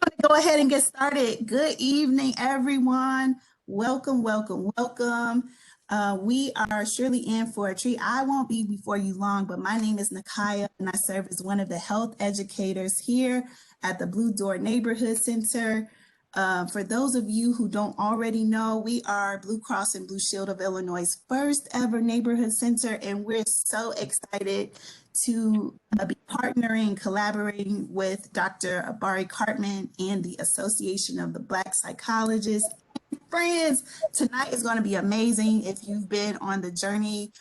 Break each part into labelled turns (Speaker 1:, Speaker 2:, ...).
Speaker 1: going to go ahead and get started. Good evening, everyone. Welcome, welcome, welcome. We are surely in for a treat. I won't be before you long, but my name is Nakaya, and I serve as one of the health educators here at the Blue Door Neighborhood Center. For those of you who don't already know, we are Blue Cross and Blue Shield of Illinois' first ever neighborhood center, and we're so excited to be partnering, collaborating with Dr. Obari Cartman and the Association of the Black Psychologists. Friends, tonight is going to be amazing. If you've been on the journey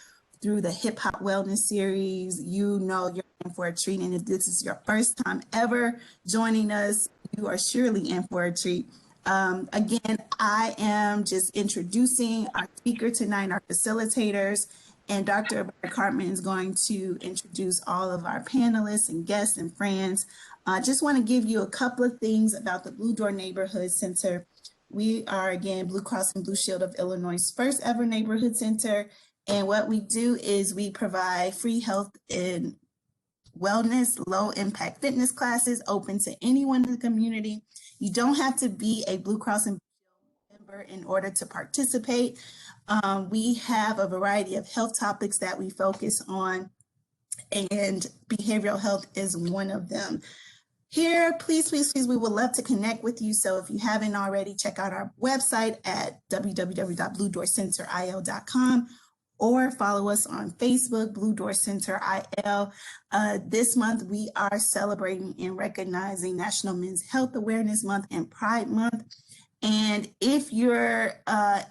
Speaker 1: through the Hip Hop Wellness Series, you know you're in for a treat. And if this is your first time ever joining us, you are surely in for a treat. Again, I am just introducing our speaker tonight, our facilitators, and Dr. Obari Cartman is going to introduce all of our panelists and guests and friends. I just want to give you a couple of things about the Blue Door Neighborhood Center. We are, again, Blue Cross and Blue Shield of Illinois' first ever neighborhood center. And what we do is we provide free health and wellness, low impact fitness classes open to anyone in the community. You don't have to be a Blue Cross and Blue Shield member in order to participate. We have a variety of health topics that we focus on, and behavioral health is one of them. Here, please, please, please, we would love to connect with you. So if you haven't already, check out our website at www.bluedoorcenterio.com or follow us on Facebook, Blue Door Center IL. This month, we are celebrating and recognizing National Men's Health Awareness Month and Pride Month. And if you're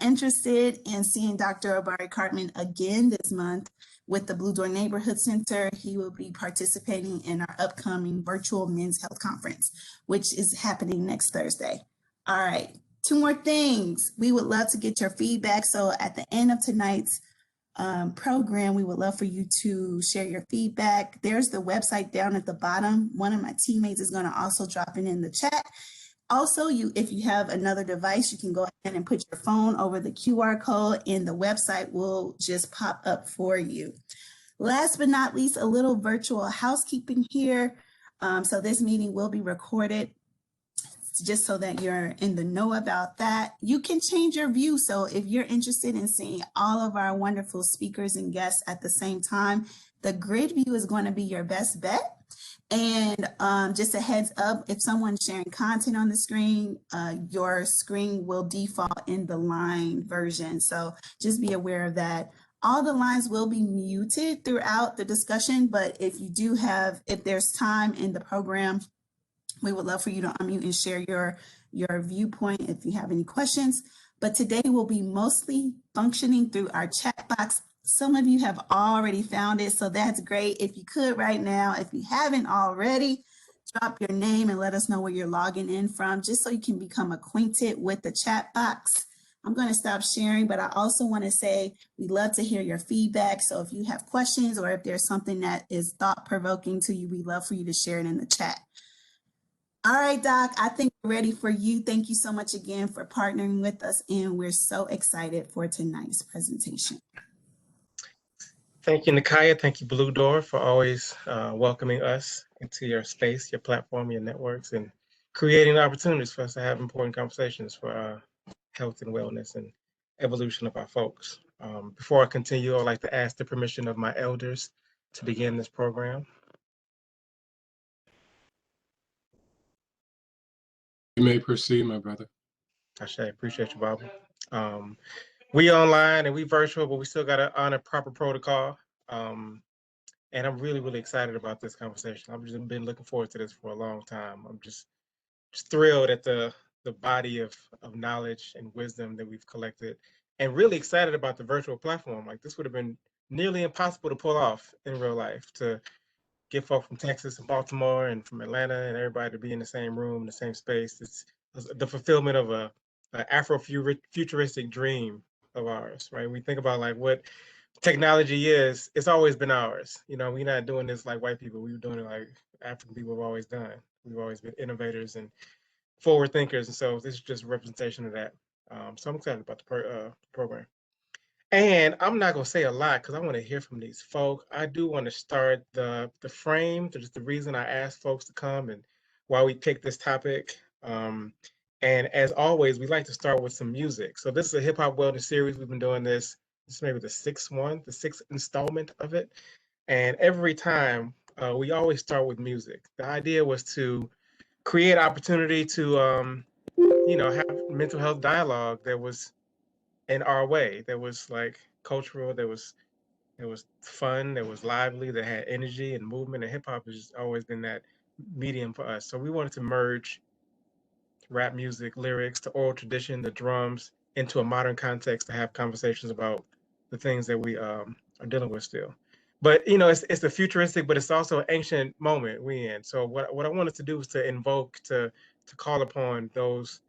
Speaker 1: interested in seeing Dr. Obari Cartman again this month with the Blue Door Neighborhood Center, he will be participating in our upcoming virtual Men's Health Conference, which is happening next Thursday. All right, two more things. We would love to get your feedback. So at the end of tonight's program, we would love for you to share your feedback. There's the website down at the bottom. One of my teammates is going to also drop it in the chat. Also, if you have another device, you can go ahead and put your phone over the QR code and the website will just pop up for you. Last but not least, a little virtual housekeeping here. So this meeting will be recorded just so that you're in the know about that. You can change your view. So if you're interested in seeing all of our wonderful speakers and guests at the same time, the grid view is going to be your best bet. And just a heads up, if someone's sharing content on the screen, your screen will default in the line version. So just be aware of that. All the lines will be muted throughout the discussion, but if there's time in the program, we would love for you to unmute and share your viewpoint if you have any questions. But today will be mostly functioning through our chat box. Some of you have already found it, so that's great. If you could right now, if you haven't already, drop your name and let us know where you're logging in from, just so you can become acquainted with the chat box. I'm going to stop sharing, but I also want to say we'd love to hear your feedback. So if you have questions or if there's something that is thought-provoking to you, we'd love for you to share it in the chat. All right, Doc, I think we're ready for you. Thank you so much again for partnering with us, and we're so excited for tonight's presentation.
Speaker 2: Thank you, Nakaya. Thank you, Blue Door, for always welcoming us into your space, your platform, your networks, and creating opportunities for us to have important conversations for health and wellness and evolution of our folks. Before I continue, I'd like to ask the permission of my elders to begin this program.
Speaker 3: You may proceed, my brother.
Speaker 2: I appreciate you, Bob. We online and we virtual, but we still got to honor proper protocol. And I'm really, really excited about this conversation. I've just been looking forward to this for a long time. I'm just thrilled at the body of knowledge and wisdom that we've collected, and really excited about the virtual platform. Like, this would have been nearly impossible to pull off in real life, to get folks from Texas and Baltimore and from Atlanta and everybody to be in the same room, in the same space. It's the fulfillment of a Afro-futuristic dream of ours, right? We think about like what technology is, it's always been ours. You know, we're not doing this like white people. We were doing it like African people have always done. We've always been innovators and forward thinkers. And so this is just a representation of that. So I'm excited about the program. And I'm not gonna say a lot because I want to hear from these folks. I do want to start the frame, just the reason I asked folks to come and why we picked this topic. And as always, we like to start with some music. So this is a hip hop wellness series. We've been doing this. This is maybe the sixth installment of it. And every time we always start with music. The idea was to create opportunity to, have mental health dialogue that was in our way. That was like cultural. There was fun. That was lively. That had energy and movement. And hip hop has just always been that medium for us. So we wanted to merge rap music, lyrics, the oral tradition, the drums into a modern context to have conversations about the things that we are dealing with still. But it's the futuristic, but it's also an ancient moment we in. So what I wanted to do was to invoke, to call upon those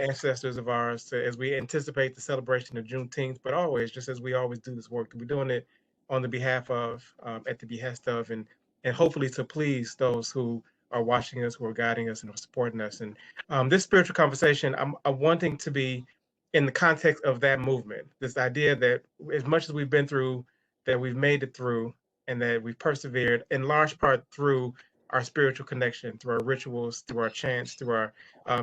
Speaker 2: ancestors of ours as we anticipate the celebration of Juneteenth, but always, just as we always do this work, we're doing it on the behalf of, at the behest of, and hopefully to please those who are watching us, who are guiding us, and are supporting us. And this spiritual conversation, I'm wanting to be in the context of that movement, this idea that as much as we've been through, that we've made it through, and that we've persevered in large part through our spiritual connection, through our rituals, through our chants, through our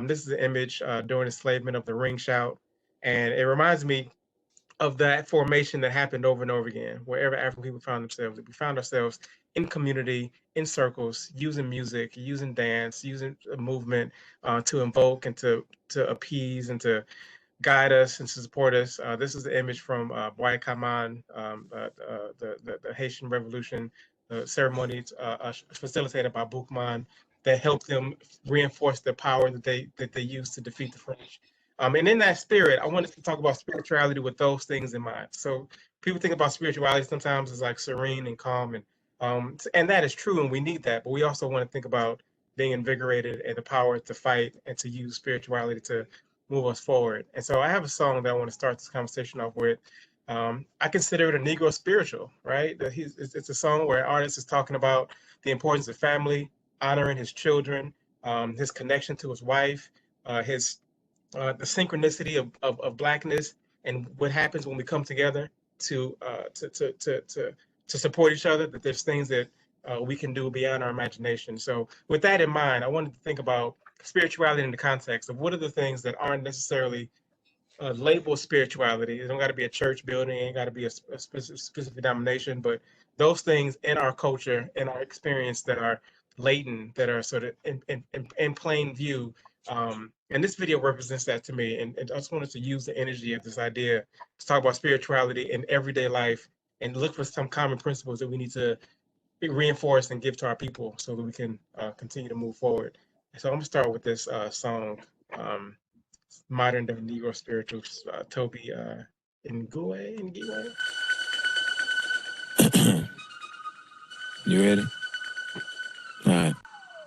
Speaker 2: this is an image during enslavement of the ring shout, and it reminds me of that formation that happened over and over again, wherever African people found themselves. We found ourselves in community, in circles, using music, using dance, using movement to invoke and to appease and to guide us and to support us. This is the image from Obari Cartman, the Haitian Revolution, ceremonies facilitated by Boukhepra that helped them reinforce the power that they used to defeat the French. And in that spirit, I wanted to talk about spirituality with those things in mind. So people think about spirituality sometimes as like serene and calm, and that is true, and we need that. But we also want to think about being invigorated and the power to fight and to use spirituality to move us forward. And so I have a song that I want to start this conversation off with. I consider it a Negro spiritual, right? It's a song where an artist is talking about the importance of family, honoring his children, his connection to his wife, his the synchronicity of Blackness, and what happens when we come together to support each other. That there's things that we can do beyond our imagination. So with that in mind, I wanted to think about spirituality in the context of what are the things that aren't necessarily labeled spirituality. It don't got to be a church building, it ain't got to be a specific denomination, but those things in our culture, in our experience that are latent, that are sort of in plain view. And this video represents that to me. And I just wanted to use the energy of this idea to talk about spirituality in everyday life and look for some common principles that we need to reinforce and give to our people so that we can continue to move forward. So I'm gonna start with this song, Modern Day Negro Spirituals, Toby Ngwe.
Speaker 4: You ready? All right.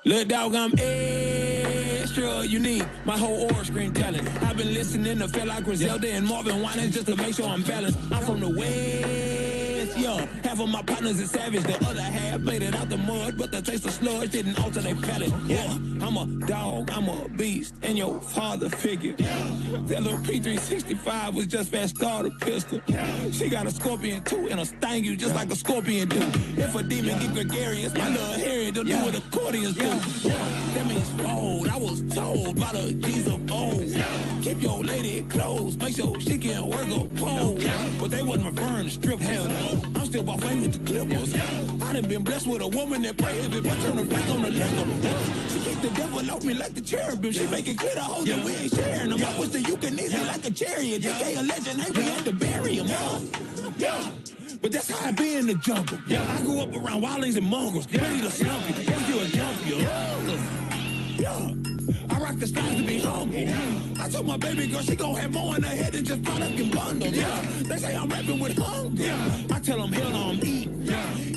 Speaker 4: Little dog, I'm extra unique. My whole aura screen talent. I've been listening to feel like Griselda and Marvin Winans just to make sure I'm balanced. I'm from the West, yeah. Half of my partners is savage, the other half made it out the mud, but the taste of sludge didn't alter their palate. Yeah, I'm a dog, I'm a beast, and your father figure. That little P365 was just fast starter pistol. She got a scorpion too, and a sting you just like a scorpion do. If a demon get gregarious, my little Harry don't do what accordions do. That means bold. I was told by the G's of old. Keep your lady close, make sure she can work a pole. But they wasn't referring to strip, hell no. I'm still buffing with the Clippers. I done been blessed with a woman that pray every but turn her back on the liquor. She kicked the devil off me like the cherubim. She make it clear to hold that we ain't sharing them. I wish that you can easy like a chariot. JK a legend, hey, we had to bury him. Yeah. But that's how I be in the jungle. I grew up around wildlings and mongrels. Ready to slump you. You a junkie. Yeah. I rock the styles to be humble. I told my baby girl she gon' have more in her head than just product and bundles. Yeah. They say I'm rapping with hunger. I tell them hell no, I'm eating.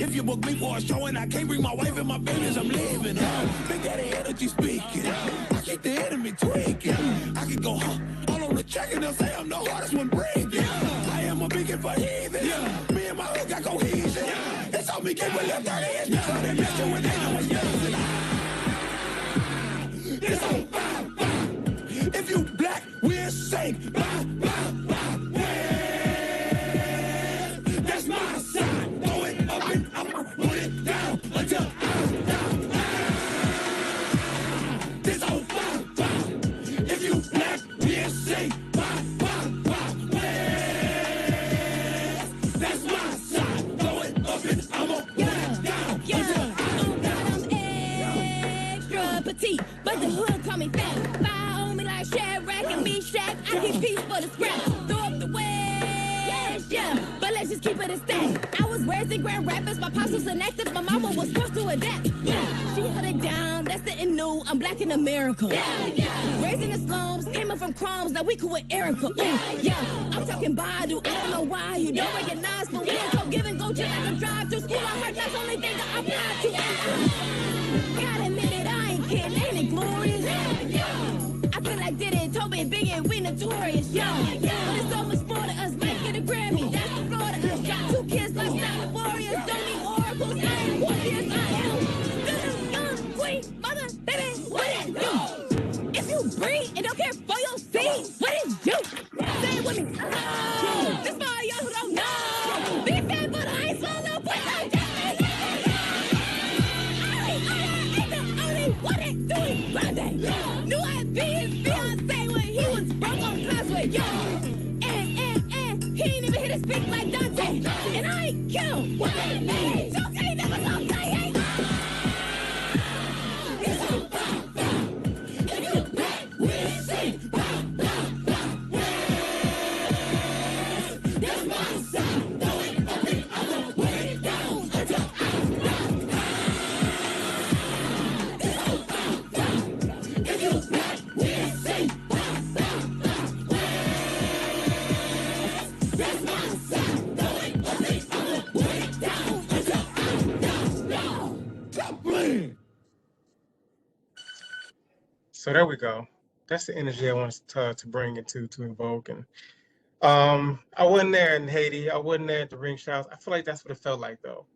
Speaker 4: If you book me for a show and I can't bring my wife and my babies, I'm leaving. Big Daddy energy speaking. I keep the enemy tweaking. I can go all on the check and they'll say I'm the hardest one breathing. I am a beacon for heathen. Me and my hood got cohesion. It's on me, keep a left 30 inch. So they missed you when they know it's yours. It's on fire. If you black, we're safe. That's my sign. Throw it up and I'ma put it down until I'm down. This on fire.
Speaker 5: petite, but the hood call me fat. Fire on me like Shadrach and Meshach. I keep peace for the scrap. Throw up the wedge, yeah. But let's just keep it a stack. I was raised in grand rapids. My pops was inactive. My mama was forced to adapt. Yeah, she held it down. That's the new. I'm black in America. Yeah. Raised in the slums, came up from crumbs. Now we cool with Erica. Yeah. I'm talking Badu. I don't know why you don't recognize, but we ain't so giving. Go check out the drive through school. I heard that's the only thing that I apply to. Gotta admit it, I ain't kidding. Ain't it glorious? I feel like Diddy, Toby, Biggie, we notorious. Yo, but it's so much more to us. Might get a Grammy. That's the floor to us. Got 2 kids, lifestyle warriors. Don't need oracles. I am warriors. I am. Good young queen, mother, baby, what it do? If you breathe and don't care for your seed, what it do? Say it with me. Oh, this for all y'all who don't know. Big fan, but I ain't solo. But I just what it do is Friday. Knew I'd be his fiancé when he was broke on Causeway. Yo, and he ain't even hit his speak like Dante. And I ain't kill him. What it means? Okay, that was okay. Hey. It's a pop. If you back, we'll see. That's my sound. Going up and up, way down.
Speaker 2: So there we go. That's the energy I wanted to bring into to invoke. And I wasn't there in Haiti. I wasn't there at the ring shots. I feel like that's what it felt like though.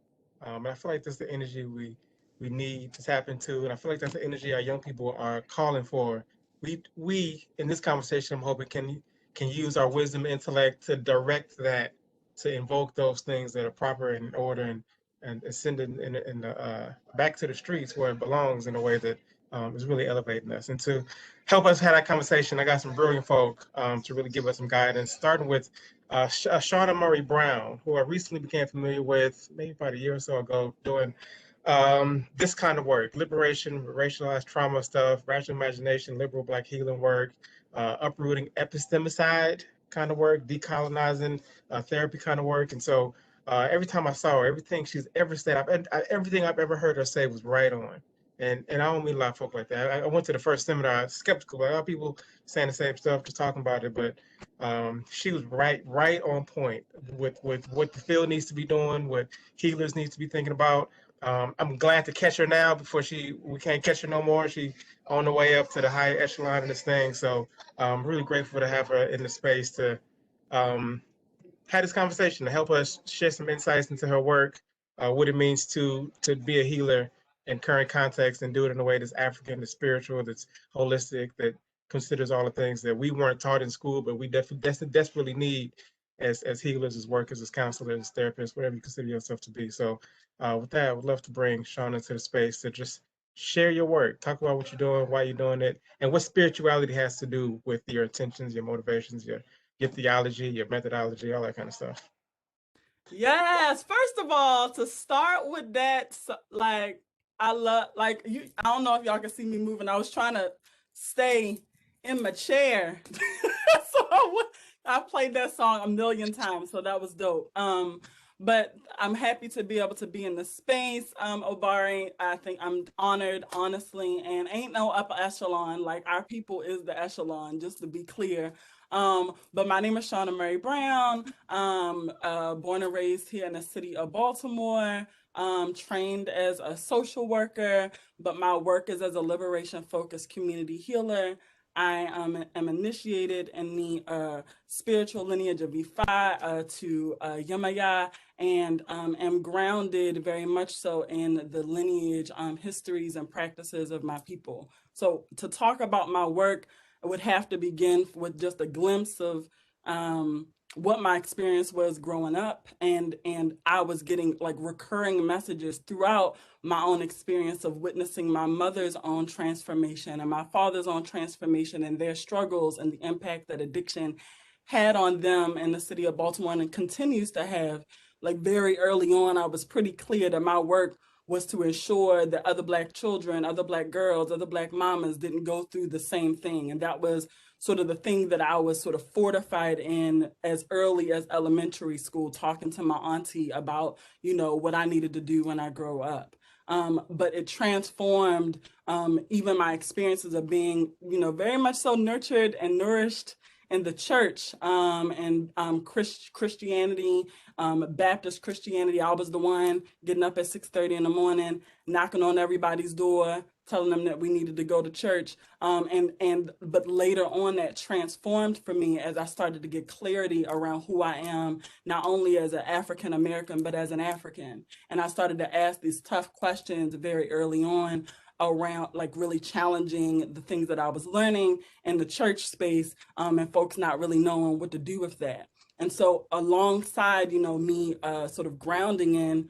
Speaker 2: And I feel like that's the energy we need to tap into. And I feel like that's the energy our young people are calling for. We in this conversation, I'm hoping can use our wisdom, intellect to direct that, to invoke those things that are proper and in order, and send it in the back to the streets where it belongs in a way that is really elevating us. And to help us have that conversation, I got some brilliant folk to really give us some guidance, starting with Shawna Murray-Browne, who I recently became familiar with maybe about a year or so ago, doing this kind of work: liberation, racialized trauma stuff, rational imagination, liberal Black healing work, uprooting epistemicide kind of work, decolonizing therapy kind of work. And so every time I saw her, everything she's ever said, everything I've ever heard her say was right on. And I don't mean a lot of folk like that. I went to the first seminar skeptical, like, people saying the same stuff, just talking about it, but she was right on point with what the field needs to be doing, what healers need to be thinking about. I'm glad to catch her now before we can't catch her no more. She on the way up to the higher echelon of this thing. So I'm really grateful to have her in the space to have this conversation, to help us share some insights into her work, what it means to be a healer in current context, and do it in a way that's African, that's spiritual, that's holistic, that considers all the things that we weren't taught in school, but we desperately need as healers, as workers, as counselors, therapists, whatever you consider yourself to be. So with that, I would love to bring Shawna to the space to just share your work, talk about what you're doing, why you're doing it, and what spirituality has to do with your intentions, your motivations, your theology, your methodology, all that kind of stuff.
Speaker 6: Yes. First of all, to start with that, like, I love, like, you, I don't know if y'all can see me moving. I was trying to stay in my chair. So I played that song a million times. So that was dope. But I'm happy to be able to be in the space, Obari. I think I'm honored, honestly, and ain't no upper echelon. Like, our people is the echelon, just to be clear. But my name is Shawna Murray-Browne. Born and raised here in the city of Baltimore. Trained as a social worker, but my work is as a liberation-focused community healer. I am initiated in the spiritual lineage of Ifa to Yemaya, and am grounded very much so in the lineage, histories, and practices of my people. So to talk about my work, I would have to begin with just a glimpse of what my experience was growing up, and I was getting like recurring messages throughout my own experience of witnessing my mother's own transformation and my father's own transformation, and their struggles and the impact that addiction had on them in the city of Baltimore, and continues to have. Like, very early on, I was pretty clear that my work was to ensure that other Black children, other Black girls, other Black mamas didn't go through the same thing. And that was sort of the thing that I was sort of fortified in as early as elementary school, talking to my auntie about, what I needed to do when I grow up. But it transformed even my experiences of being, very much so nurtured and nourished in the church and Christianity, Baptist Christianity. I was the one getting up at 6:30 in the morning, knocking on everybody's door, telling them that we needed to go to church. But later on, that transformed for me as I started to get clarity around who I am, not only as an African American, but as an African. And I started to ask these tough questions very early on around really challenging the things that I was learning in the church space, and folks not really knowing what to do with that. And so alongside, me sort of grounding in,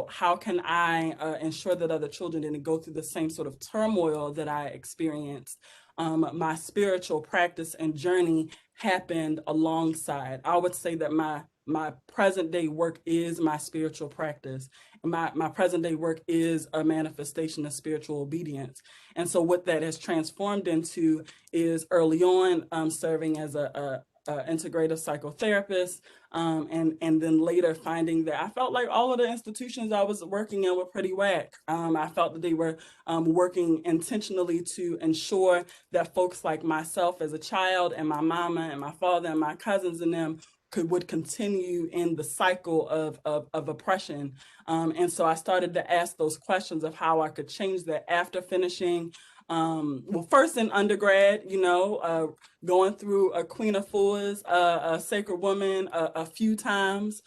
Speaker 6: how can I ensure that other children didn't go through the same sort of turmoil that I experienced, my spiritual practice and journey happened alongside. I would say that my present day work is my spiritual practice. My present day work is a manifestation of spiritual obedience. And so what that has transformed into is early on serving as a integrative psychotherapist, and then later finding that I felt like all of the institutions I was working in were pretty whack. I felt that they were working intentionally to ensure that folks like myself as a child and my mama and my father and my cousins and them would continue in the cycle of oppression. And so I started to ask those questions of how I could change that after finishing, first in undergrad, going through a Queen Afua's, a Sacred Woman a few times,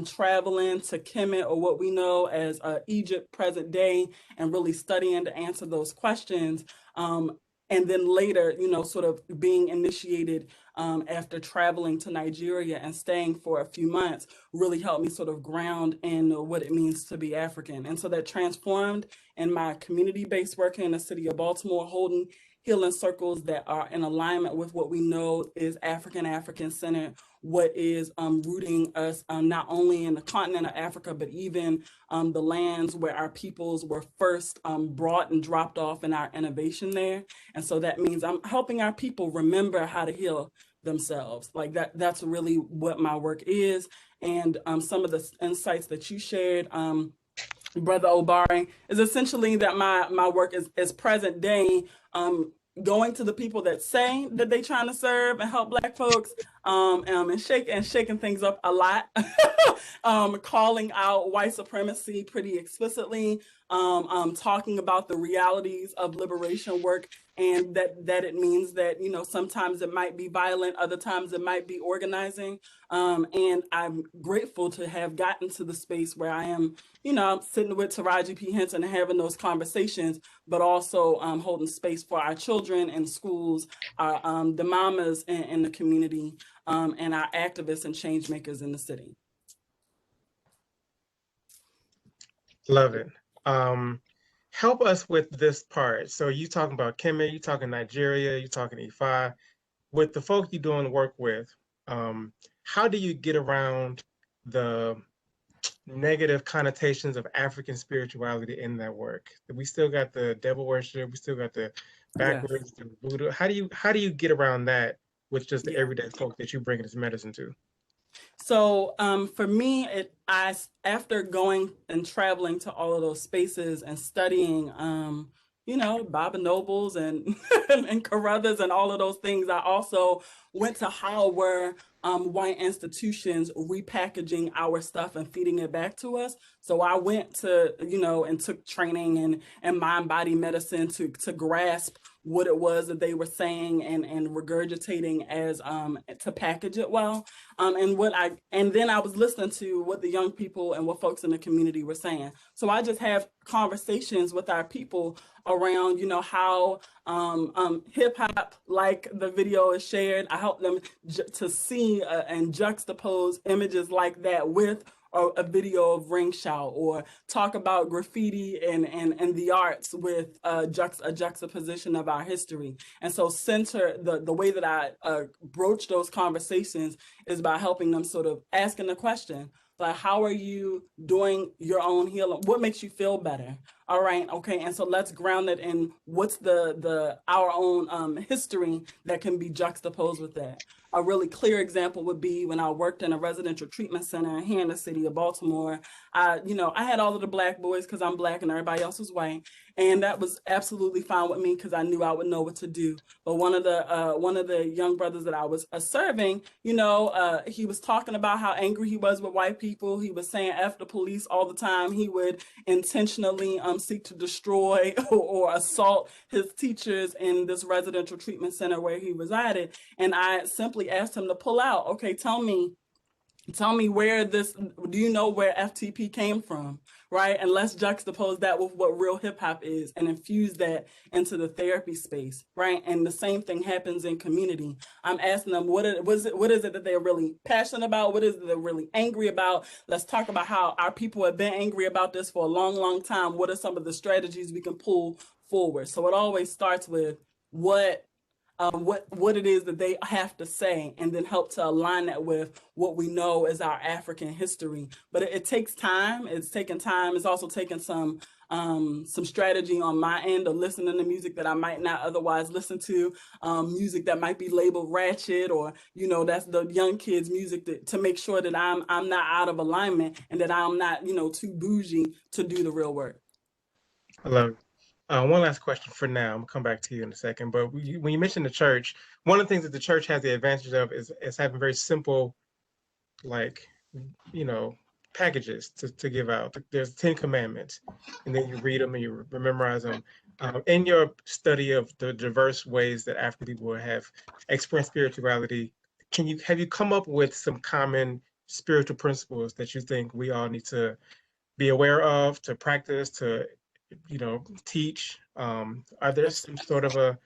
Speaker 6: traveling to Kemet, or what we know as Egypt present day, and really studying to answer those questions. And then later, sort of being initiated after traveling to Nigeria and staying for a few months really helped me sort of ground in what it means to be African. And so that transformed in my community-based work in the city of Baltimore, holding healing circles that are in alignment with what we know is African-centered, what is rooting us not only in the continent of Africa, but even the lands where our peoples were first brought and dropped off in our innovation there. And so that means I'm helping our people remember how to heal themselves. Like that's really what my work is. And some of the insights that you shared, Brother Obari, is essentially that my work is present day, going to the people that say that they trying to serve and help Black folks, and shaking things up a lot, calling out white supremacy pretty explicitly, talking about the realities of liberation work, and that it means that, sometimes it might be violent, other times it might be organizing. And I'm grateful to have gotten to the space where I am, sitting with Taraji P. Henson and having those conversations, but also holding space for our children in schools, the mamas in the community, and our activists and change makers in the city.
Speaker 2: Love it. Help us with this part. So you talking about Kemet, you talking Nigeria, you talking Ifa. With the folk you're doing work with, how do you get around the negative connotations of African spirituality in that work? We still got the devil worship, we still got the backwards, the voodoo. How do you get around that with just the everyday folk that you bring this medicine to?
Speaker 6: So for me, after going and traveling to all of those spaces and studying, Baba Nobles and and Carruthers and all of those things, I also went to how were white institutions repackaging our stuff and feeding it back to us. So I went to, and took training and mind-body medicine to grasp what it was that they were saying and regurgitating as to package it well. And then I was listening to what the young people and what folks in the community were saying. So I just have conversations with our people around, how hip hop, like the video is shared. I help them to see and juxtapose images like that with a video of ring shout, or talk about graffiti and the arts with a juxtaposition of our history. And so the way that I broach those conversations is by helping them sort of asking the question, Like, how are you doing your own healing? What makes you feel better? All right, okay, and so let's ground it in what's our own history that can be juxtaposed with that. A really clear example would be when I worked in a residential treatment center here in the city of Baltimore. I had all of the Black boys because I'm Black and everybody else was white, and that was absolutely fine with me because I knew I would know what to do. But one of the young brothers that I was serving, he was talking about how angry he was with white people. He was saying F the police all the time. He would intentionally seek to destroy or assault his teachers in this residential treatment center where he resided. And I simply asked him to pull out. Okay, tell me where do you know where FTP came from, right? And let's juxtapose that with what real hip hop is and infuse that into the therapy space, right? And the same thing happens in community. I'm asking them, what is it that they're really passionate about? What is it they're really angry about? Let's talk about how our people have been angry about this for a long, long time. What are some of the strategies we can pull forward? So it always starts with what it is that they have to say, and then help to align that with what we know is our African history. But it takes time. It's taken time. It's also taken some strategy on my end of listening to music that I might not otherwise listen to, music that might be labeled ratchet, or that's the young kids' music, to make sure that I'm not out of alignment and that I'm not too bougie to do the real work.
Speaker 2: I love it. One last question for now. I'm gonna come back to you in a second. But when you mentioned the church, one of the things that the church has the advantage of is having very simple, packages to give out. There's 10 commandments, and then you read them and you memorize them. In your study of the diverse ways that African people have experienced spirituality, have you come up with some common spiritual principles that you think we all need to be aware of, to practice, to teach? Are there some sort of a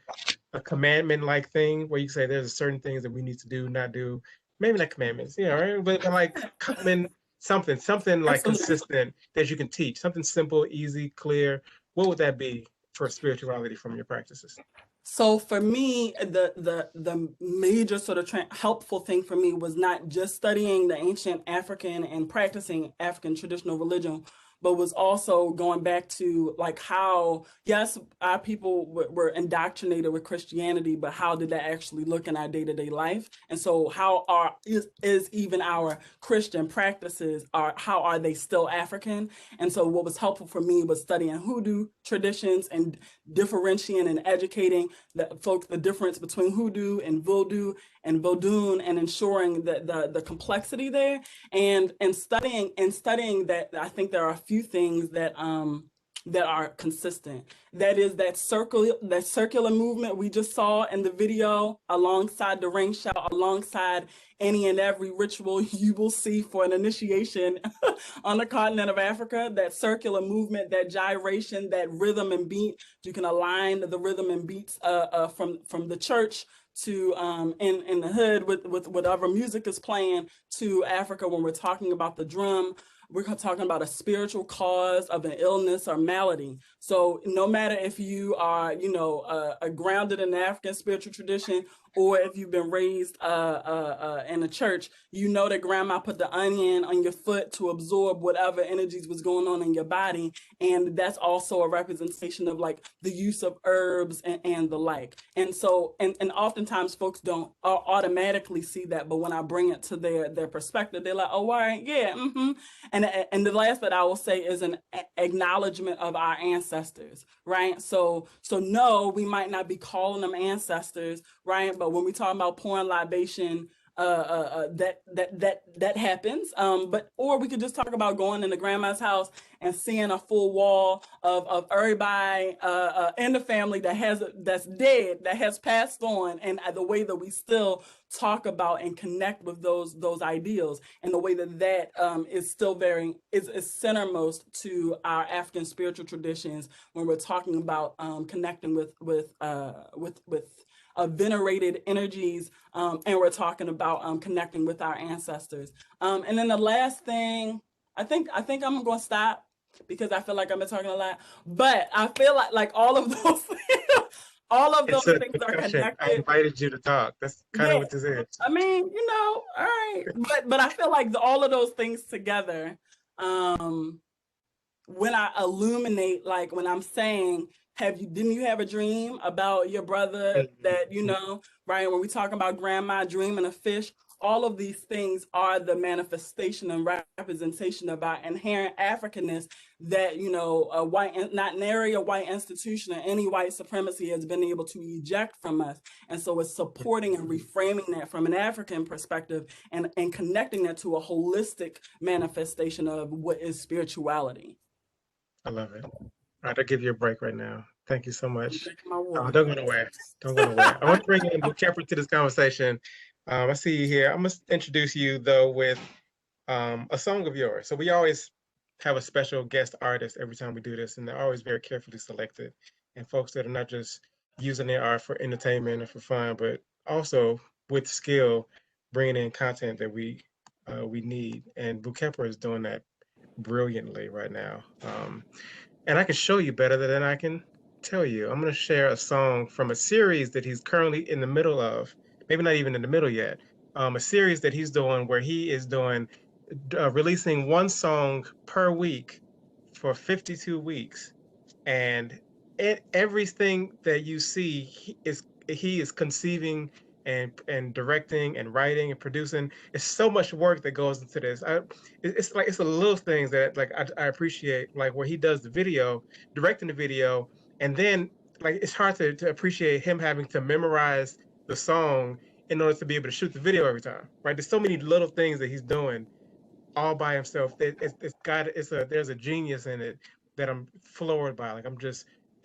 Speaker 2: commandment-like thing where you say there's certain things that we need to do, not do? Maybe not commandments, right? But like common something like
Speaker 6: Absolutely.
Speaker 2: consistent that you can teach, something simple, easy, clear. What would that be for spirituality from your practices?
Speaker 6: So for me, the major sort of helpful thing for me was not just studying the ancient African and practicing African traditional religion, but was also going back to like how, yes, our people were indoctrinated with Christianity, but how did that actually look in our day-to-day life? And so how is even our Christian practices, how are they still African? And so what was helpful for me was studying hoodoo traditions and differentiating and educating the difference between hoodoo and voodoo and Vodun, and ensuring that the complexity there, and studying that. I think there are a few things that are consistent. That is that circular movement we just saw in the video, alongside the ring shout, alongside any and every ritual you will see for an initiation on the continent of Africa. That circular movement, that gyration, that rhythm and beat. You can align the rhythm and beats from the church to in the hood with whatever music is playing, to Africa when we're talking about the drum. We're talking about a spiritual cause of an illness or malady. So no matter if you are, grounded in the African spiritual tradition, or if you've been raised in a church, that grandma put the onion on your foot to absorb whatever energies was going on in your body. And that's also a representation of like the use of herbs and the like. And so, and oftentimes folks don't automatically see that, but when I bring it to their perspective, they're like, oh, all right, yeah, mm-hmm. And the last that I will say is an acknowledgement of our ancestors, right? So no, we might not be calling them ancestors, right? But when we talk about pouring libation, that happens. Or we could just talk about going into grandma's house and seeing a full wall of everybody in the family that's dead, that has passed on, and the way that we still talk about and connect with those ideals, and the way that is still is centermost to our African spiritual traditions when we're talking about connecting with venerated energies, and we're talking about connecting with our ancestors. And then the last thing, I think I'm going to stop because I feel like I've been talking a lot, but I feel like all of those all of those
Speaker 2: It's a
Speaker 6: things are
Speaker 2: discussion. I
Speaker 6: connected.
Speaker 2: invited you to talk. That's kind of
Speaker 6: Yeah.
Speaker 2: what this is.
Speaker 6: I mean, all right. But I feel like all of those things together, when I illuminate, like when I'm saying, didn't you have a dream about your brother that, right? When we talk about grandma dreaming of fish, all of these things are the manifestation and representation of our inherent Africanness that, a white, not nary a white institution or any white supremacy has been able to eject from us. And so it's supporting and reframing that from an African perspective and connecting that to a holistic manifestation of what is spirituality.
Speaker 2: I love it. All right, I'll give you a break right now. Thank you so much.
Speaker 6: My water.
Speaker 2: Don't go nowhere. Don't go nowhere. I want to bring in Boukhepra to this conversation. I see you here. I'm going to introduce you, though, with a song of yours. So we always have a special guest artist every time we do this, and they're always very carefully selected. And folks that are not just using their art for entertainment or for fun, but also with skill, bringing in content that we need. And Boukhepra is doing that brilliantly right now. And I can show you better than I can tell you. I'm going to share a song from a series that he's currently in the middle of, maybe not even in the middle yet, a series that he's doing where he is doing releasing one song per week for 52 weeks. And everything that you see he is conceiving and directing and writing and producing. It's so much work that goes into this. It's the little things that I appreciate, like where he does the video, directing the video, and then like it's hard to appreciate him having to memorize the song in order to be able to shoot the video every time, right? There's so many little things that he's doing all by himself. There's a genius in it that I'm floored by. Like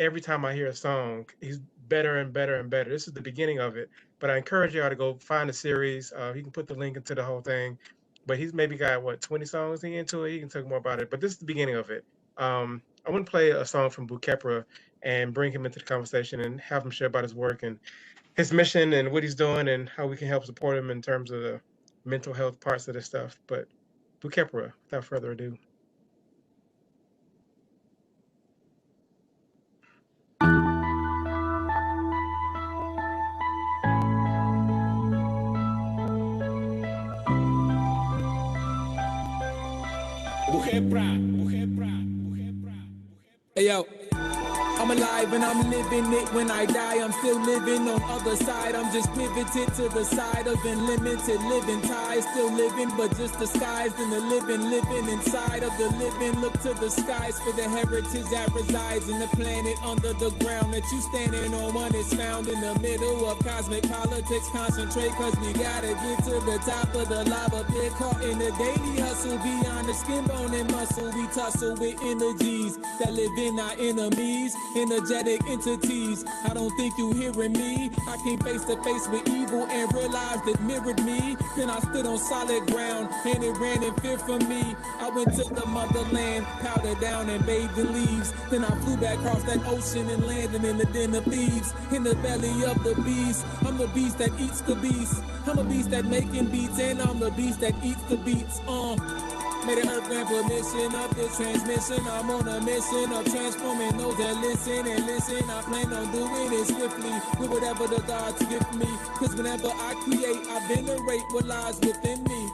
Speaker 2: every time I hear a song, he's better and better and better. This is the beginning of it, but I encourage y'all to go find the series. He can put the link into the whole thing, but he's maybe got 20 songs into it. He can talk more about it, but this is the beginning of it. I want to play a song from Boukhepra and bring him into the conversation and have him share about his work and his mission and what he's doing and how we can help support him in terms of the mental health parts of this stuff. But Boukhepra, without further ado.
Speaker 4: Hey yo, I'm alive and I'm living it. When I die, I'm still living on other side. I'm just pivoted to the side of unlimited living ties. Still living, but just disguised in the living inside of the living. Look to the skies for the heritage that resides in the planet under the ground that you standing on. One is found in the middle of cosmic politics. Concentrate, cause we gotta get to the top of the lava pit. Caught in the daily hustle, beyond the skin, bone, and muscle. We tussle with energies that live in our enemies. Energetic entities, I don't think you hearing me. I came face to face with evil and realized it mirrored me. Then I stood on solid ground and it ran in fear for me. I went to the motherland, powdered down and bathed in leaves. Then I flew back across that ocean and landed in the den of thieves. In the belly of the beast, I'm the beast that eats the beast. I'm a beast that making beats and I'm the beast that eats the beats. Made an earth grant permission of this transmission. I'm on a mission of transforming those that listen and listen. I plan on doing it swiftly with whatever the gods give me. Cause whenever I create, I venerate what lies within me.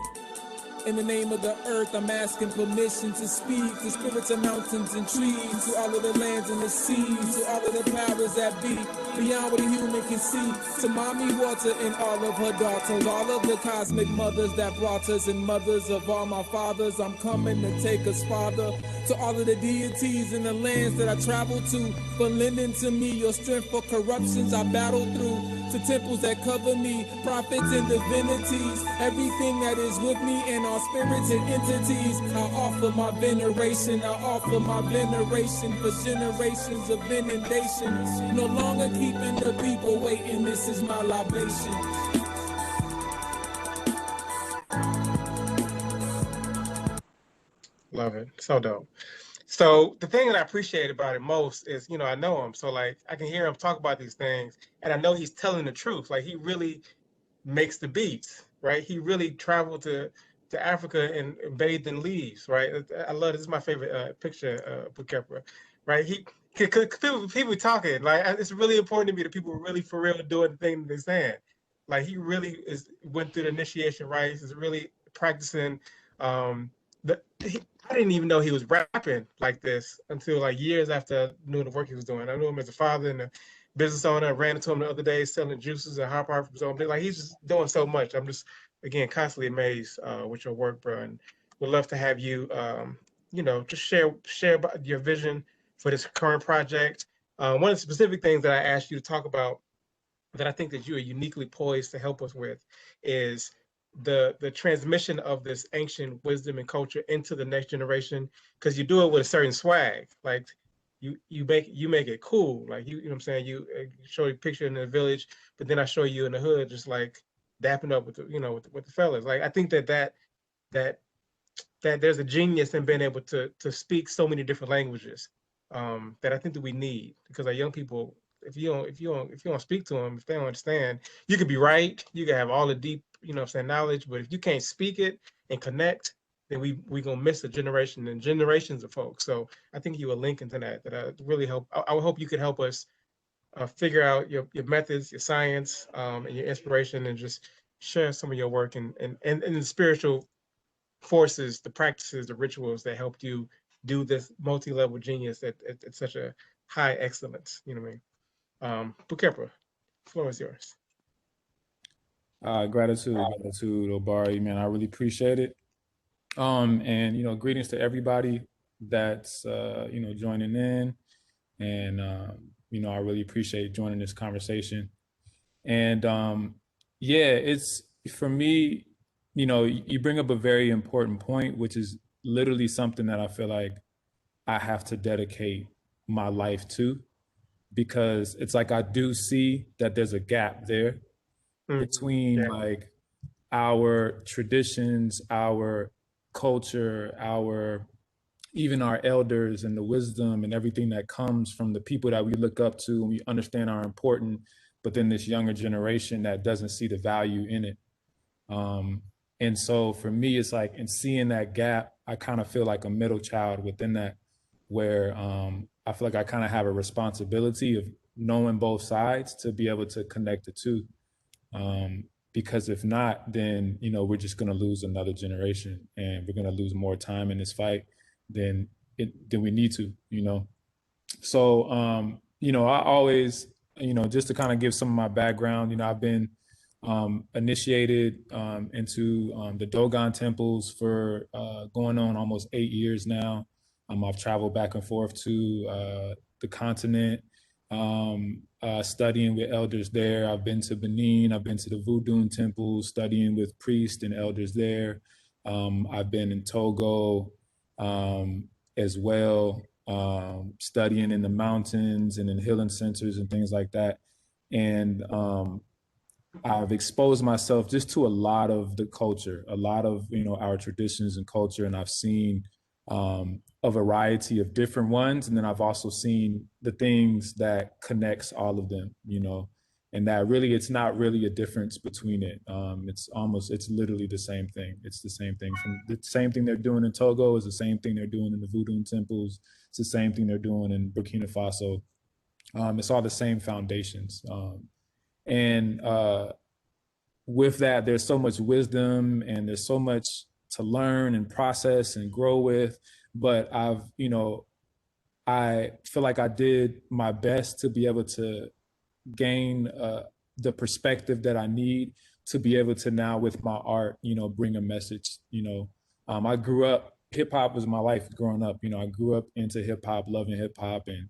Speaker 4: In the name of the earth, I'm asking permission to speak to spirits of mountains and trees, to all of the lands and the seas, to all of the powers that be, beyond what a human can see, to mommy water and all of her daughters, all of the cosmic mothers that brought us and mothers of all my fathers. I'm coming to take us, Father, to all of the deities in the lands that I travel to, for lending to me your strength for corruptions I battle through, to temples that cover me, prophets and divinities, everything that is with me and all spirits and entities. I offer my veneration, I offer my veneration for generations of inundations. No longer keeping the people waiting, this is my libation.
Speaker 2: Love it. So dope. So the thing that I appreciate about it most is, I know him. So like I can hear him talk about these things and I know he's telling the truth. Like he really makes the beats, right? He really traveled to Africa and bathed in leaves, right? I love this. Is my favorite picture, Boukhepra, right? people talking, like, it's really important to me that people are really for real doing the thing that they're saying. Like, he really went through the initiation rites, is really practicing. I didn't even know he was rapping like this until like years after I knew the work he was doing. I knew him as a father and a business owner. I ran into him the other day selling juices and hot power from his own. Like, he's just doing so much. I'm just, again, constantly amazed with your work, bro. And would love to have you, just share about your vision for this current project. One of the specific things that I asked you to talk about that I think that you are uniquely poised to help us with is the transmission of this ancient wisdom and culture into the next generation, because you do it with a certain swag. Like, you make it cool. Like, you know what I'm saying? You show a picture in the village, but then I show you in the hood just like dapping up with with the fellas. Like, I think that there's a genius in being able to speak so many different languages that I think that we need, because our young people, if you don't speak to them, if they don't understand, you could be right, you can have all the deep knowledge, but if you can't speak it and connect, then we gonna miss a generation and generations of folks. So I think you were linking to that I really hope. I would hope you could help us figure out your methods, your science, and your inspiration, and just share some of your work and the spiritual forces, the practices, the rituals that helped you do this multi-level genius at such a high excellence. You know what I mean? Boukhepra, the floor is yours.
Speaker 7: Gratitude, Obari, man. I really appreciate it. And greetings to everybody that's joining in, and I really appreciate joining this conversation. And it's, for me, you bring up a very important point, which is literally something that I feel like I have to dedicate my life to, because it's like I do see that there's a gap there between like our traditions, our culture, even our elders, and the wisdom and everything that comes from the people that we look up to and we understand are important, but then this younger generation that doesn't see the value in it. And so for me, it's like, in seeing that gap, I kind of feel like a middle child within that, where I feel like I kind of have a responsibility of knowing both sides to be able to connect the two. Because if not, then, we're just going to lose another generation, and we're going to lose more time in this fight than we need to, So, I always, just to kind of give some of my background, I've been initiated into the Dogon temples for going on almost 8 years now. I've traveled back and forth to the continent, studying with elders there. I've been to Benin, I've been to the Voodoo temples, studying with priests and elders there. I've been in Togo as well, studying in the mountains and in healing centers and things like that. And I've exposed myself just to a lot of the culture, a lot of, our traditions and culture. And I've seen a variety of different ones. And then I've also seen the things that connects all of them, and that really, it's not really a difference between it. It's literally the same thing. It's the same thing. From the same thing they're doing in Togo is the same thing they're doing in the Voodoo temples. It's the same thing they're doing in Burkina Faso. It's all the same foundations. And with that, there's so much wisdom and there's so much to learn and process and grow with. But I feel like I did my best to be able to gain the perspective that I need to be able to now, with my art, bring a message. I grew up, hip hop was my life growing up. I grew up into hip hop, loving hip hop, and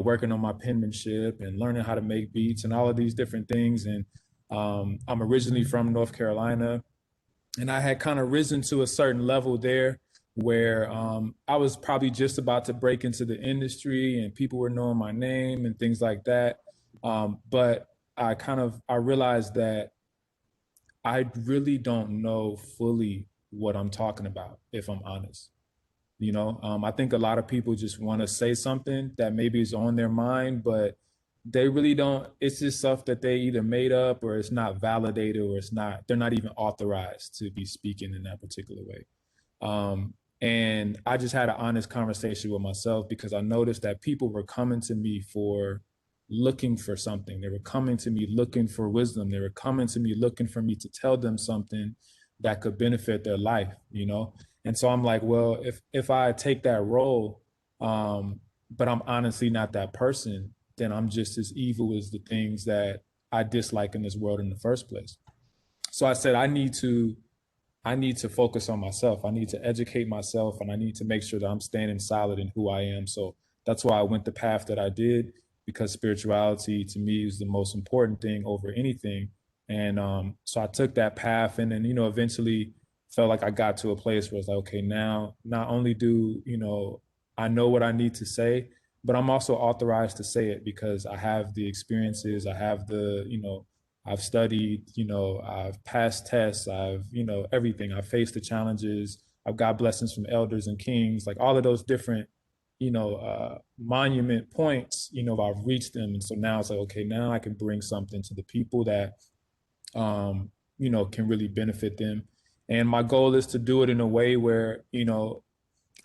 Speaker 7: working on my penmanship and learning how to make beats and all of these different things. And I'm originally from North Carolina, and I had kind of risen to a certain level there where I was probably just about to break into the industry and people were knowing my name and things like that. But I realized that I really don't know fully what I'm talking about, if I'm honest. I think a lot of people just want to say something that maybe is on their mind, but they really don't. It's just stuff that they either made up, or it's not validated, or they're not even authorized to be speaking in that particular way. And I just had an honest conversation with myself because I noticed that people were coming to me for looking for something. They were coming to me looking for wisdom. They were coming to me looking for me to tell them something that could benefit their life, you know? And so I'm like, well, if I take that role, but I'm honestly not that person, then I'm just as evil as the things that I dislike in this world in the first place. So I said, I need to focus on myself. I need to educate myself, and I need to make sure that I'm standing solid in who I am. So that's why I went the path that I did, because spirituality to me is the most important thing over anything. And so I took that path, and then, you know, eventually felt like I got to a place where it's like, okay, now not only do, you know, I know what I need to say, but I'm also authorized to say it because I have the experiences, I have the, you know, I've studied, you know, I've passed tests, I've, you know, everything. I've faced the challenges. I've got blessings from elders and kings, like all of those different, you know, monument points, you know, I've reached them. And so now it's like, okay, now I can bring something to the people that, you know, can really benefit them. And my goal is to do it in a way where, you know,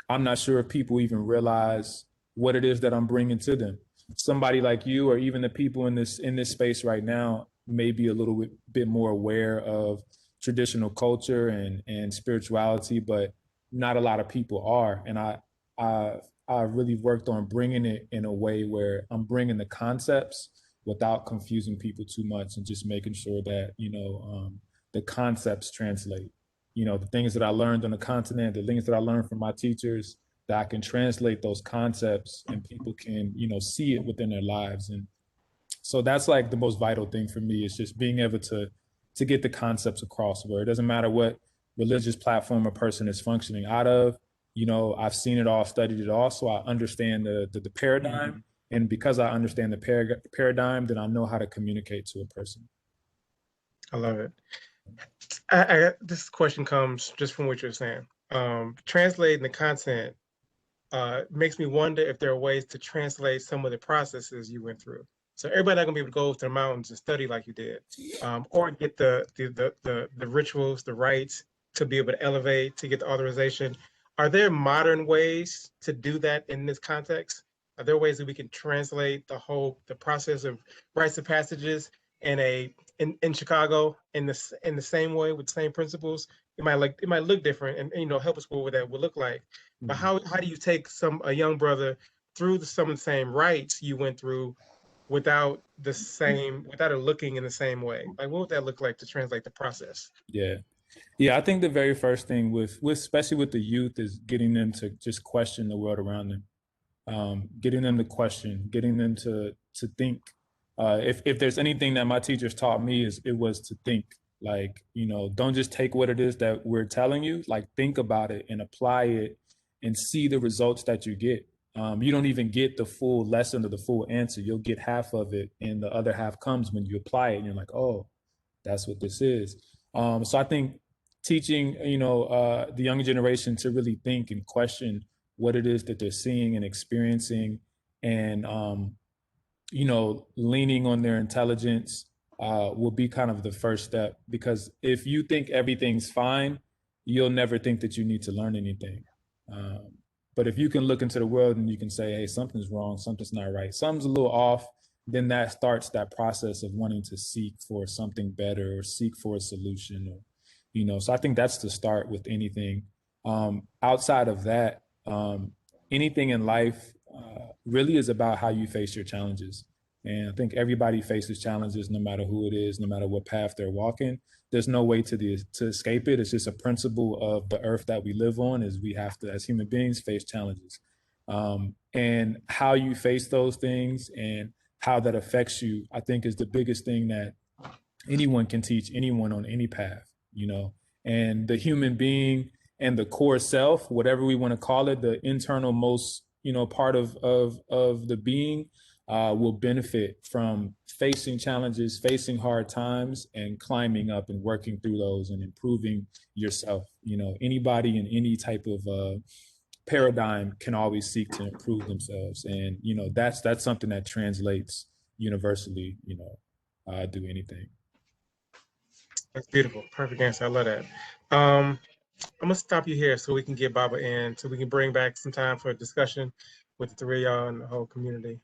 Speaker 7: I'm not sure if people even realize what it is that I'm bringing to them. Somebody like you, or even the people in this space right now, may be a little bit more aware of traditional culture and spirituality, but not a lot of people are. And I really worked on bringing it in a way where I'm bringing the concepts without confusing people too much, and just making sure that, you know, the concepts translate. You know, the things that I learned on the continent, the things that I learned from my teachers, that I can translate those concepts and people can, you know, see it within their lives. And so that's like the most vital thing for me, is just being able to get the concepts across, where it doesn't matter what religious platform a person is functioning out of. You know, I've seen it all, studied it all, so I understand the paradigm. Mm-hmm. And because I understand the paradigm, then I know how to communicate to a person.
Speaker 2: I love it. This question comes just from what you're saying. Translating the content makes me wonder if there are ways to translate some of the processes you went through. So everybody not gonna be able to go to the mountains and study like you did, or get the rituals, the rites to be able to elevate, to get the authorization. Are there modern ways to do that in this context? Are there ways that we can translate the process of rites of passages in Chicago in the same way with the same principles? It might look different, and you know, help us with what that would look like. Mm-hmm. But how do you take a young brother through some of the same rites you went through without it looking in the same way? Like, what would that look like to translate the process?
Speaker 7: Yeah, I think the very first thing with especially with the youth is getting them to just question the world around them, getting them to question, getting them to think. If there's anything that my teachers taught me, it was to think. Like, you know, don't just take what it is that we're telling you, like think about it and apply it and see the results that you get. You don't even get the full lesson or the full answer. You'll get half of it, and the other half comes when you apply it and you're like, oh, that's what this is. So I think teaching, you know, the younger generation to really think and question what it is that they're seeing and experiencing, and, you know, leaning on their intelligence will be kind of the first step. Because if you think everything's fine, you'll never think that you need to learn anything. But if you can look into the world and you can say, hey, something's wrong, something's not right, something's a little off, then that starts that process of wanting to seek for something better or seek for a solution. Or, you know, so I think that's the start with anything. Outside of that, anything in life really is about how you face your challenges. And I think everybody faces challenges, no matter who it is, no matter what path they're walking. There's no way to escape it. It's just a principle of the earth that we live on, is we have to, as human beings, face challenges. And how you face those things and how that affects you, I think, is the biggest thing that anyone can teach anyone on any path, you know. And the human being and the core self, whatever we want to call it, the internal most, you know, part of the being, will benefit from facing challenges, facing hard times, and climbing up and working through those and improving yourself. You know, anybody in any type of paradigm can always seek to improve themselves. And, you know, that's something that translates universally, you know, do anything.
Speaker 2: That's beautiful. Perfect answer. I love that. I'm gonna stop you here so we can get Baba in, so we can bring back some time for a discussion with the three of y'all and the whole community.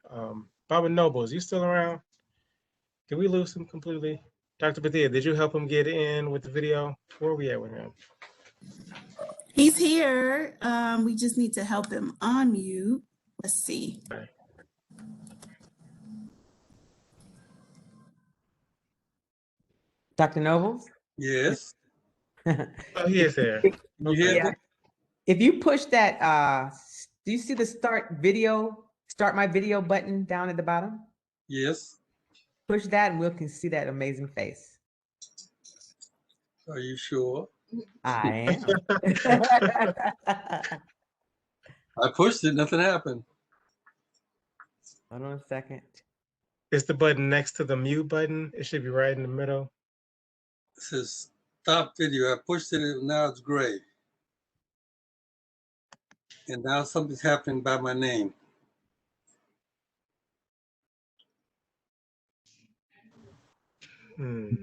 Speaker 2: Baba Nobles, you still around? Did we lose him completely? Dr. Badia, did you help him get in with the video? Where are we at with him?
Speaker 1: He's here. We just need to help him unmute. Let's see.
Speaker 2: Okay.
Speaker 8: Dr. Nobles?
Speaker 9: Yes.
Speaker 2: Oh, he is there.
Speaker 9: You hear
Speaker 8: Yeah.
Speaker 9: me?
Speaker 8: If you push that, do you see the start my video button down at the bottom?
Speaker 9: Yes.
Speaker 8: Push that and we can see that amazing face.
Speaker 9: Are you sure?
Speaker 8: I am.
Speaker 9: I pushed it, nothing happened.
Speaker 8: Hold on a second.
Speaker 2: It's the button next to the mute button. It should be right in the middle.
Speaker 9: It says stop video. I pushed it, and now it's gray. And now something's happening by my name.
Speaker 2: Hmm.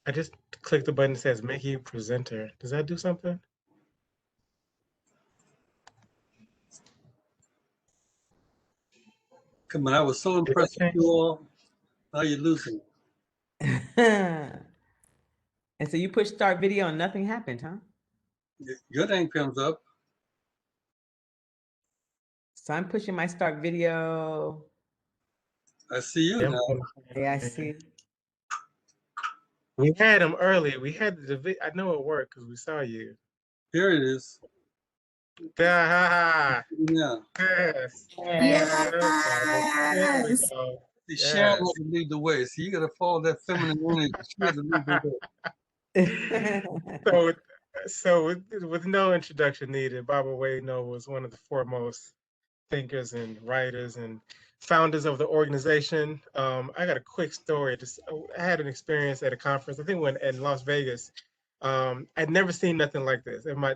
Speaker 2: I just clicked the button that says make you presenter. Does that do something?
Speaker 9: Come on, I was so impressed with you all. Now you're losing.
Speaker 8: And so you push start video and nothing happened, huh?
Speaker 9: Your name comes up.
Speaker 8: So I'm pushing my start video.
Speaker 9: I see you now.
Speaker 8: Yeah, I see.
Speaker 2: We had him earlier. We had the I know it worked because we saw you.
Speaker 9: Here it is.
Speaker 2: Yeah.
Speaker 9: Yeah.
Speaker 2: Yes.
Speaker 1: Yes.
Speaker 2: There we go.
Speaker 9: See, Sharon had to lead the way. So you got to follow that feminine energy. She had to lead the way.
Speaker 2: So with no introduction needed, Baba Wade Noble was one of the foremost thinkers and writers and founders of the organization. I got a quick story. I had an experience at a conference. I think we went in Las Vegas. I'd never seen nothing like this. And my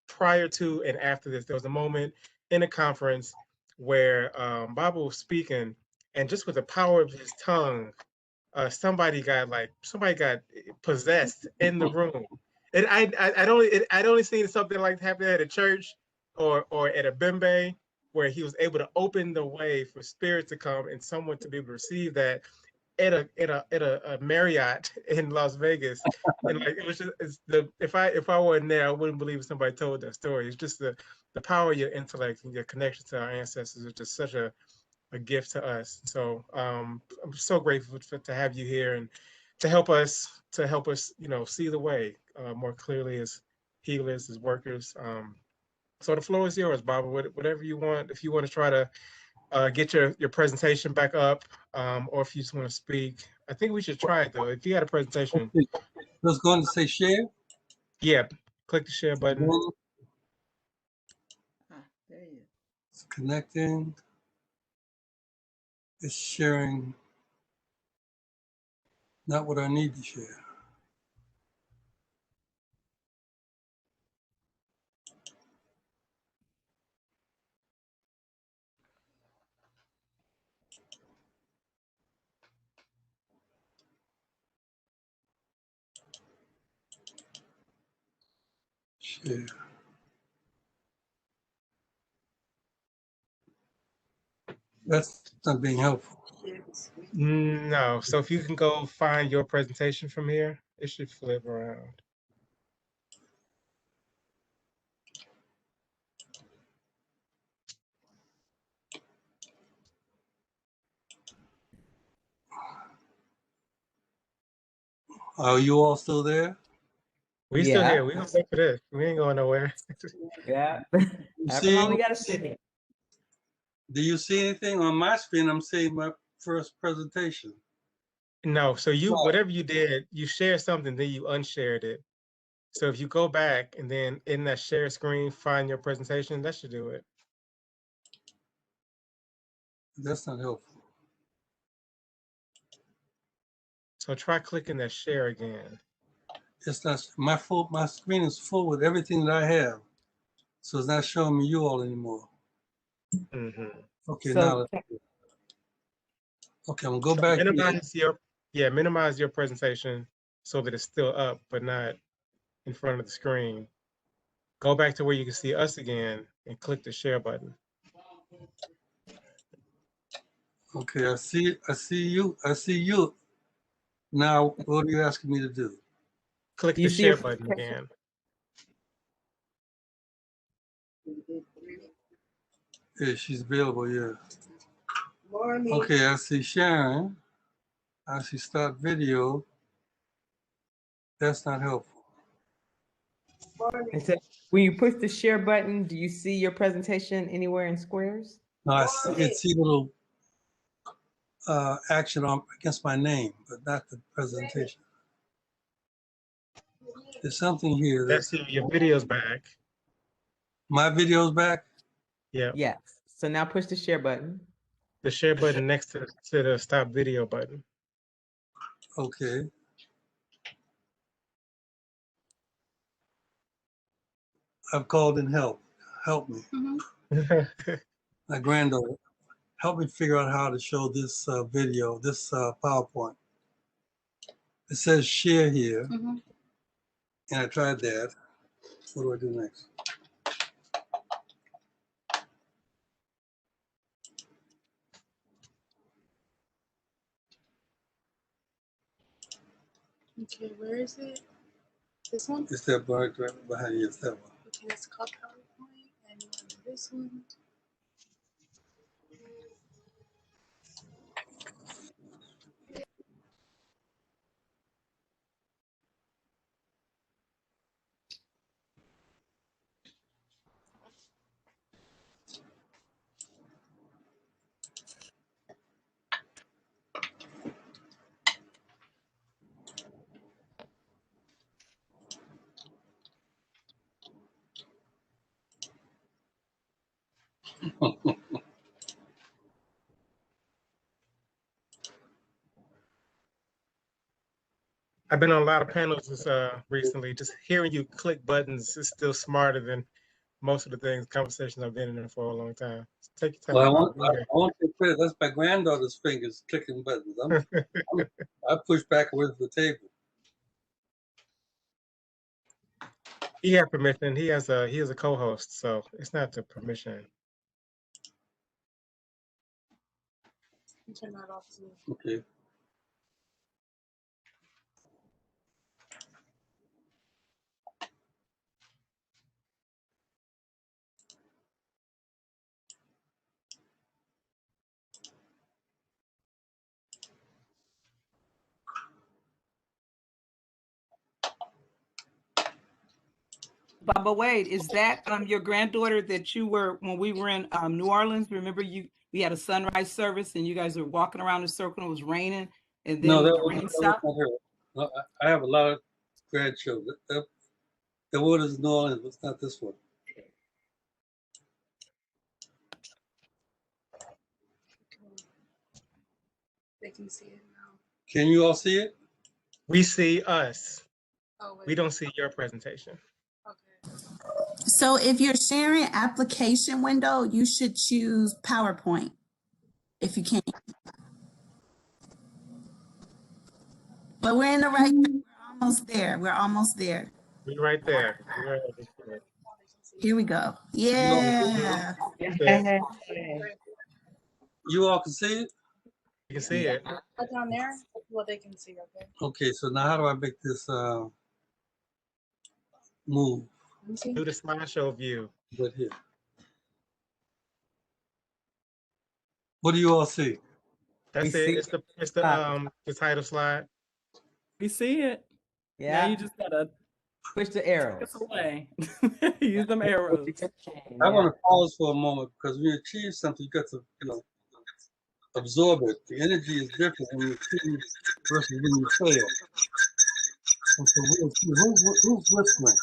Speaker 2: prior to and after this, there was a moment in a conference where Baba was speaking, and just with the power of his tongue, somebody got possessed in the room. And I'd only seen something like happen at a church or at a bimbe, where he was able to open the way for spirit to come and someone to be able to receive that at a Marriott in Las Vegas. And like it was just if I weren't there, I wouldn't believe if somebody told that story. It's just the power of your intellect and your connection to our ancestors is just such a gift to us. So I'm so grateful to have you here and to help us see the way more clearly as healers, as workers. So the floor is yours, Baba. Whatever you want. If you want to try to get your presentation back up, or if you just want to speak, I think we should try it though. If you had a presentation,
Speaker 9: Let's go on to say share.
Speaker 2: Yeah, click the share button.
Speaker 1: There you go.
Speaker 9: It's connecting. It's sharing. Not what I need to share. Share. That's not being helpful.
Speaker 2: No, so if you can go find your presentation from here, it should flip around.
Speaker 9: Are you all still there?
Speaker 2: We still here. We gonna wait for this. We ain't going nowhere.
Speaker 8: Yeah.
Speaker 9: See?
Speaker 8: How long we gotta sit here?
Speaker 9: Do you see anything on my screen? I'm seeing my first presentation.
Speaker 2: No, so whatever you did, you shared something, then you unshared it. So if you go back and then in that share screen, find your presentation, that should do it.
Speaker 9: That's not helpful.
Speaker 2: So try clicking that share again.
Speaker 9: It's not my screen is full with everything that I have. So it's not showing me you all anymore.
Speaker 2: Mm-hmm.
Speaker 9: Okay,
Speaker 8: So
Speaker 9: now Okay, I'm gonna go back here.
Speaker 2: Minimize your presentation so that it's still up, but not in front of the screen. Go back to where you can see us again and click the share button.
Speaker 9: Okay, I see you. Now, what are you asking me to do?
Speaker 2: Click
Speaker 8: You
Speaker 2: the
Speaker 8: see
Speaker 2: share
Speaker 8: your
Speaker 2: button again.
Speaker 9: Yeah, she's available, yeah. Okay, I see Sharon. I see start video. That's not helpful.
Speaker 8: And so when you push the share button, do you see your presentation anywhere in squares?
Speaker 9: No, I see a little action on against my name, but not the presentation. There's something here
Speaker 2: That's
Speaker 9: that's
Speaker 2: your video's back.
Speaker 9: my video's back.
Speaker 2: Yeah.
Speaker 8: Yes. So now push the share button.
Speaker 2: The share button next to the stop video button.
Speaker 9: Okay. I've called in help. Help me. My granddaughter, help me figure out how to show this video, this PowerPoint. It says share here, and I tried that. What do I do next?
Speaker 10: Okay, where is it? This one?
Speaker 9: It's that right behind you. It's that one.
Speaker 10: Okay, it's called PowerPoint, and you want to do this one.
Speaker 2: I've been on a lot of panels recently. Just hearing you click buttons is still smarter than most of the conversations I've been in there for a long time. So take your
Speaker 9: Well,
Speaker 2: time.
Speaker 9: I want to credit. That's my granddaughter's fingers clicking buttons. I push back away from the table.
Speaker 2: He had permission. He is a co-host, so it's not the permission.
Speaker 10: Turn that off too.
Speaker 9: Okay.
Speaker 11: Baba Wade, is that your granddaughter that you were when we were in New Orleans? Remember we had a sunrise service and you guys were walking around the circle and it was raining and then
Speaker 9: No, that
Speaker 11: the rain stopped?
Speaker 9: was not her. No, I have a lot of grandchildren. The one is New Orleans, but it's not this one.
Speaker 10: They can see it now.
Speaker 9: Can you all see it?
Speaker 2: We see us.
Speaker 10: Oh, wait.
Speaker 2: We don't see your presentation.
Speaker 10: Okay.
Speaker 1: So if you're sharing application window, you should choose PowerPoint if you can. But we're in the right, we're almost there. We're almost there.
Speaker 2: We're right there. We're right there.
Speaker 1: Here we go. Yeah.
Speaker 2: Yeah.
Speaker 9: You all can see it?
Speaker 2: You can see it.
Speaker 10: Put down there. Well, they can see. Okay.
Speaker 9: Okay, so now how do I make this move?
Speaker 2: Do the slideshow view.
Speaker 9: But here. What do you all see?
Speaker 2: That's it. It's the title slide.
Speaker 6: We see it.
Speaker 8: Yeah.
Speaker 6: Now you just gotta
Speaker 8: push the arrows.
Speaker 6: It's away. Use them arrows.
Speaker 9: I want to pause for a moment because when you achieve something, you got to, absorb it. The energy is different when you achieve versus when you fail. And so who's whispering?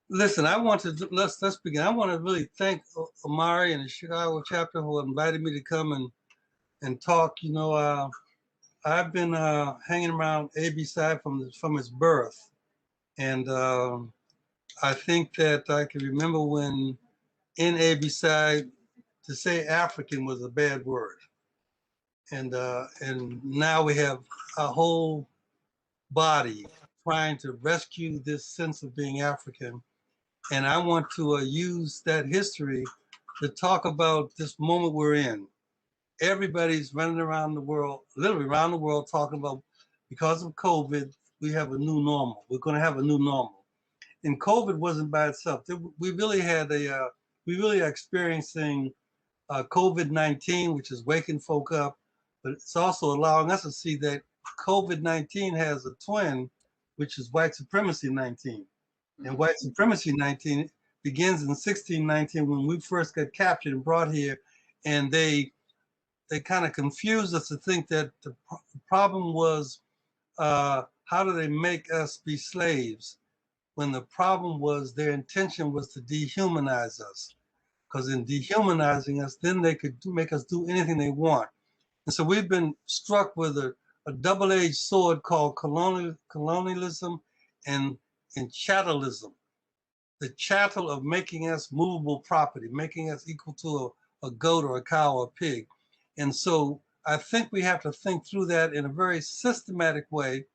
Speaker 9: Listen, I want to let's begin. I want to really thank Obari and the Chicago chapter who invited me to come and talk. I've been hanging around ABSI from its birth, and I think that I can remember when in ABSI to say African was a bad word. And now we have a whole body trying to rescue this sense of being African. And I want to use that history to talk about this moment we're in. Everybody's running around the world, literally around the world, talking about, because of COVID, we have a new normal. We're going to have a new normal. And COVID wasn't by itself. We really are experiencing COVID-19, which is waking folk up, but it's also allowing us to see that COVID-19 has a twin, which is white supremacy 19. And white supremacy 19 begins in 1619 when we first got captured and brought here, and they kind of confused us to think that the problem was how do they make us be slaves, when the problem was their intention was to dehumanize us. Because in dehumanizing us, then they could make us do anything they want. And so we've been struck with a double-edged sword called colonialism and chattelism. The chattel of making us movable property, making us equal to a goat or a cow or a pig. And so I think we have to think through that in a very systematic way,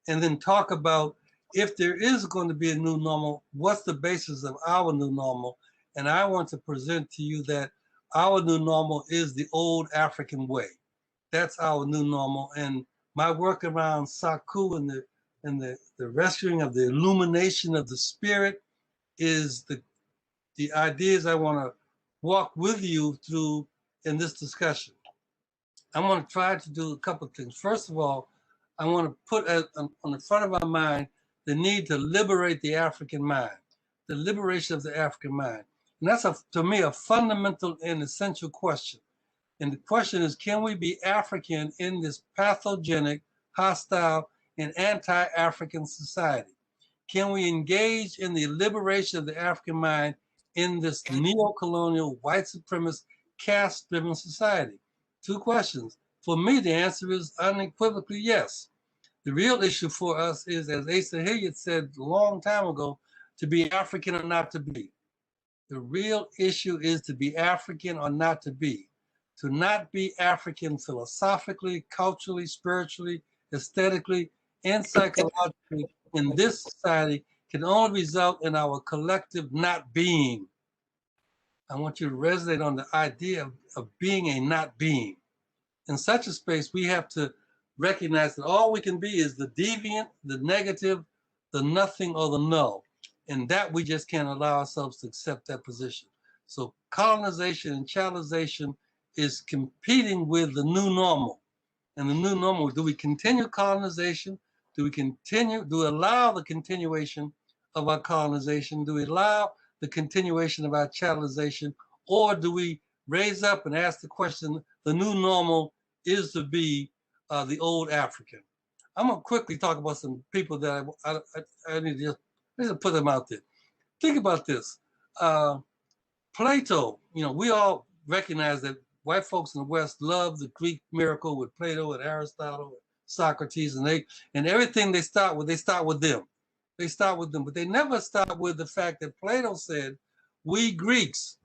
Speaker 9: and then talk about, if there is going to be a new normal, what's the basis of our new normal? And I want to present to you that our new normal is the old African way. That's our new normal. And my work around Saku and the rescuing of the illumination of the spirit is the ideas I want to walk with you through in this discussion. I want to try to do a couple of things. First of all, I want to put on the front of our mind the need to liberate the African mind, the liberation of the African mind. And that's, to me, a fundamental and essential question. And the question is, can we be African in this pathogenic, hostile, and anti-African society? Can we engage in the liberation of the African mind in this neo-colonial, white supremacist, caste-driven society? Two questions. For me, the answer is unequivocally yes. The real issue for us is, as Asa Hilliard said a long time ago, to be African or not to be. The real issue is to be African or not to be. To not be African philosophically, culturally, spiritually, aesthetically, and psychologically in this society can only result in our collective not being. I want you to resonate on the idea of being a not being. In such a space, we have to recognize that all we can be is the deviant, the negative, the nothing, or the null. And that we just can't allow ourselves to accept that position. So colonization and chattelization is competing with the new normal. And the new normal, do we continue colonization? Do we allow the continuation of our colonization? Do we allow the continuation of our chattelization? Or do we raise up and ask the question, the new normal is to be the old African? I'm gonna quickly talk about some people that I need to put them out there. Think about this. Plato, we all recognize that white folks in the West love the Greek miracle with Plato and Aristotle, and Socrates, and everything they start with them. They start with them, but they never start with the fact that Plato said, we Greeks,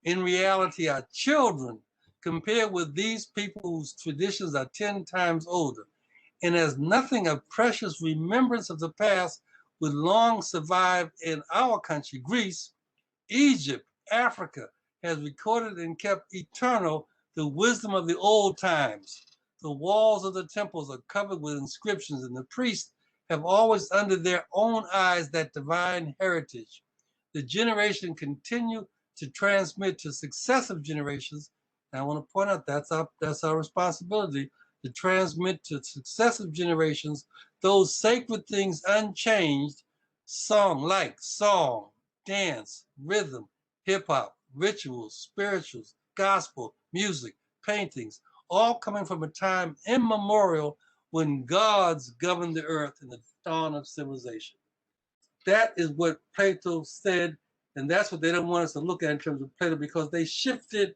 Speaker 9: in reality, are children compared with these people whose traditions are 10 times older. And as nothing of precious remembrance of the past would long survive in our country, Greece, Egypt, Africa, has recorded and kept eternal the wisdom of the old times. The walls of the temples are covered with inscriptions, and the priests have always under their own eyes that divine heritage. The generation continue to transmit to successive generations. And I want to point out that's our responsibility, to transmit to successive generations those sacred things unchanged, song, dance, rhythm, hip hop, rituals, spirituals, gospel, music, paintings, all coming from a time immemorial when gods governed the earth in the dawn of civilization. That is what Plato said, and that's what they don't want us to look at in terms of Plato, because they shifted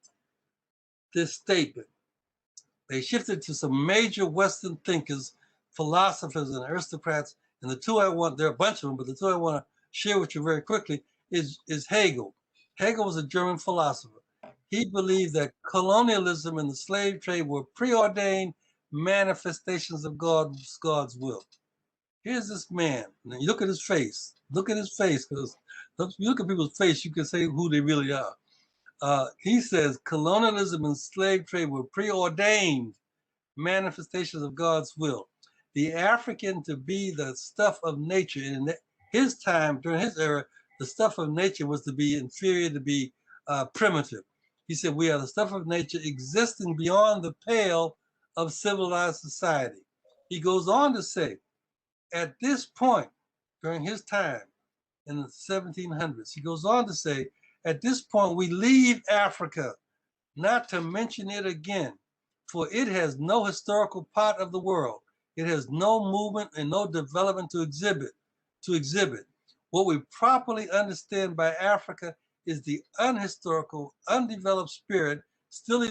Speaker 9: this statement. They shifted to some major Western thinkers, philosophers, and aristocrats. And the two there are a bunch of them, but the two I want to share with you very quickly is Hegel. Hegel was a German philosopher. he believed that colonialism and the slave trade were preordained manifestations of God's will. Here's this man. Now you look at his face. Look at his face, because if you look at people's face, you can say who they really are. He says colonialism and slave trade were preordained manifestations of God's will. The African to be the stuff of nature. And in his time, during his era, the stuff of nature was to be inferior, to be primitive. He said, we are the stuff of nature existing beyond the pale of civilized society. He goes on to say, at this point, during his time in the 1700s, he goes on to say, at this point, we leave Africa, not to mention it again, for it has no historical part of the world. It has no movement and no development to exhibit. What we properly understand by Africa is the unhistorical, undeveloped spirit still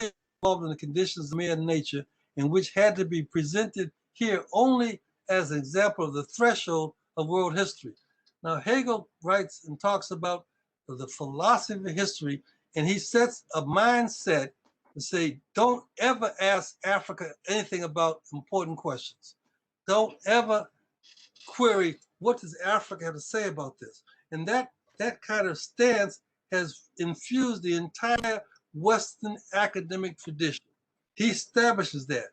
Speaker 9: involved in the conditions of man nature, and which had to be presented here only as an example of the threshold of world history. Now, Hegel writes and talks about the philosophy of history, and he sets a mindset to say, don't ever ask Africa anything about important questions. Don't ever query, what does Africa have to say about this? And that kind of stance has infused the entire Western academic tradition. He establishes that.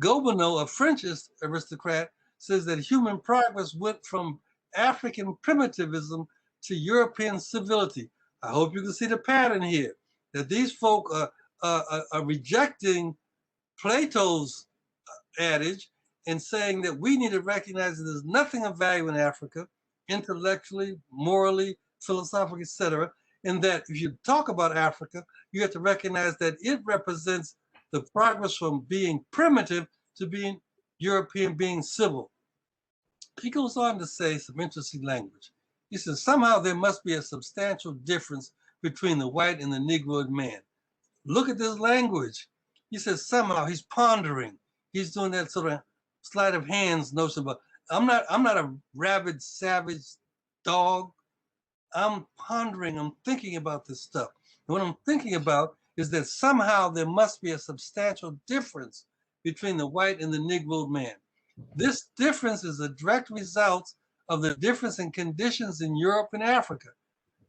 Speaker 9: Gobineau, a French aristocrat, says that human progress went from African primitivism to European civility. I hope you can see the pattern here, that these folk are rejecting Plato's adage and saying that we need to recognize that there's nothing of value in Africa, intellectually, morally, philosophically, etc. And that if you talk about Africa, you have to recognize that it represents the progress from being primitive to being European, being civil. He goes on to say some interesting language. He says, somehow there must be a substantial difference between the white and the Negroid man. Look at this language. He says, somehow he's pondering. He's doing that sort of sleight of hands notion about, I'm not a rabid, savage dog. I'm pondering, I'm thinking about this stuff. And what I'm thinking about is that somehow there must be a substantial difference between the white and the Negro man. This difference is a direct result of the difference in conditions in Europe and Africa.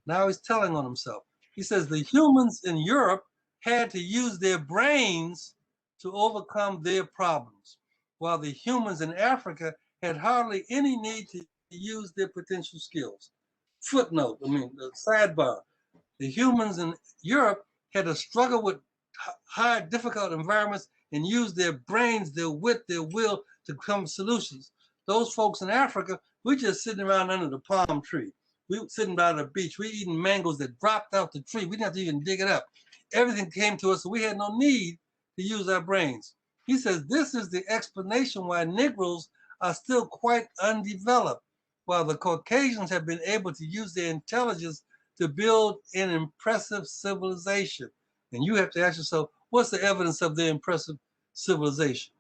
Speaker 9: Now he's telling on himself. He says the humans in Europe had to use their brains to overcome their problems, while the humans in Africa had hardly any need to use their potential skills. Footnote, sidebar. The humans in Europe had to struggle with hard, difficult environments and use their brains, their wit, their will to come solutions. Those folks in Africa, we're just sitting around under the palm tree. We were sitting by the beach. We eating mangoes that dropped out the tree. We didn't have to even dig it up. Everything came to us, so we had no need to use our brains. He says this is the explanation why Negroes are still quite undeveloped, while the Caucasians have been able to use their intelligence to build an impressive civilization. And you have to ask yourself, what's the evidence of their impressive civilization?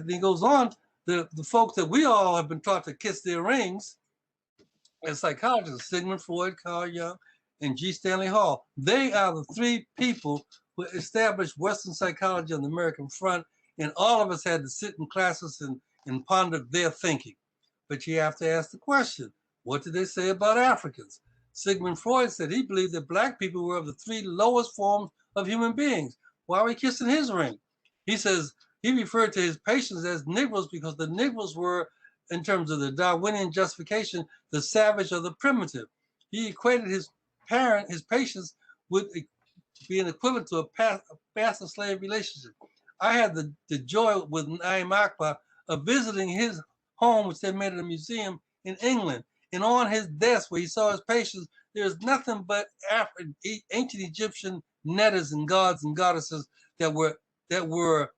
Speaker 9: He goes on, the folks that we all have been taught to kiss their rings as psychologists, Sigmund Freud, Carl Jung, and G. Stanley Hall. They are the three people who established Western psychology on the American front, and all of us had to sit in classes and ponder their thinking. But you have to ask the question, what did they say about Africans? Sigmund Freud said he believed that Black people were of the three lowest forms of human beings. Why are we kissing his ring? He says he referred to his patients as Negroes because the Negroes were, in terms of the Darwinian justification, the savage or the primitive. He equated his patients with being equivalent to a master-slave relationship. I had the joy with Naim Akbar of visiting his home, which they made in a museum in England. And on his desk where he saw his patients, there's nothing but ancient Egyptian netters and gods and goddesses that were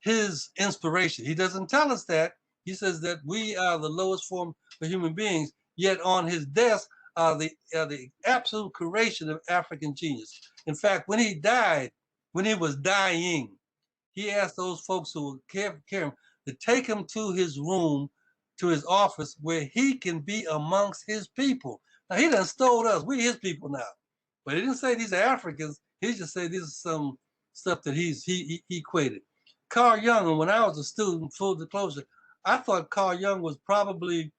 Speaker 9: his inspiration. He doesn't tell us that. He says that we are the lowest form of human beings, yet on his desk are the absolute creation of African genius. In fact, when he died, when he was dying, he asked those folks who would care him to take him to his room, to his office, where he can be amongst his people. Now, he done stole us. We're his people now. But he didn't say these are Africans. He just said these are some stuff that he equated. Carl Jung, and when I was a student, full disclosure, I thought Carl Jung was probably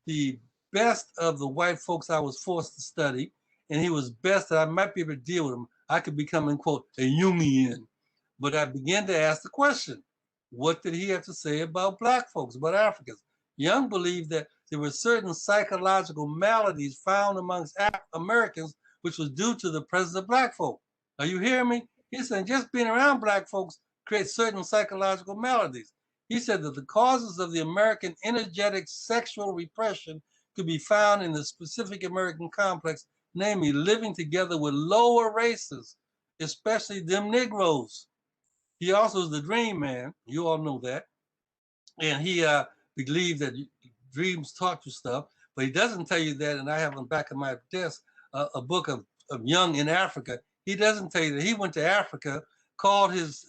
Speaker 9: the best of the white folks I was forced to study, and he was best that I might be able to deal with him. I could become, in quote, a Jungian. But I began to ask the question, what did he have to say about black folks, about Africans? Jung believed that there were certain psychological maladies found amongst Americans, which was due to the presence of black folk. Are you hearing me? He said just being around black folks creates certain psychological maladies. He said that the causes of the American energetic sexual repression could be found in the specific American complex, namely living together with lower races, especially them Negroes. He also is the dream man. You all know that. And he believed that dreams taught you stuff, but he doesn't tell you that. And I have on the back of my desk a book of Young in Africa. He doesn't tell you that he went to Africa, called his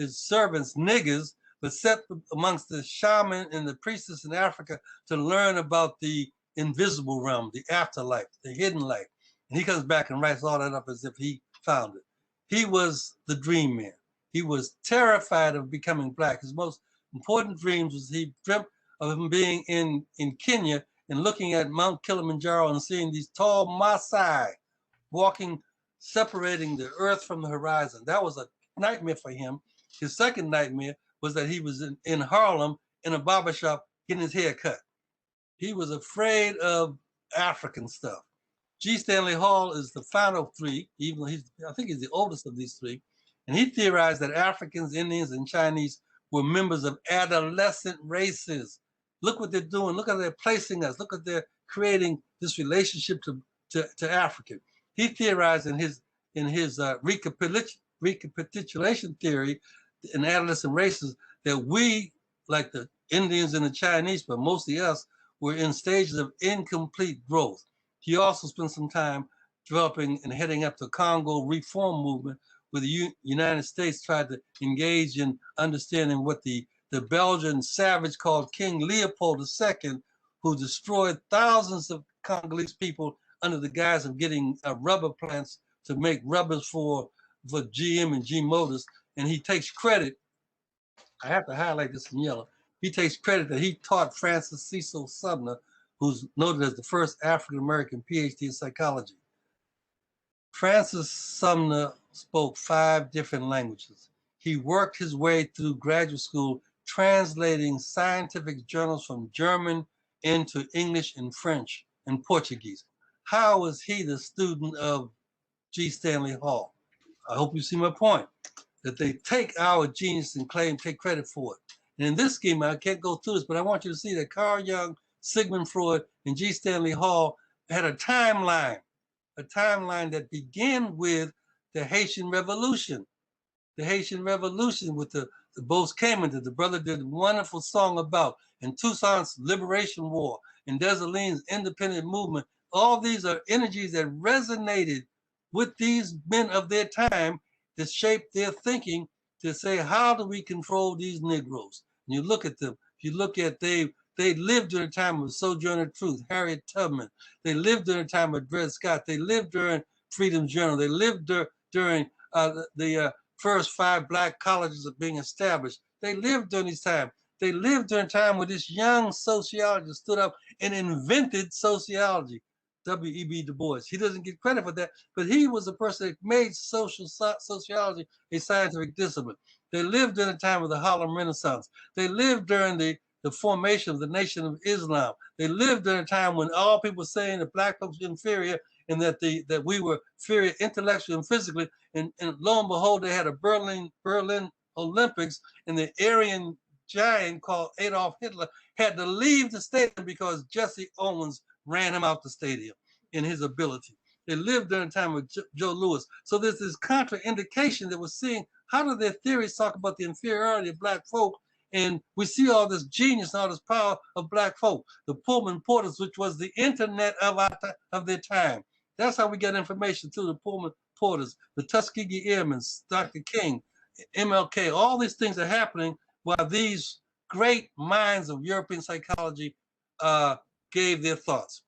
Speaker 9: servants niggers, but set amongst the shaman and the priestess in Africa to learn about the invisible realm, the afterlife, the hidden life. And he comes back and writes all that up as if he found it. He was the dream man. He was terrified of becoming black. His most important dreams was he dreamt of him being in Kenya and looking at Mount Kilimanjaro and seeing these tall Maasai walking, separating the earth from the horizon. That was a nightmare for him. His second nightmare was that he was in Harlem in a barbershop getting his hair cut. He was afraid of African stuff. G. Stanley Hall is the final of three, even though I think he's the oldest of these three. And he theorized that Africans, Indians, and Chinese were members of adolescent races. Look what they're doing. Look how they're placing us. Look at they're creating this relationship to African. He theorized in his recapitulation theory in adolescent races that we, like the Indians and the Chinese, but mostly us, were in stages of incomplete growth. He also spent some time developing and heading up the Congo reform movement, where the United States tried to engage in understanding what the Belgian savage called King Leopold II, who destroyed thousands of Congolese people under the guise of getting rubber plants to make rubbers for GM and G Motors. And he takes credit, I have to highlight this in yellow, he takes credit that he taught Francis Cecil Sumner, who's noted as the first African-American PhD in psychology. Francis Sumner spoke 5 different languages. He worked his way through graduate school translating scientific journals from German into English and French and Portuguese. How was he the student of G. Stanley Hall? I hope you see my point, that they take our genius and take credit for it. And in this scheme, I can't go through this, but I want you to see that Carl Jung, Sigmund Freud, and G. Stanley Hall had a timeline that began with the Haitian Revolution. The Haitian Revolution with the Boukhepra that the brother did a wonderful song about, and Toussaint's Liberation War, and Dessalines' independent movement. All these are energies that resonated with these men of their time that shaped their thinking to say, how do we control these Negroes? And you look at them, you look at they lived during the time of Sojourner Truth, Harriet Tubman. They lived during the time of Dred Scott. They lived during Freedom's Journal. They lived during the first 5 black colleges of being established. They lived during this time. They lived during a time where this young sociologist stood up and invented sociology, W.E.B. Du Bois. He doesn't get credit for that, but he was the person that made sociology a scientific discipline. They lived during the time of the Harlem Renaissance. They lived during the formation of the Nation of Islam. They lived during a time when all people were saying that black folks were inferior and that we were inferior intellectually and physically. And lo and behold, they had a Berlin Olympics, and the Aryan giant called Adolf Hitler had to leave the stadium because Jesse Owens ran him out the stadium in his ability. They lived during the time of Joe Louis. So there's this contraindication that we're seeing. How do their theories talk about the inferiority of black folk? And we see all this genius and all this power of black folk. The Pullman Porters, which was the internet of their time. That's how we get information through the Pullman Porters, the Tuskegee Airmen, Dr. King, MLK. All these things are happening while these great minds of European psychology gave their thoughts.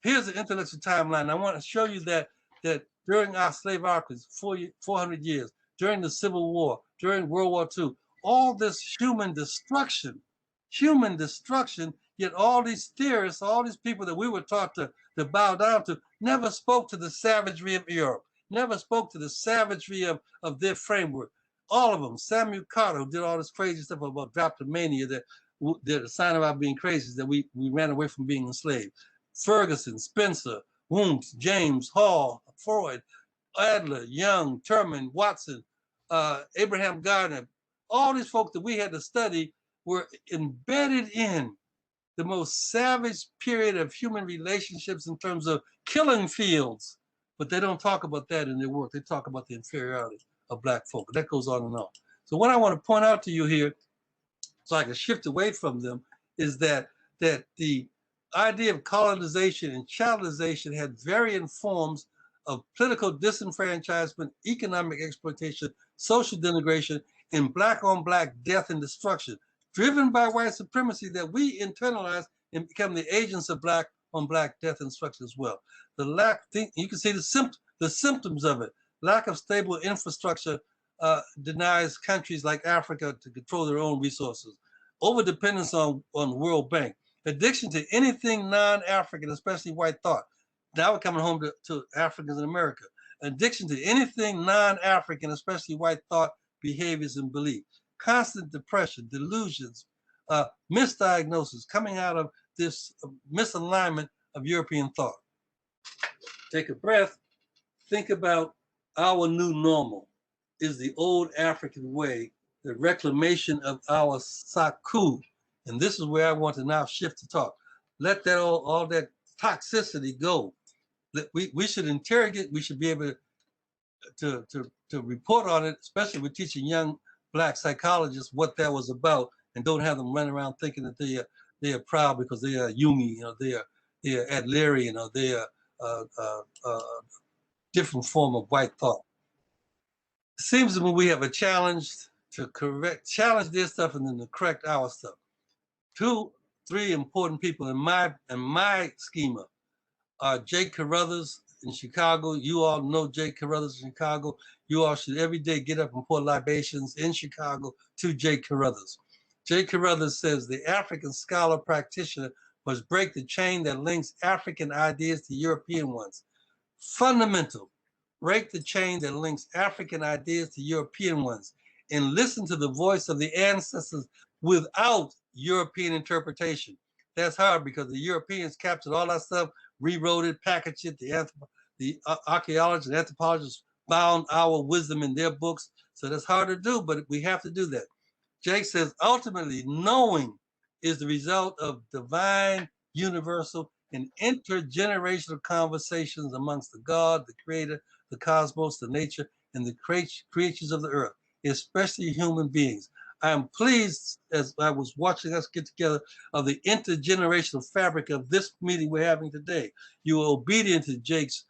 Speaker 9: Here's the intellectual timeline. I want to show you that during our slave archives, 400 years, during the Civil War, during World War II, all this human destruction, yet all these theorists, all these people that we were taught to bow down to, never spoke to the savagery of Europe, never spoke to the savagery of their framework. All of them. Samuel Carter, who did all this crazy stuff about drapetomania, that the sign about being crazy is that we ran away from being enslaved. Ferguson, Spencer, Wundt, James, Hall, Freud, Adler, Young, Terman, Watson, Abraham Gardner, all these folks that we had to study were embedded in the most savage period of human relationships in terms of killing fields. But they don't talk about that in their work. They talk about the inferiority of Black folk. That goes on and on. So what I want to point out to you here, so I can shift away from them, is that the idea of colonization and chattelization had varying forms of political disenfranchisement, economic exploitation, social denigration, and Black-on-Black death and destruction, driven by white supremacy that we internalize and become the agents of Black-on-Black death and destruction as well. The lack, you can see the symptoms of it. Lack of stable infrastructure denies countries like Africa to control their own resources. Overdependence on the World Bank. Addiction to anything non-African, especially white thought. Now we're coming home to Africans in America. Addiction to anything non-African, especially white thought, behaviors, and beliefs. Constant depression, delusions, misdiagnosis coming out of this misalignment of European thought. Take a breath. Think about our new normal is the old African way, the reclamation of our saku. And this is where I want to now shift to talk. Let that all that toxicity go. We should interrogate. We should be able to report on it, especially with teaching young Black psychologists what that was about, and don't have them run around thinking that they are proud because they are Jungian, they are Adlerian, or they are different form of white thought. It seems that when we have a challenge to challenge their stuff and then to correct our stuff. 2, 3 important people in my schema are Jake Carruthers in Chicago. You all know Jake Carruthers in Chicago. You all should every day get up and pour libations in Chicago to Jake Carruthers. Jake Carruthers says the African scholar practitioner must break the chain that links African ideas to European ones. Fundamental. Break the chain that links African ideas to European ones and listen to the voice of the ancestors without European interpretation. That's hard because the Europeans captured all that stuff, rewrote it, packaged it. The archaeologists and anthropologists found our wisdom in their books. So that's hard to do, but we have to do that. Jake says, ultimately, knowing is the result of divine, universal, and intergenerational conversations amongst the God, the creator, the cosmos, the nature, and the creatures of the earth, especially human beings. I am pleased, as I was watching us get together, of the intergenerational fabric of this meeting we're having today. You are obedient to Jake's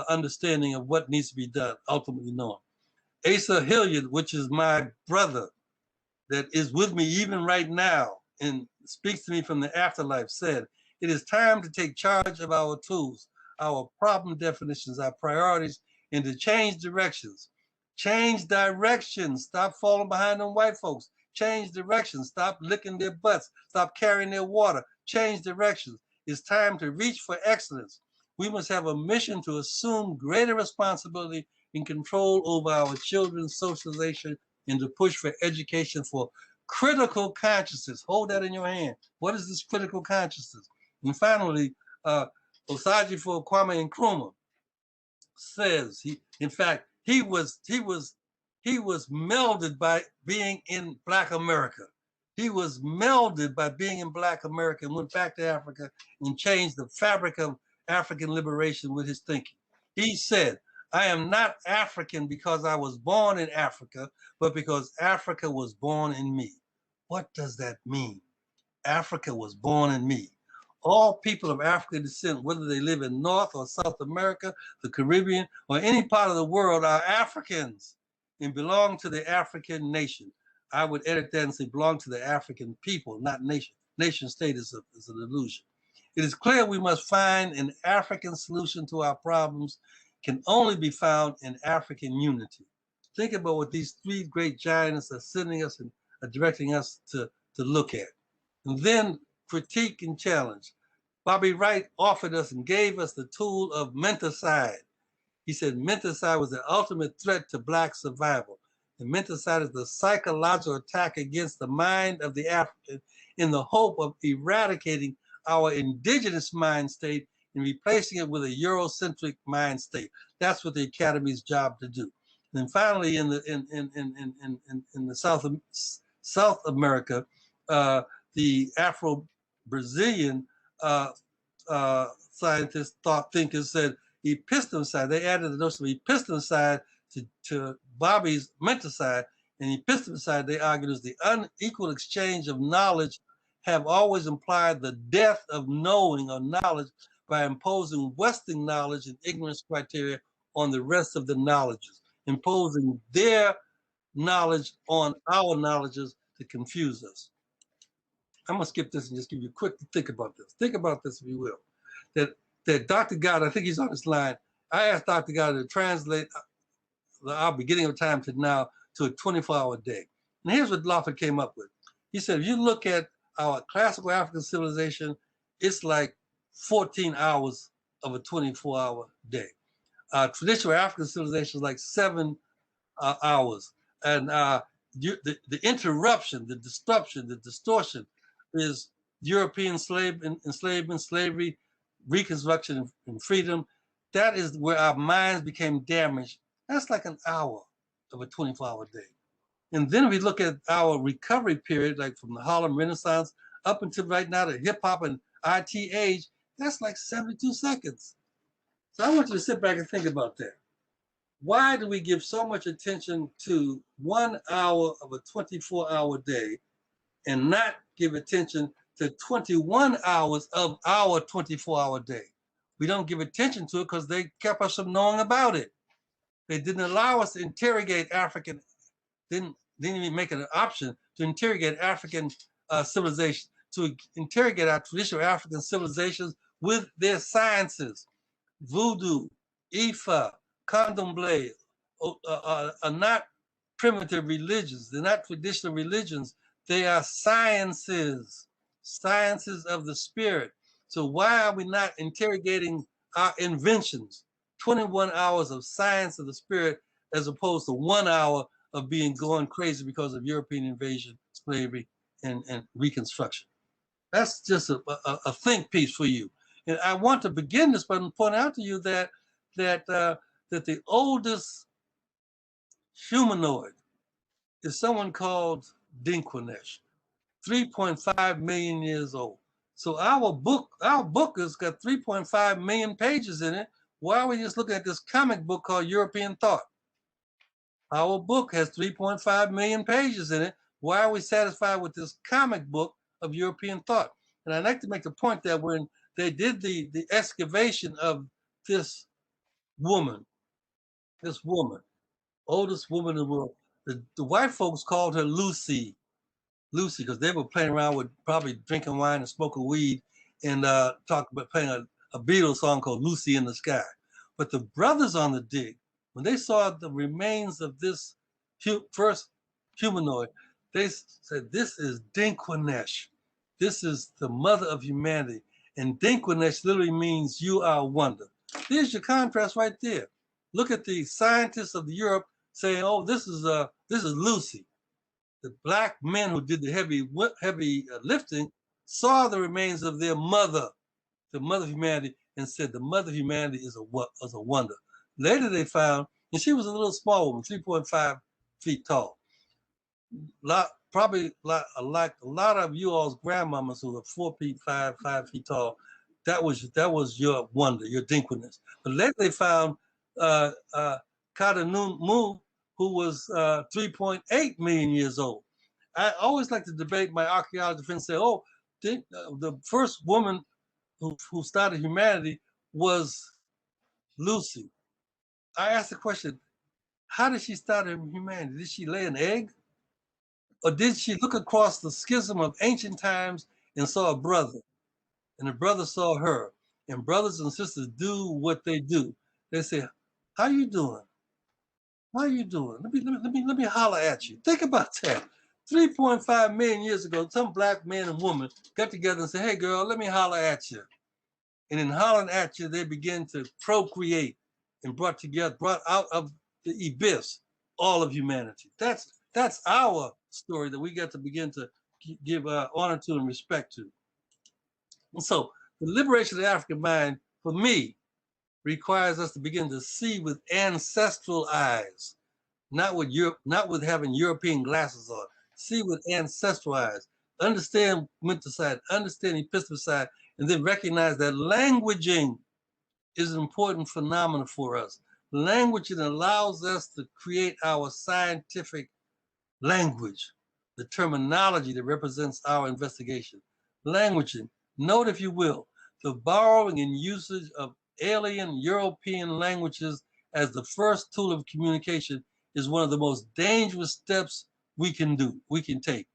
Speaker 9: understanding of what needs to be done, ultimately knowing. Asa Hilliard, which is my brother that is with me even right now and speaks to me from the afterlife, said, it is time to take charge of our tools, our problem definitions, our priorities, and to change directions. Change directions. Stop falling behind them white folks. Change directions. Stop licking their butts. Stop carrying their water. Change directions. It's time to reach for excellence. We must have a mission to assume greater responsibility and control over our children's socialization and to push for education for critical consciousness. Hold that in your hand. What is this critical consciousness? And finally, Osagyefo Kwame Nkrumah says, he was melded by being in Black America. He was melded by being in Black America and went back to Africa and changed the fabric of African liberation with his thinking. He said, I am not African because I was born in Africa, but because Africa was born in me. What does that mean? Africa was born in me. All people of African descent, whether they live in North or South America, the Caribbean, or any part of the world, are Africans and belong to the African nation. I would edit that and say belong to the African people, not nation. Nation state is an illusion. It is clear we must find an African solution to our problems, can only be found in African unity. Think about what these three great giants are sending us and are directing us to look at. And then critique and challenge. Bobby Wright offered us and gave us the tool of menticide. He said menticide was the ultimate threat to Black survival. And menticide is the psychological attack against the mind of the African in the hope of eradicating our indigenous mind state and replacing it with a Eurocentric mind state. That's what the Academy's job to do. And then finally, in the South America, the Afro-Brazilian scientists, thinkers said epistemicide. They added the notion of epistemicide to Bobby's menticide. And epistemicide, they argued, is the unequal exchange of knowledge have always implied the death of knowing or knowledge by imposing Western knowledge and ignorance criteria on the rest of the knowledges, imposing their knowledge on our knowledges to confuse us. I'm gonna skip this and just give you a quick think about this. Think about this, if you will. That Dr. God, I think he's on this line. I asked Dr. God to translate our beginning of time to now to a 24-hour day. And here's what Lawford came up with. He said, if you look at our classical African civilization, it's like 14 hours of a 24-hour day. Traditional African civilization is like 7 hours. And the interruption, the disruption, the distortion is European enslavement, slavery, reconstruction, and freedom. That is where our minds became damaged. That's like an hour of a 24-hour day. And then we look at our recovery period, like from the Harlem Renaissance up until right now, the hip hop and IT age, that's like 72 seconds. So I want you to sit back and think about that. Why do we give so much attention to 1 hour of a 24-hour day and not give attention to 21 hours of our 24-hour day? We don't give attention to it because they kept us from knowing about it. They didn't allow us to interrogate African, didn't even make it an option to interrogate African civilization, to interrogate our traditional African civilizations with their sciences. Voodoo, Ifa, Candomblé are not primitive religions. They're not traditional religions. They are sciences, sciences of the spirit. So why are we not interrogating our inventions? 21 hours of science of the spirit as opposed to 1 hour of going crazy because of European invasion, slavery, and reconstruction. That's just a think piece for you. And I want to begin this by pointing out to you that the oldest humanoid is someone called Dinkwanesh, 3.5 million years old. So our book has got 3.5 million pages in it. Why are we just looking at this comic book called European Thought? Our book has 3.5 million pages in it. Why are we satisfied with this comic book of European thought? And I'd like to make the point that when they did the excavation of this woman, oldest woman in the world, the white folks called her Lucy, because they were playing around with probably drinking wine and smoking weed and playing a Beatles song called Lucy in the Sky. But the brothers on the dig, when they saw the remains of this first humanoid, they said, this is Dinkwanesh. This is the mother of humanity. And Dinkwanesh literally means you are a wonder. There's your contrast right there. Look at the scientists of Europe saying, oh, this is Lucy. The black men who did the heavy lifting saw the remains of their mother, the mother of humanity, and said the mother of humanity is a wonder. Later they found, and she was a little small woman, 3.5 feet tall. Probably like a lot of you all's grandmamas who are 4 feet 5 feet tall. That was your wonder, your Dinkwanesh. But later they found Katanunu, who was 3.8 million years old. I always like to debate my archaeology friends say, oh, the first woman who started humanity was Lucy. I asked the question, how did she start humanity? Did she lay an egg? Or did she look across the schism of ancient times and saw a brother? and the brother saw her. And brothers and sisters do what they do. They say, "How you doing? How you doing? Let me holler at you." Think about that. 3.5 million years ago, some black man and woman got together and said, "Hey, girl, let me holler at you." And in hollering at you, they begin to procreate and brought out of the abyss all of humanity. That's our story that we got to begin to give honor to and respect to. And so the liberation of the African mind, for me, requires us to begin to see with ancestral eyes, not with having European glasses on. See with ancestral eyes. Understand menticide, understand epistemicide, and then recognize that languaging is an important phenomenon for us. Languaging allows us to create our scientific language, the terminology that represents our investigation. Languaging, note if you will, the borrowing and usage of alien European languages as the first tool of communication is one of the most dangerous steps we can take.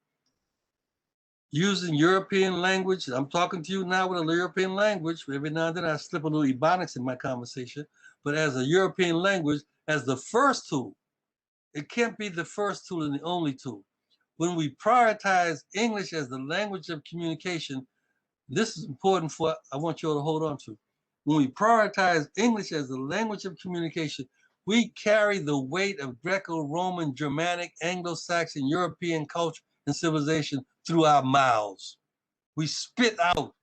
Speaker 9: Using European language, I'm talking to you now with a European language. Every now and then I slip a little Ebonics in my conversation, but as a European language, as the first tool, it can't be the first tool and the only tool. When we prioritize English as the language of communication, this is important I want you all to hold on to. When we prioritize English as the language of communication, we carry the weight of Greco-Roman, Germanic, Anglo-Saxon, European culture and civilization through our mouths. We spit out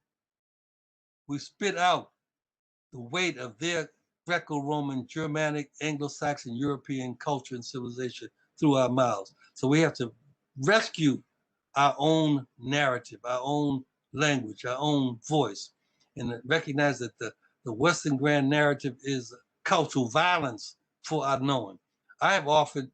Speaker 9: the weight of their Greco-Roman, Germanic, Anglo-Saxon, European culture and civilization through our mouths. So we have to rescue our own narrative, our own language, our own voice, and recognize that the Western grand narrative is cultural violence for our knowing. I have offered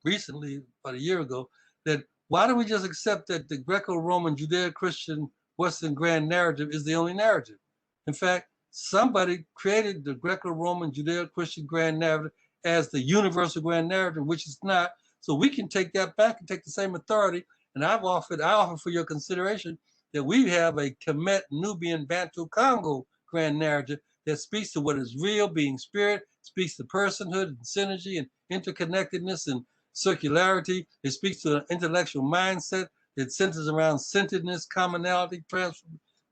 Speaker 9: recently, about a year ago, that why don't we just accept that the Greco-Roman, Judeo-Christian, Western grand narrative is the only narrative? In fact, somebody created the Greco-Roman, Judeo-Christian grand narrative as the universal grand narrative, which is not. So we can take that back and take the same authority. And I offer for your consideration that we have a Kemet, Nubian, Bantu, Congo grand narrative that speaks to what is real, being spirit, speaks to personhood and synergy and interconnectedness and circularity. It speaks to an intellectual mindset that centers around centeredness, commonality,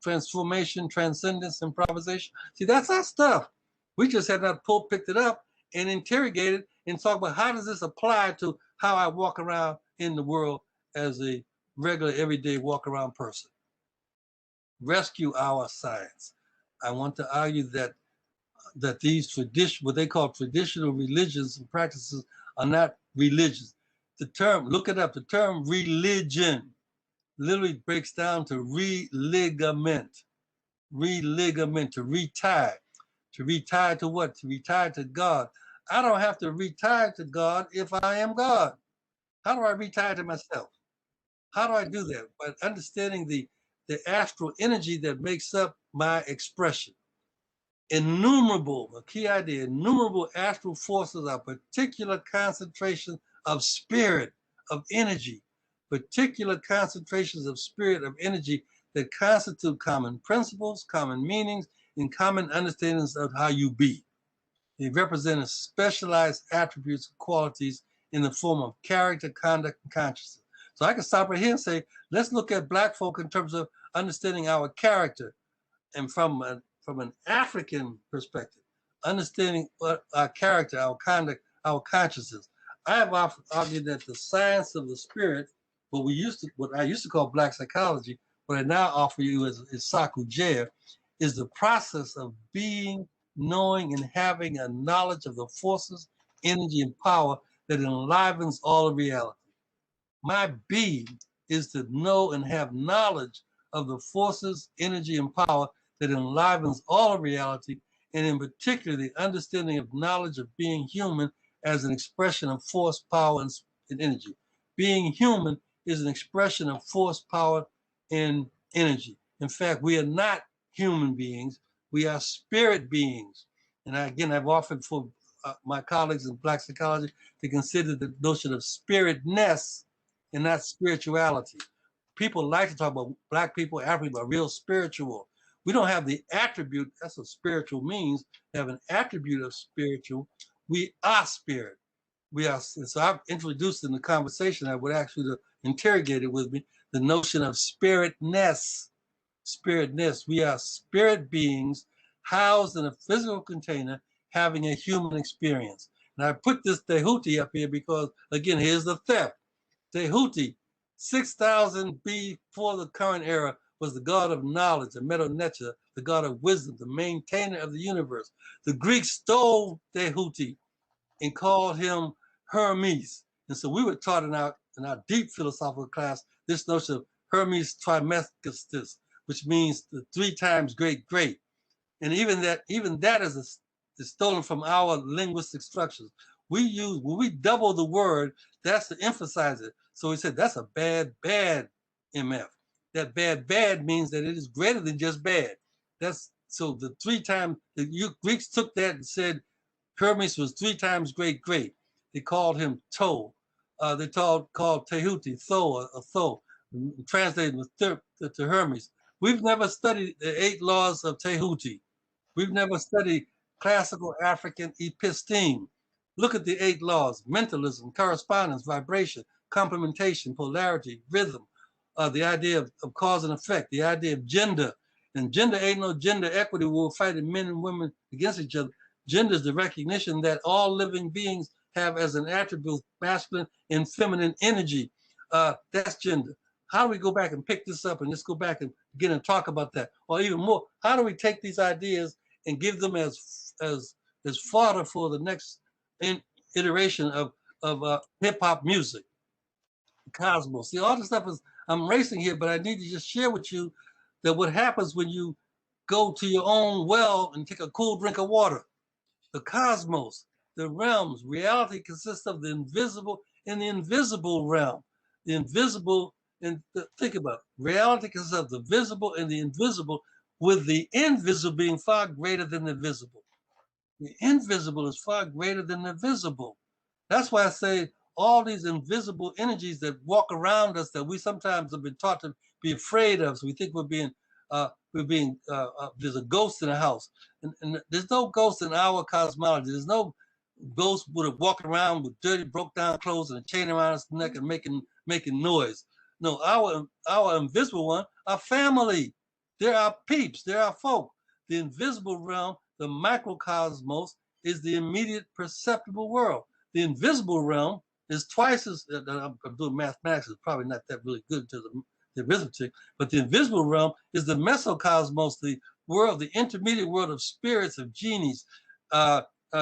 Speaker 9: transformation, transcendence, improvisation. See, that's our stuff. We just have not picked it up and interrogated and talk about how does this apply to how I walk around in the world as a regular, everyday walk around person. Rescue our science. I want to argue that these what they call traditional religions and practices are not religions. The term, look it up, the term religion literally breaks down to religament, to retie. To retie to what? To retie to God. I don't have to retire to God if I am God. How do I retire to myself? How do I do that? By understanding the astral energy that makes up my expression. Innumerable, a key idea, innumerable astral forces are particular concentration of spirit, of energy, particular concentrations of spirit, of energy that constitute common principles, common meanings, and common understandings of how you be. They represent specialized attributes and qualities in the form of character, conduct, and consciousness. So I can stop right here and say, let's look at Black folk in terms of understanding our character, and from an African perspective, understanding what our character, our conduct, our consciousness. I have often argued that the science of the spirit, what I used to call Black psychology, what I now offer you is Saku Jaya, is the process of being, knowing, and having a knowledge of the forces, energy, and power that enlivens all of reality. My being is to know and have knowledge of the forces, energy, and power that enlivens all of reality, and in particular, the understanding of knowledge of being human as an expression of force, power, and energy. Being human is an expression of force, power, and energy. In fact, we are not human beings, we are spirit beings. And again, I've offered for my colleagues in Black psychology to consider the notion of spiritness and not spirituality. People like to talk about Black people, African, about real spiritual. We don't have the attribute, that's what spiritual means, have an attribute of spiritual. We are spirit. We are, so I've introduced in the conversation, I would actually interrogate it with me, the notion of spiritness. Spiritness. We are spirit beings housed in a physical container having a human experience. And I put this Tehuti up here because, again, here's the theft. Tehuti, 6,000 before the current era, was the god of knowledge, the Medo-Necha, the god of wisdom, the maintainer of the universe. The Greeks stole Tehuti and called him Hermes. And so we were taught in our deep philosophical class this notion of Hermes Trismegistus, which means the 3 times great great. And even that is stolen from our linguistic structures. When we double the word, that's to emphasize it. So we said that's a bad MF. That bad means that it is greater than just bad. That's so the 3 times the Greeks took that and said Hermes was 3 times great great. They called him To. They called Tehuti Tho, or Tho, translated to Hermes. We've never studied the 8 laws of Tehuti. We've never studied classical African episteme. Look at the 8 laws: mentalism, correspondence, vibration, complementation, polarity, rhythm, the idea of cause and effect, the idea of gender. And gender ain't no gender equity. We're fighting men and women against each other. Gender is the recognition that all living beings have as an attribute masculine and feminine energy. That's gender. How do we go back and pick this up and just go back and begin and talk about that? Or even more, how do we take these ideas and give them as fodder for the next iteration of hip hop music, cosmos? See, all this stuff is, I'm racing here, but I need to just share with you that what happens when you go to your own well and take a cool drink of water. The cosmos, the realms, reality consists of the invisible and the invisible realm. The invisible, and think about it, reality consists of the visible and the invisible, with the invisible being far greater than the visible. The invisible is far greater than the visible. That's why I say all these invisible energies that walk around us that we sometimes have been taught to be afraid of. So we think there's a ghost in the house. And there's no ghost in our cosmology. There's no ghost would walk around with dirty, broke down clothes and a chain around his neck and making noise. No, our invisible one, our family. They're our peeps, they're our folk. The invisible realm, the microcosmos, is the immediate perceptible world. The invisible realm is twice as, I'm doing mathematics, is probably not that really good to the arithmetic, but the invisible realm is the mesocosmos, the world, the intermediate world of spirits, of genies.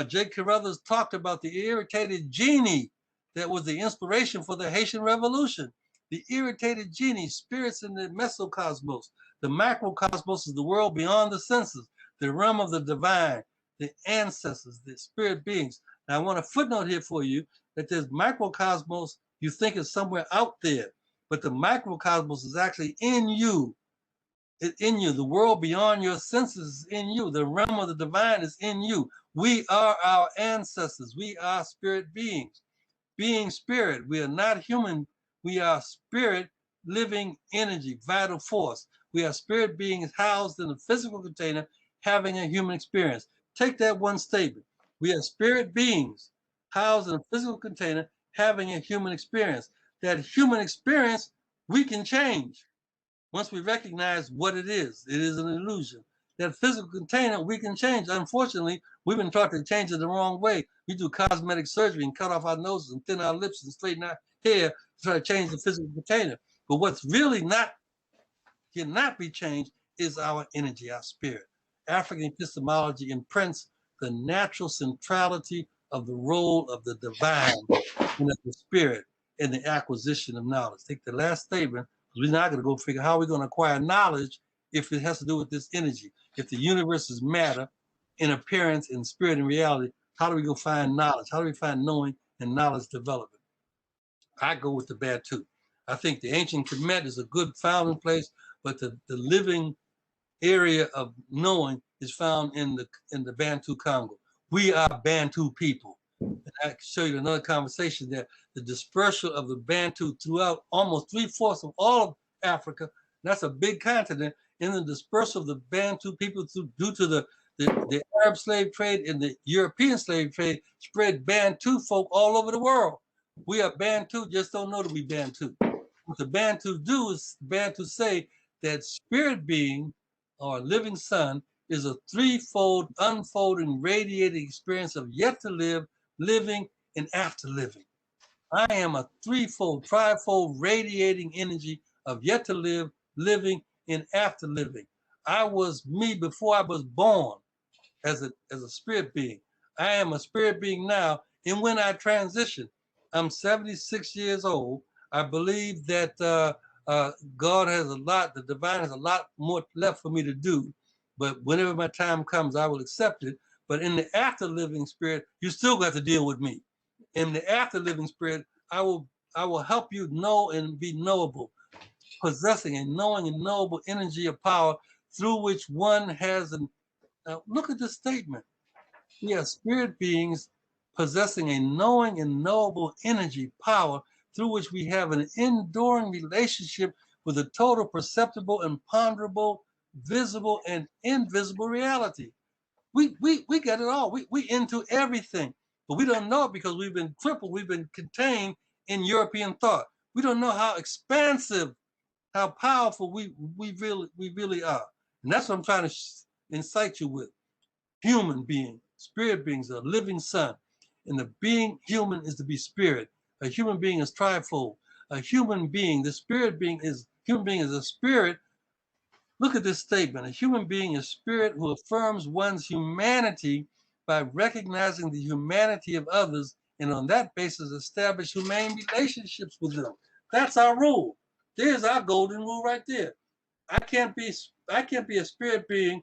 Speaker 9: Jake Carruthers talked about the irritated genie that was the inspiration for the Haitian Revolution. The irritated genie, spirits in the mesocosmos. The macrocosmos is the world beyond the senses, the realm of the divine, the ancestors, the spirit beings. Now, I want a footnote here for you that there's microcosmos you think is somewhere out there, but the macrocosmos is actually in you. It's in you. The world beyond your senses is in you. The realm of the divine is in you. We are our ancestors. We are spirit beings. Being spirit, we are not human. We are spirit, living energy, vital force. We are spirit beings housed in a physical container, having a human experience. Take that one statement. We are spirit beings housed in a physical container, having a human experience. That human experience, we can change. Once we recognize what it is an illusion. That physical container, we can change. Unfortunately, we've been taught to change it the wrong way. We do cosmetic surgery and cut off our noses and thin our lips and straighten our hair to try to change the physical container. But what's really cannot be changed is our energy, our spirit. African epistemology imprints the natural centrality of the role of the divine and of the spirit in the acquisition of knowledge. Take the last statement, because we're not going to go figure how we're going to acquire knowledge if it has to do with this energy. If the universe is matter in appearance, in spirit, and reality, how do we go find knowledge? How do we find knowing and knowledge development? I go with the Bantu. I think the ancient Kemet is a good founding place, but the living area of knowing is found in the Bantu Congo. We are Bantu people. And I can show you another conversation that the dispersal of the Bantu throughout almost 3/4 of all of Africa, that's a big continent, in the dispersal of the Bantu people due to the Arab slave trade and the European slave trade spread Bantu folk all over the world. We are Bantu, just don't know that we Bantu. What the Bantu do is Bantu say that spirit being or living sun is a threefold unfolding radiating experience of yet to live, living, and after living. I am a threefold, trifold radiating energy of yet to live, living, and after living. I was me before I was born as a spirit being. I am a spirit being now, and when I transition, I'm 76 years old. I believe that God has a lot, the divine has a lot more left for me to do, but whenever my time comes, I will accept it. But in the after living spirit, you still got to deal with me. In the after living spirit, I will help you know and be knowable, possessing a knowing and knowable energy of power through which one has an. Now look at this statement. We are spirit beings possessing a knowing and knowable energy power through which we have an enduring relationship with a total perceptible and ponderable, visible and invisible reality. We get it all. We into everything, but we don't know it because we've been crippled. We've been contained in European thought. We don't know how expansive, how powerful we really are. And that's what I'm trying to incite you with. Human being, spirit beings, a living sun. And the being human is to be spirit. A human being is trifold. A human being, the spirit being is, human being is a spirit. Look at this statement. A human being is spirit who affirms one's humanity by recognizing the humanity of others and on that basis establish humane relationships with them. That's our rule. There's our golden rule right there. I can't be a spirit being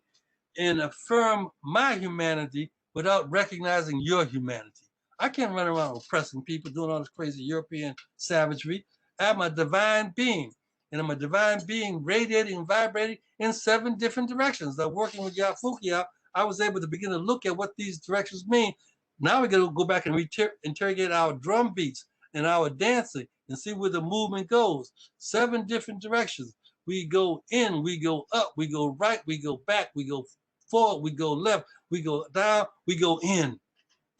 Speaker 9: and affirm my humanity without recognizing your humanity. I can't run around oppressing people, doing all this crazy European savagery. I'm a divine being, and I'm a divine being radiating and vibrating in 7 different directions. Now, working with Yafukia, I was able to begin to look at what these directions mean. Now we got to go back and interrogate our drum beats and our dancing and see where the movement goes. 7 different directions. We go in, we go up, we go right, we go back, we go forward, we go left, we go down, we go in.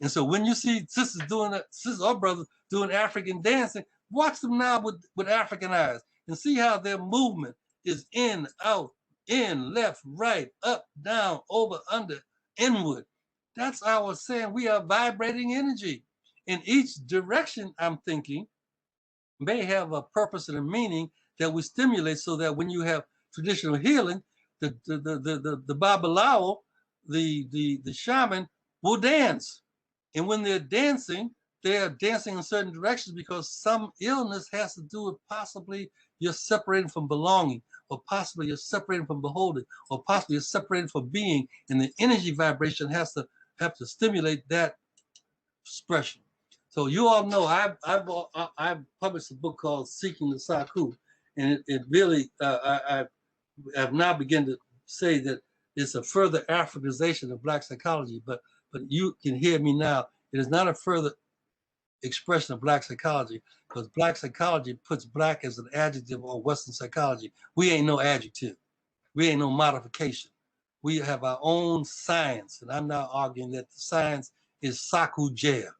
Speaker 9: And so when you see sisters doing that, sisters or brothers doing African dancing, watch them now with African eyes and see how their movement is in, out, in, left, right, up, down, over, under, inward. That's how I was saying we are vibrating energy. In each direction, I'm thinking, may have a purpose and a meaning that we stimulate so that when you have traditional healing, the Babalawo, the shaman will dance. And when they're dancing in certain directions because some illness has to do with possibly you're separating from belonging, or possibly you're separating from beholding, or possibly you're separating from being, and the energy vibration has to stimulate that expression. So you all know I've published a book called Seeking the Saku, and it really I have now begun to say that it's a further Africanization of Black psychology, but you can hear me now. It is not a further expression of Black psychology because Black psychology puts Black as an adjective or Western psychology. We ain't no adjective. We ain't no modification. We have our own science, and I'm now arguing that the science is Saku-Jaya.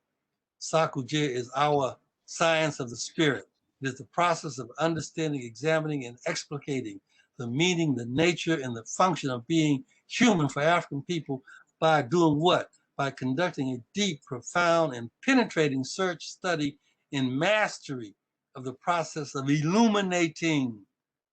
Speaker 9: Saku-Jaya is our science of the spirit. It is the process of understanding, examining, and explicating the meaning, the nature, and the function of being human for African people by doing what? By conducting a deep, profound, and penetrating search, study, and mastery of the process of illuminating,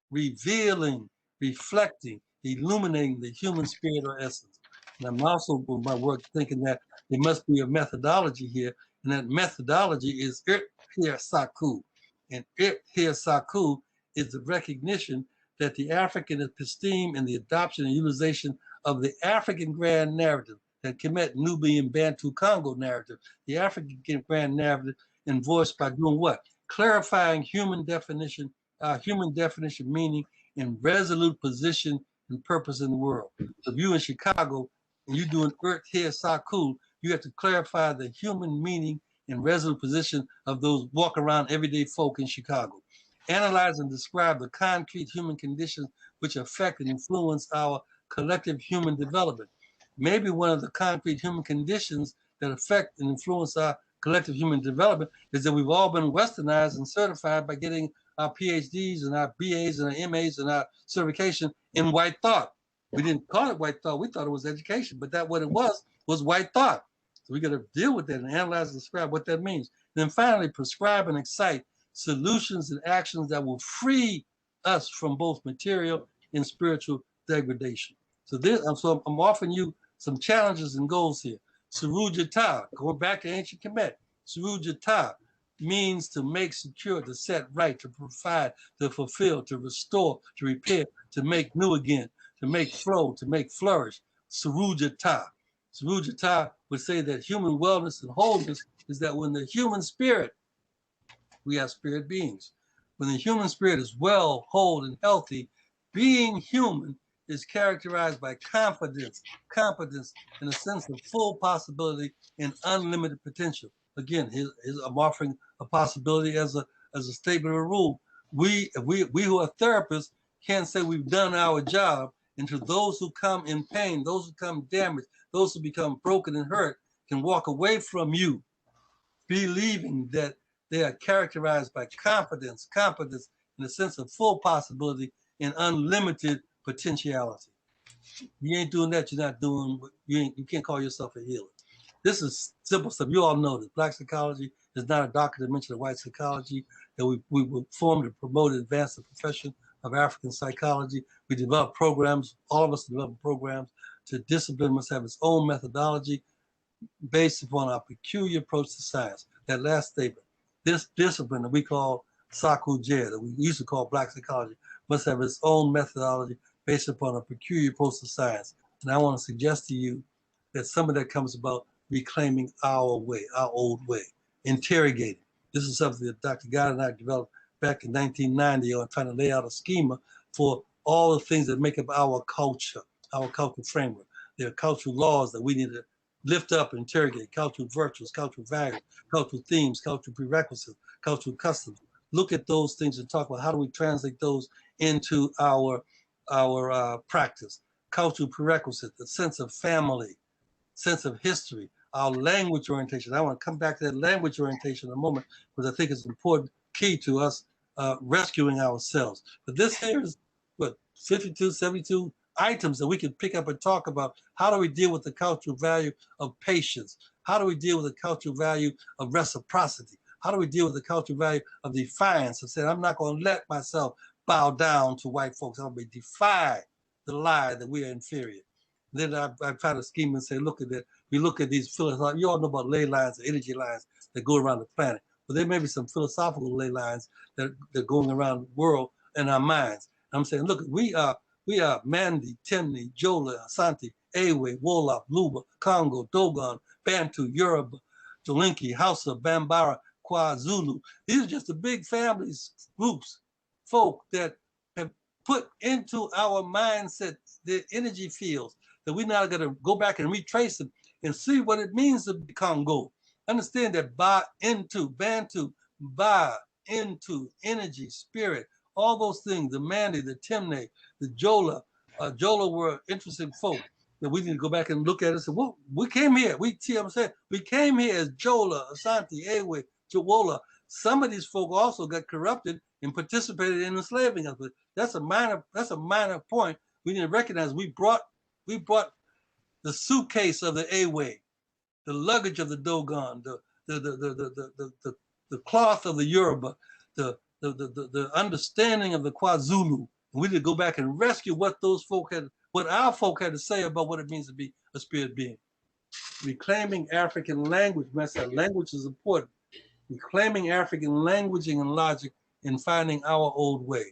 Speaker 9: revealing, reflecting, illuminating the human spirit or essence. And I'm also, with my work, thinking that there must be a methodology here, and that methodology is Ir Saku. And Ir Saku is the recognition that the African esteem and the adoption and utilization of the African grand narrative, that Kemet, Nubian, Bantu, Congo narrative, the African grand narrative, and voiced by doing what? Clarifying human definition meaning, and resolute position and purpose in the world. So if you're in Chicago and you're doing Earth here Saku, you have to clarify the human meaning and resolute position of those walk around everyday folk in Chicago. analyze and describe the concrete human conditions which affect and influence our collective human development. Maybe one of the concrete human conditions that affect and influence our collective human development is that we've all been westernized and certified by getting our PhDs and our BAs and our MAs and our certification in white thought. We didn't call it white thought. We thought it was education, but that what it was white thought. So we got to deal with that and analyze and describe what that means. And then finally, prescribe and excite solutions and actions that will free us from both material and spiritual degradation. So I'm offering you some challenges and goals here. Surujata, going back to ancient Kemet, Surujata means to make secure, to set right, to provide, to fulfill, to restore, to repair, to make new again, to make flow, to make flourish. Surujata. Surujata would say that human wellness and wholeness is that when the human spirit, we are spirit beings. When the human spirit is well, whole, and healthy, being human is characterized by confidence, competence, and a sense of full possibility and unlimited potential. Again, I'm offering a possibility as a statement of a rule. We who are therapists can't say we've done our job, and to those who come in pain, those who come damaged, those who become broken and hurt, can walk away from you believing that they are characterized by confidence, competence, and a sense of full possibility and unlimited potentiality. You ain't doing that, you're not doing, you can't call yourself a healer. This is simple stuff. You all know that Black psychology is not a darker dimension of white psychology, that we were formed to promote and advance the profession of African psychology. We develop programs, all of us develop programs to discipline must have its own methodology based upon our peculiar approach to science. That last statement, this discipline that we call Saku-Jer, that we used to call Black psychology, must have its own methodology based upon a peculiar approach to science. And I want to suggest to you that some of that comes about reclaiming our way, our old way, interrogating. This is something that Dr. God and I developed back in 1990 on trying to lay out a schema for all the things that make up our culture framework. There are cultural laws that we need to lift up and interrogate, cultural virtues, cultural values, cultural themes, cultural prerequisites, cultural customs. Look at those things and talk about how do we translate those into our practice. Cultural prerequisites, the sense of family, sense of history, our language orientation. I want to come back to that language orientation in a moment because I think it's an important key to us rescuing ourselves. But this here is what, 52, 72 items that we can pick up and talk about. How do we deal with the cultural value of patience? How do we deal with the cultural value of reciprocity? How do we deal with the cultural value of defiance? And saying, I'm not going to let myself bow down to white folks. I'm going to defy the lie that we are inferior. Then I try to scheme and say, look at that. We look at these philosophical, you all know about ley lines, energy lines that go around the planet. But there may be some philosophical ley lines that are going around the world in our minds. And I'm saying, look, we are Mandi, Temni, Jola, Asante, Ewe, Wolof, Luba, Congo, Dogon, Bantu, Yoruba, Jolinki, Hausa, Bambara, KwaZulu. These are just the big families, groups, folk that have put into our mindset the energy fields that we're now going to go back and retrace them and see what it means to be Congo. Understand that Bantu, ba into energy, spirit, all those things, the Mandi, the Temne, the Jola. Jola were interesting folk that we need to go back and look at and say, well, we came here. We came here as Jola, Asante, Ewe, Jowola. Some of these folk also got corrupted and participated in enslaving us. But that's a minor point. We need to recognize we brought the suitcase of the Ewe, the luggage of the Dogon, the cloth of the Yoruba, the understanding of the KwaZulu. And we need to go back and rescue what our folk had to say about what it means to be a spirit being. Reclaiming African language, language is important. Reclaiming African languaging and logic and finding our old way.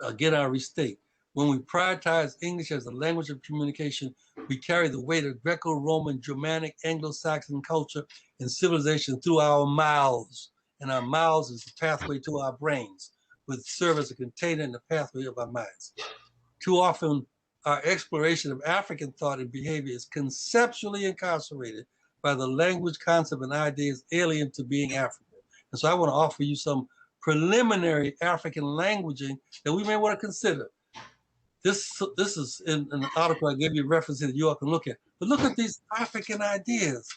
Speaker 9: Again, I restate, when we prioritize English as the language of communication, we carry the weight of Greco-Roman, Germanic, Anglo-Saxon culture and civilization through our mouths. And our mouths is the pathway to our brains, which serve as a container in the pathway of our minds. Too often, our exploration of African thought and behavior is conceptually incarcerated by the language, concept, and ideas alien to being African. And so I want to offer you some preliminary African languaging that we may want to consider. This is in an article I gave you a reference that you all can look at. But look at these African ideas.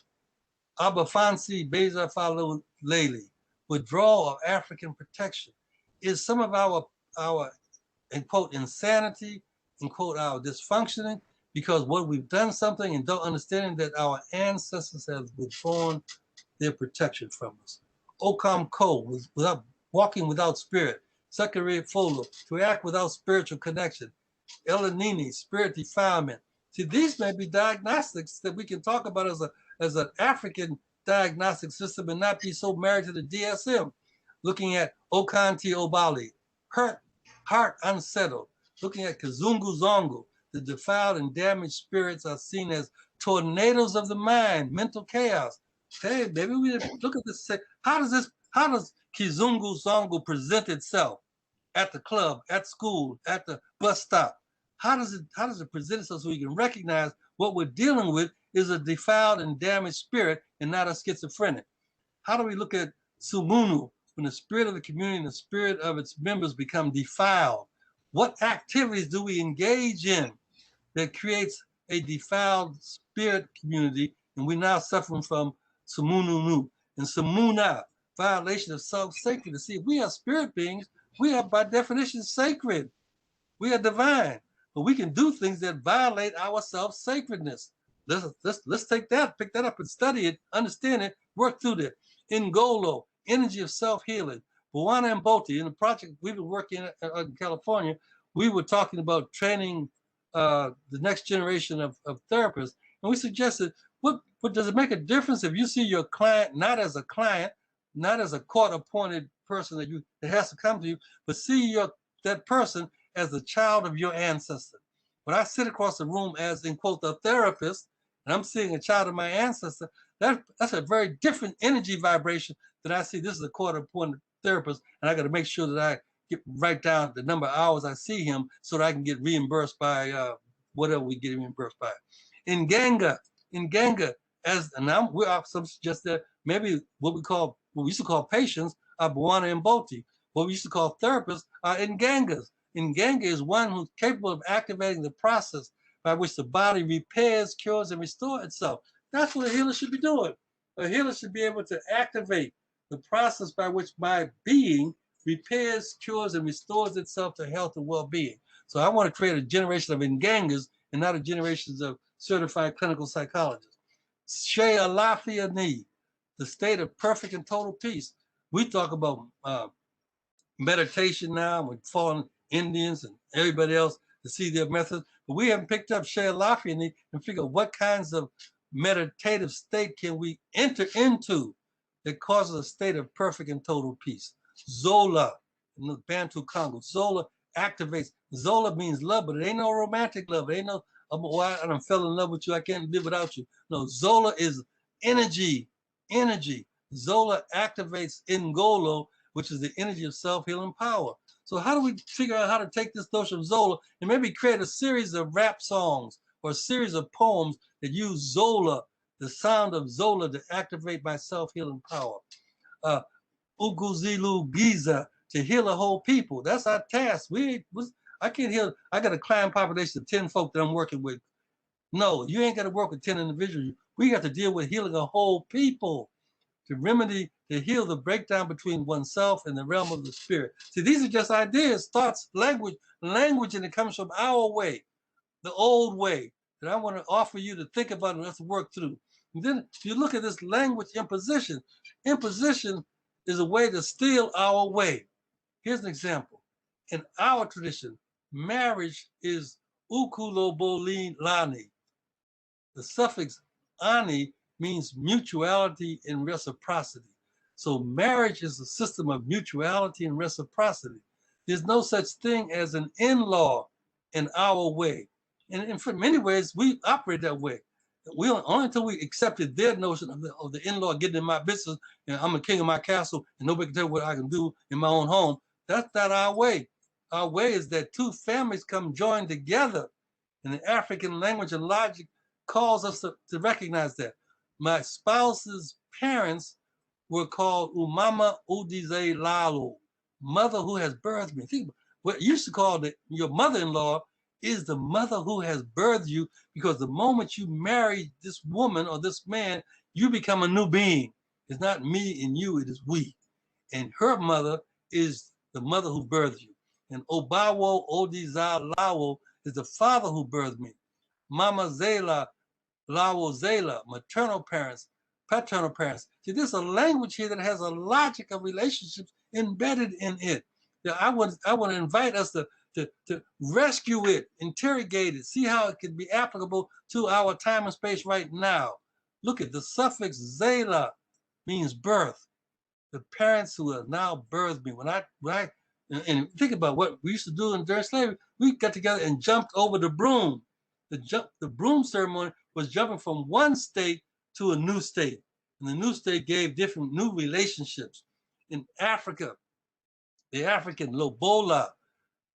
Speaker 9: Abafansi Beza Falu Lele, withdrawal of African protection, is some of our in quote insanity, in quote our dysfunctioning, because what we've done something and don't understand that our ancestors have withdrawn their protection from us. Okam Ko was without walking without spirit. Sakari Folo, to act without spiritual connection. Elanini, spirit defilement. See, these may be diagnostics that we can talk about as an African diagnostic system and not be so married to the DSM. Looking at Okanti Obali, heart unsettled. Looking at Kazungu Zongo, the defiled and damaged spirits are seen as tornadoes of the mind, mental chaos. Hey, maybe we look at this. How does Kizungu Zongo present itself at the club, at school, at the bus stop? How does it present itself so we can recognize what we're dealing with is a defiled and damaged spirit and not a schizophrenic? How do we look at Sumunu when the spirit of the community and the spirit of its members become defiled? What activities do we engage in that creates a defiled spirit community, and we're now suffering from Sumununu and Sumuna, violation of self-sacredness? See, if we are spirit beings, we are by definition sacred. We are divine, but we can do things that violate our self-sacredness. Let's take that, pick that up and study it, understand it, work through that. Ngolo, energy of self-healing. Bwana and Boti, in the project we've been working in California, we were talking about training the next generation of therapists, and we suggested, what does it make a difference if you see your client not as a client, not as a court-appointed person that has to come to you, but see that person as a child of your ancestor. When I sit across the room as, in quote, a therapist, and I'm seeing a child of my ancestor, that's a very different energy vibration than I see. This is a court-appointed therapist, and I got to make sure that I write down the number of hours I see him so that I can get reimbursed by whatever we get reimbursed by. In Ganga, we're some suggest that maybe what we used to call patients are Bwana and Boti. What we used to call therapists are Ngangas. Nganga is one who's capable of activating the process by which the body repairs, cures, and restores itself. That's what a healer should be doing. A healer should be able to activate the process by which my being repairs, cures, and restores itself to health and well-being. So I want to create a generation of Ngangas and not a generation of certified clinical psychologists. Shea Alafia Ni, the state of perfect and total peace. We talk about meditation now with fallen Indians and everybody else to see their methods, but we haven't picked up Shea Alafia Ni and figure out what kinds of meditative state can we enter into that causes a state of perfect and total peace. Zola in the Bantu Congo. Zola activates. Zola means love, but it ain't no romantic love. It ain't no, I done fell in love with you, I can't live without you. No, Zola is energy. Zola activates Ngolo, which is the energy of self-healing power. So how do we figure out how to take this notion of Zola and maybe create a series of rap songs or a series of poems that use Zola, the sound of Zola, to activate my self-healing power? Uguzilu Giza, to heal a whole people. That's our task. I can't heal. I got a client population of 10 folk that I'm working with. No, you ain't got to work with 10 individuals. We got to deal with healing a whole people to heal the breakdown between oneself and the realm of the spirit. See, these are just ideas, thoughts, language, and it comes from our way, the old way, that I want to offer you to think about and let's work through. And then you look at this language imposition. Imposition is a way to steal our way. Here's an example. In our tradition, marriage is ukulobolilani. The suffix ani means mutuality and reciprocity. So marriage is a system of mutuality and reciprocity. There's no such thing as an in-law in our way. And in many ways, we operate that way. Only until we accepted their notion of the in-law getting in my business and I'm a king of my castle and nobody can tell what I can do in my own home. That's not our way. Our way is that two families come join together, and the African language and logic calls us to recognize that. My spouse's parents were called Umama Udize Lalo. mother who has birthed me. Think about what you used to call your mother-in-law is the mother who has birthed you, because the moment you marry this woman or this man, you become a new being. It's not me and you, it is we. And her mother is the mother who birthed you. And Obawo Odiza Lawo is the father who birthed me. Mama Zela, Lawo Zela, maternal parents, paternal parents. See, there's a language here that has a logic of relationships embedded in it. Now, I want to invite us to rescue it, interrogate it, see how it can be applicable to our time and space right now. Look at the suffix Zela means birth. The parents who have now birthed me. When I and think about what we used to do during slavery, we got together and jumped over the broom. The broom ceremony was jumping from one state to a new state. And the new state gave different new relationships. In Africa, the African lobola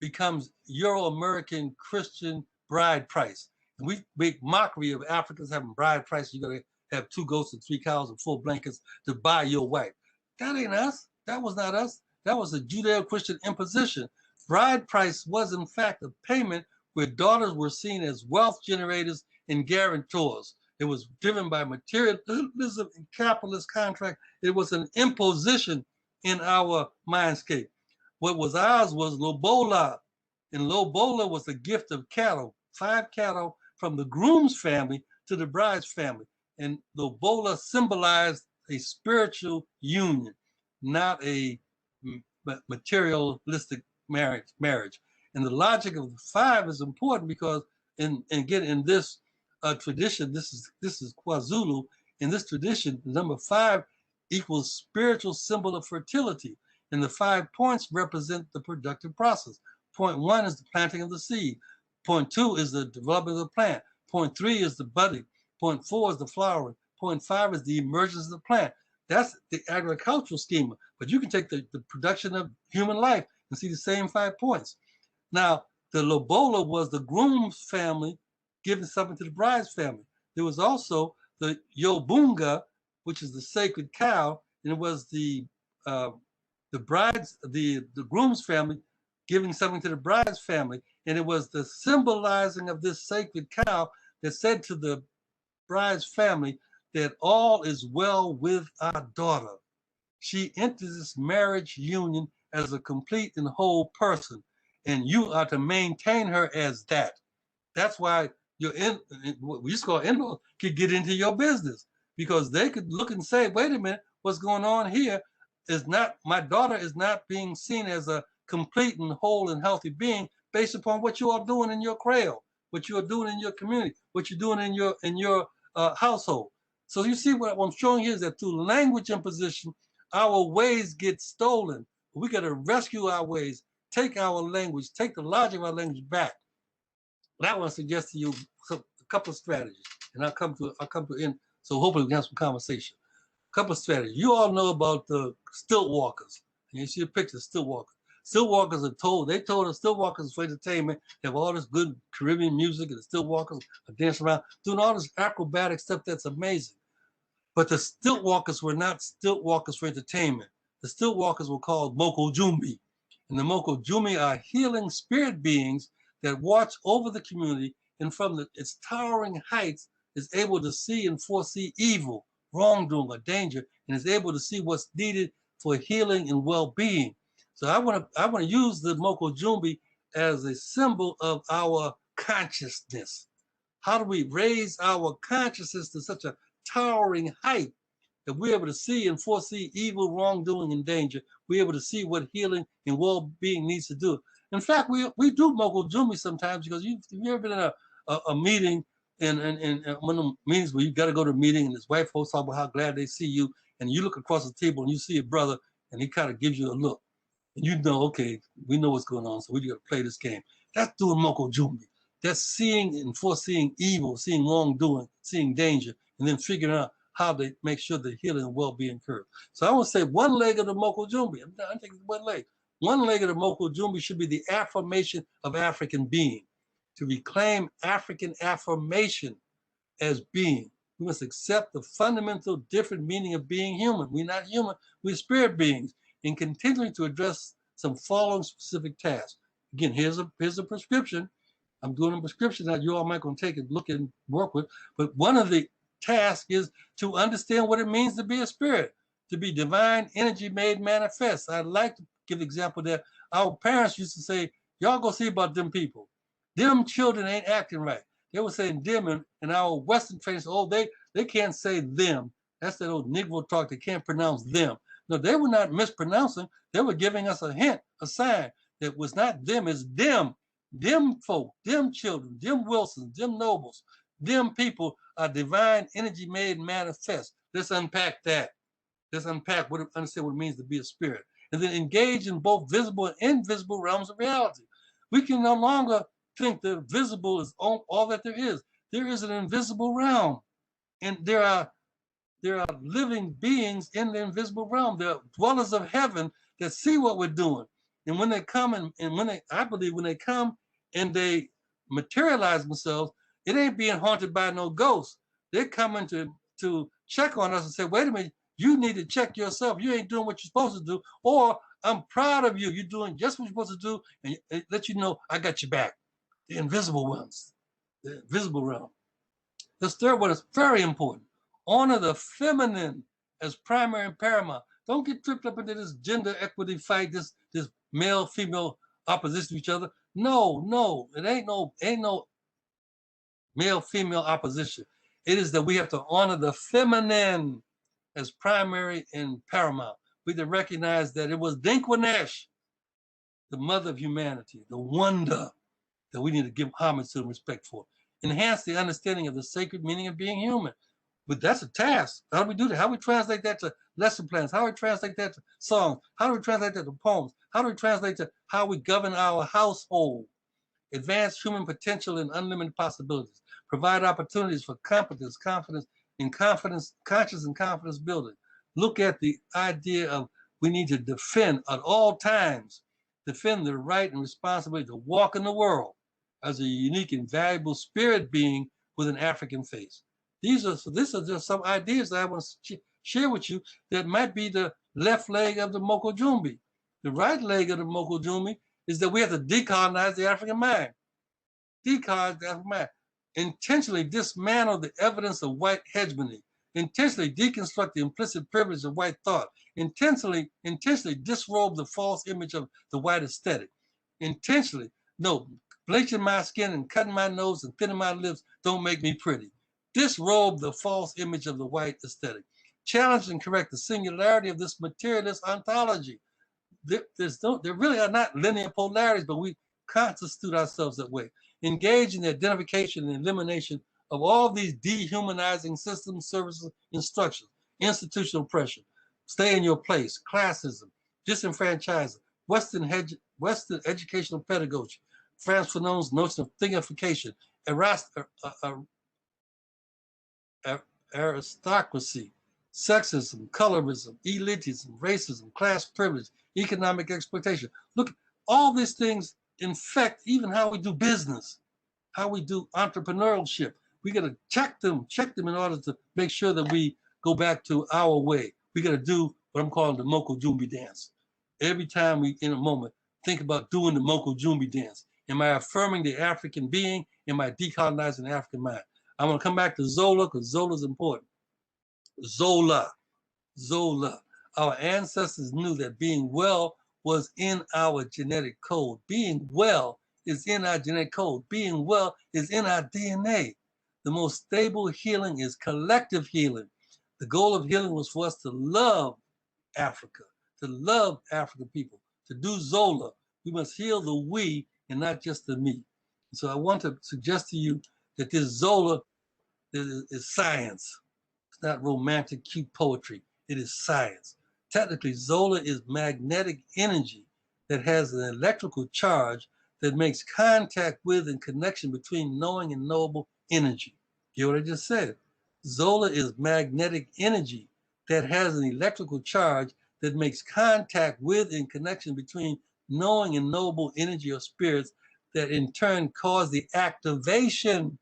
Speaker 9: becomes Euro-American Christian bride price. And we make mockery of Africans having bride price. You gotta have 2 goats and 3 cows and 4 blankets to buy your wife. That ain't us. That was not us. That was a Judeo-Christian imposition. Bride price was in fact a payment where daughters were seen as wealth generators and guarantors. It was driven by materialism and capitalist contract. It was an imposition in our mindscape. What was ours was lobola, and lobola was a gift of cattle, 5 cattle from the groom's family to the bride's family. And lobola symbolized a spiritual union, not a materialistic marriage. And the logic of the 5 is important because in this tradition, this is KwaZulu. In this tradition, the number 5 equals spiritual symbol of fertility. And the 5 points represent the productive process. Point 1 is the planting of the seed. Point 2 is the development of the plant. Point 3 is the budding. Point 4 is the flowering. Point 5 is the emergence of the plant. That's the agricultural schema. But you can take the production of human life and see the same 5 points. Now, the lobola was the groom's family giving something to the bride's family. There was also the yobunga, which is the sacred cow, and it was the groom's family giving something to the bride's family. And it was the symbolizing of this sacred cow that said to the bride's family that all is well with our daughter. She enters this marriage union as a complete and whole person, and you are to maintain her as that. That's why what we used to call in-laws could get into your business, because they could look and say, wait a minute, what's going on here is not, my daughter is not being seen as a complete and whole and healthy being based upon what you are doing in your cradle, what you are doing in your community, what you're doing in your household. So you see what I'm showing here is that through language imposition, our ways get stolen. We got to rescue our ways, take our language, take the logic of our language back. And I want to suggest to you a couple of strategies, and I'll come to end. So hopefully we can have some conversation. A couple of strategies. You all know about the stilt walkers. And you see a picture of stilt walkers. Stilt walkers are told us stilt walkers for entertainment. They have all this good Caribbean music, and the stilt walkers are dancing around, doing all this acrobatic stuff that's amazing. But the stilt walkers were not stilt walkers for entertainment. The stilt walkers were called Moko Jumbi. And the Moko Jumbi are healing spirit beings that watch over the community, and from its towering heights is able to see and foresee evil, wrongdoing, or danger, and is able to see what's needed for healing and well-being. So I want to use the Moko Jumbi as a symbol of our consciousness. How do we raise our consciousness to such a towering height that we're able to see and foresee evil, wrongdoing, and danger? We're able to see what healing and well-being needs to do. In fact, we do Moko Jumbi sometimes, because you've ever been in a meeting, and one of the meetings where you got to go to a meeting and his wife folks talk about how glad they see you, and you look across the table and you see a brother and he kind of gives you a look, and you know, okay, we know what's going on, so we got to play this game. That's doing Moko Jumbi. That's seeing and foreseeing evil, seeing wrongdoing, seeing danger, and then figuring out how to make sure the healing and well-being occurs. So I want to say one leg of the Moko Jumbi. I'm taking one leg. One leg of the Moko Jumbi should be the affirmation of African being. To reclaim African affirmation as being, we must accept the fundamental different meaning of being human. We're not human, we're spirit beings. And continuing to address some following specific tasks. Again, here's a prescription. I'm doing a prescription that you all might going to take and look and work with. But one of the tasks is to understand what it means to be a spirit, to be divine energy made manifest. I'd like to give an example that our parents used to say, y'all go see about them people. Them children ain't acting right. They were saying them, and our Western trainers, oh, they can't say them. That's that old Negro talk. They can't pronounce them. No, they were not mispronouncing. They were giving us a hint, a sign that was not them, it's them. Them folk, them children, them Wilsons, them nobles, them people are divine energy made manifest. Let's unpack that. Let's unpack understand what it means to be a spirit. And then engage in both visible and invisible realms of reality. We can no longer think the visible is all that there is. There is an invisible realm. And there are living beings in the invisible realm. There are dwellers of heaven that see what we're doing. And when they come I believe when they come and they materialize themselves, it ain't being haunted by no ghosts. They're coming to check on us and say, wait a minute, you need to check yourself. You ain't doing what you're supposed to do. Or I'm proud of you. You're doing just what you're supposed to do. And it let you know I got your back. The invisible ones, the invisible realm. This third one is very important. Honor the feminine as primary and paramount. Don't get tripped up into this gender equity fight, this male-female opposition to each other. No, it ain't no male-female opposition. It is that we have to honor the feminine as primary and paramount. We have to recognize that it was Dinkwanesh, the mother of humanity, the wonder that we need to give homage to and respect for. Enhance the understanding of the sacred meaning of being human. But that's a task. How do we do that? How do we translate that to lesson plans? How do we translate that to songs? How do we translate that to poems? How do we translate to how we govern our household? Advance human potential and unlimited possibilities. Provide opportunities for competence, conscious and confidence building. Look at the idea of we need to defend at all times, defend the right and responsibility to walk in the world as a unique and valuable spirit being with an African face. These are just some ideas that I want to share with you that might be the left leg of the Mokojumbi. The right leg of the Mokojumbi is that we have to decolonize the African mind. Decolonize the African mind. Intentionally dismantle the evidence of white hegemony. Intentionally deconstruct the implicit privilege of white thought. Intentionally disrobe the false image of the white aesthetic. Intentionally, no, bleaching my skin and cutting my nose and thinning my lips don't make me pretty. Disrobe the false image of the white aesthetic. Challenge and correct the singularity of this materialist ontology. There really are not linear polarities, but we constitute ourselves that way. Engage in the identification and elimination of all these dehumanizing systems, services, instructions, institutional oppression, stay in your place, classism, disenfranchisement, Western educational pedagogy, Frantz Fanon's notion of thingification, aristocracy, sexism, colorism, elitism, racism, class privilege, economic exploitation. Look, all these things infect even how we do business, how we do entrepreneurship. We got to check them in order to make sure that we go back to our way. We got to do what I'm calling the Mokojumbi dance. Every time we, in a moment, think about doing the Mokojumbi dance. Am I affirming the African being? Am I decolonizing the African mind? I'm going to come back to Zola because Zola is important. Zola. Our ancestors knew that being well was in our genetic code. Being well is in our genetic code. Being well is in our DNA. The most stable healing is collective healing. The goal of healing was for us to love Africa, to love African people. To do Zola, we must heal the we and not just the me. So I want to suggest to you that this Zola is science. It's not romantic, cute poetry. It is science. Technically, Zola is magnetic energy that has an electrical charge that makes contact with and connection between knowing and knowable energy. You hear what I just said? Zola is magnetic energy that has an electrical charge that makes contact with and connection between knowing and knowable energy or spirits that in turn cause the activation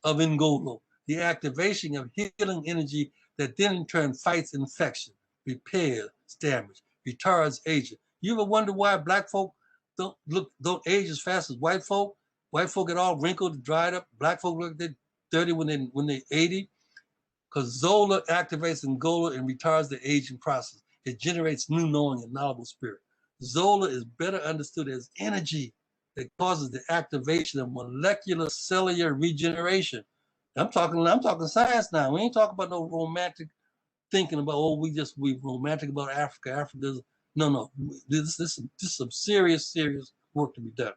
Speaker 9: of Ngolo, the activation of healing energy that then in turn fights infection, repairs damage, retards aging, You ever wonder why black folk don't age as fast as white folk? White folk get all wrinkled and dried up. Black folk look they're 30 when they're 80. Because Zola activates Angola and retards the aging process. It generates new knowing and knowledgeable spirit. Zola is better understood as energy that causes the activation of molecular cellular regeneration. I'm talking science now. We ain't talking about no romantic thinking about, oh, we romantic about Africa. Africa, no. This is some serious work to be done.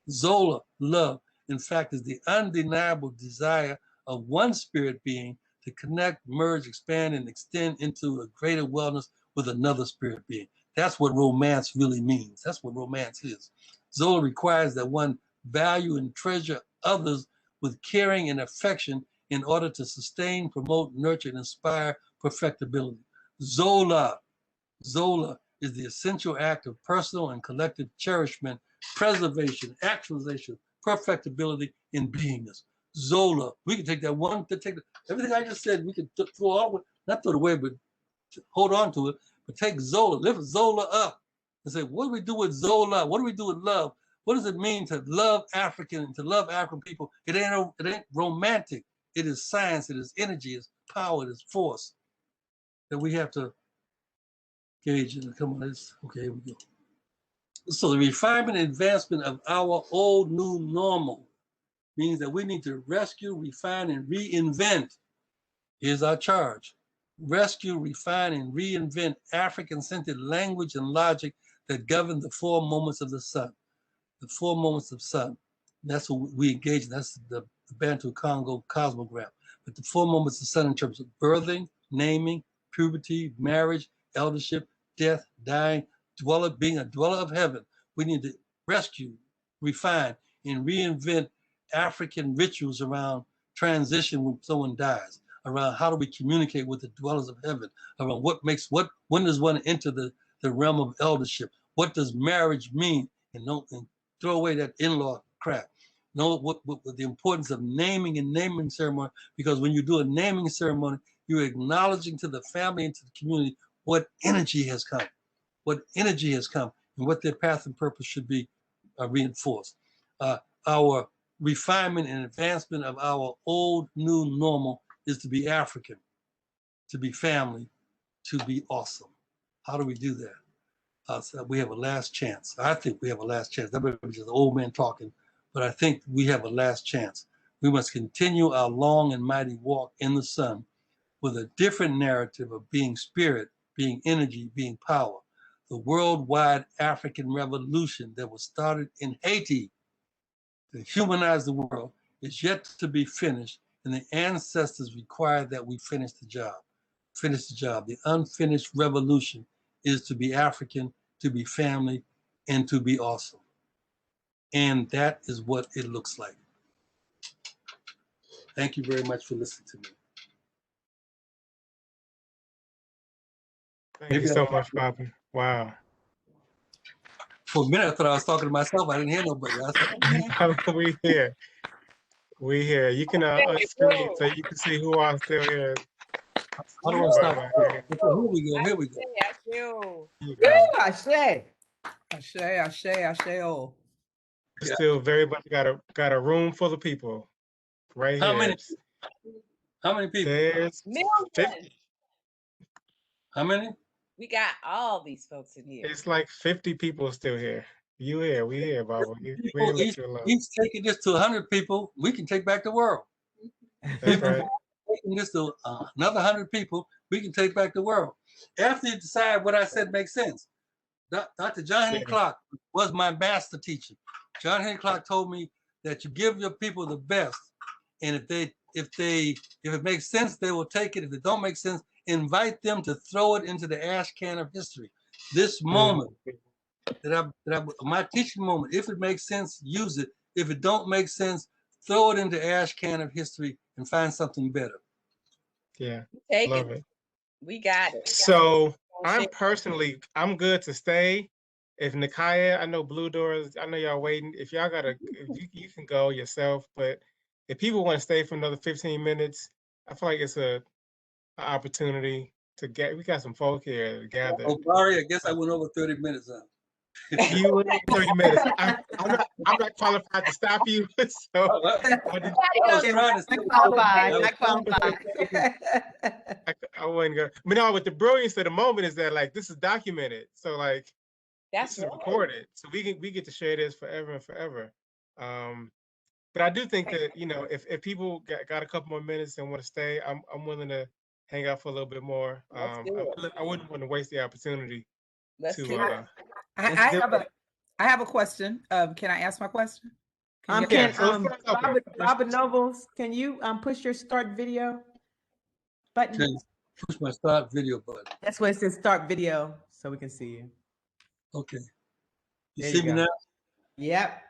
Speaker 9: Zola, love, in fact, is the undeniable desire of one spirit being to connect, merge, expand, and extend into a greater wellness with another spirit being. That's what romance really means. That's what romance is. Zola requires that one value and treasure others with caring and affection in order to sustain, promote, nurture, and inspire perfectibility. Zola is the essential act of personal and collective cherishment, preservation, actualization, perfectibility, and beingness. Zola, we can take that one, everything I just said, we can throw all, not throw it away, but hold on to it, but take Zola, lift Zola up and say, what do we do with Zola? What do we do with love? What does it mean to love African, to love African people? It ain't romantic. It is science, it is energy, it's power, it is force that we have to gauge in. Come on, okay, here we go. So the refinement and advancement of our old new normal means that we need to rescue, refine, and reinvent. Here's our charge. Rescue, refine, and reinvent African-centered language and logic that govern the 4 moments of the sun. The 4 moments of sun. That's what we engage in. That's the Bantu Congo cosmograph. But the 4 moments of sun in terms of birthing, naming, puberty, marriage, eldership, death, dying, being a dweller of heaven. We need to rescue, refine, and reinvent African rituals around transition when someone dies, around how do we communicate with the dwellers of heaven, around when does one enter the realm of eldership? What does marriage mean? And throw away that in-law crap. Know what the importance of naming and naming ceremony, because when you do a naming ceremony, you're acknowledging to the family and to the community what energy has come, and what their path and purpose should be reinforced. Our refinement and advancement of our old new normal is to be African, to be family, to be awesome. How do we do that? So we have a last chance. I think we have a last chance. That might be just an old man talking, but I think we have a last chance. We must continue our long and mighty walk in the sun with a different narrative of being spirit, being energy, being power. The worldwide African revolution that was started in Haiti to humanize the world is yet to be finished, and the ancestors require that we finish the job. Finish the job. The unfinished revolution is to be African, to be family, and to be awesome. And that is what it looks like. Thank you very much for listening to me.
Speaker 2: Thank you so much, Papa. Wow.
Speaker 9: For a minute, I thought I was talking to myself. I didn't hear nobody.
Speaker 2: We here. We here. You can screen so you can see who all still here.
Speaker 9: How do I stop? Here we go. Here we go.
Speaker 11: Ashe. Oh.
Speaker 2: Still very much got a room full of people right here.
Speaker 9: How many people?
Speaker 2: There's
Speaker 12: 50.
Speaker 9: How many?
Speaker 12: We got all these folks in here.
Speaker 2: It's like 50 people still here. You here, we here, Baba. We ain't let you alone.
Speaker 9: He's taking this to 100 people. We can take back the world.
Speaker 2: That's right.
Speaker 9: Taking this to another 100 people, we can take back the world. After you decide what I said makes sense. Dr. John Henry Clark was my master teacher. John Henry Clark told me that you give your people the best, and if it makes sense, they will take it. If it don't make sense, invite them to throw it into the ash can of history. This moment my teaching moment, if it makes sense, use it. If it don't make sense, throw it into ash can of history and find something better.
Speaker 2: Yeah,
Speaker 12: love it. We got it.
Speaker 2: So I'm good to stay. If Nikaya, I know Blue Doors, I know y'all waiting. If y'all you can go yourself, but if people want to stay for another 15 minutes, I feel like it's an opportunity to we got some folk here to gather.
Speaker 9: Obari, I guess I went over 30 minutes now.
Speaker 2: You went in 30 minutes. I'm not qualified to stop you. So
Speaker 8: Not qualified.
Speaker 2: I wasn't gonna. But no, what the brilliance of the moment is that like this is documented. So like
Speaker 12: That's
Speaker 2: this is recorded. So we get to share this forever and forever. But I do think that, you know, if people got a couple more minutes and want to stay, I'm willing to hang out for a little bit more. I wouldn't want to waste the opportunity to
Speaker 11: I have a question. Can I ask my question?
Speaker 8: Baba Nobles, can you push your start video button?
Speaker 9: Okay. Push my start video button.
Speaker 8: That's where it says start video, so we can see you.
Speaker 9: Okay. You
Speaker 8: There
Speaker 9: see
Speaker 8: you
Speaker 9: me
Speaker 8: go.
Speaker 9: now?
Speaker 11: Yep.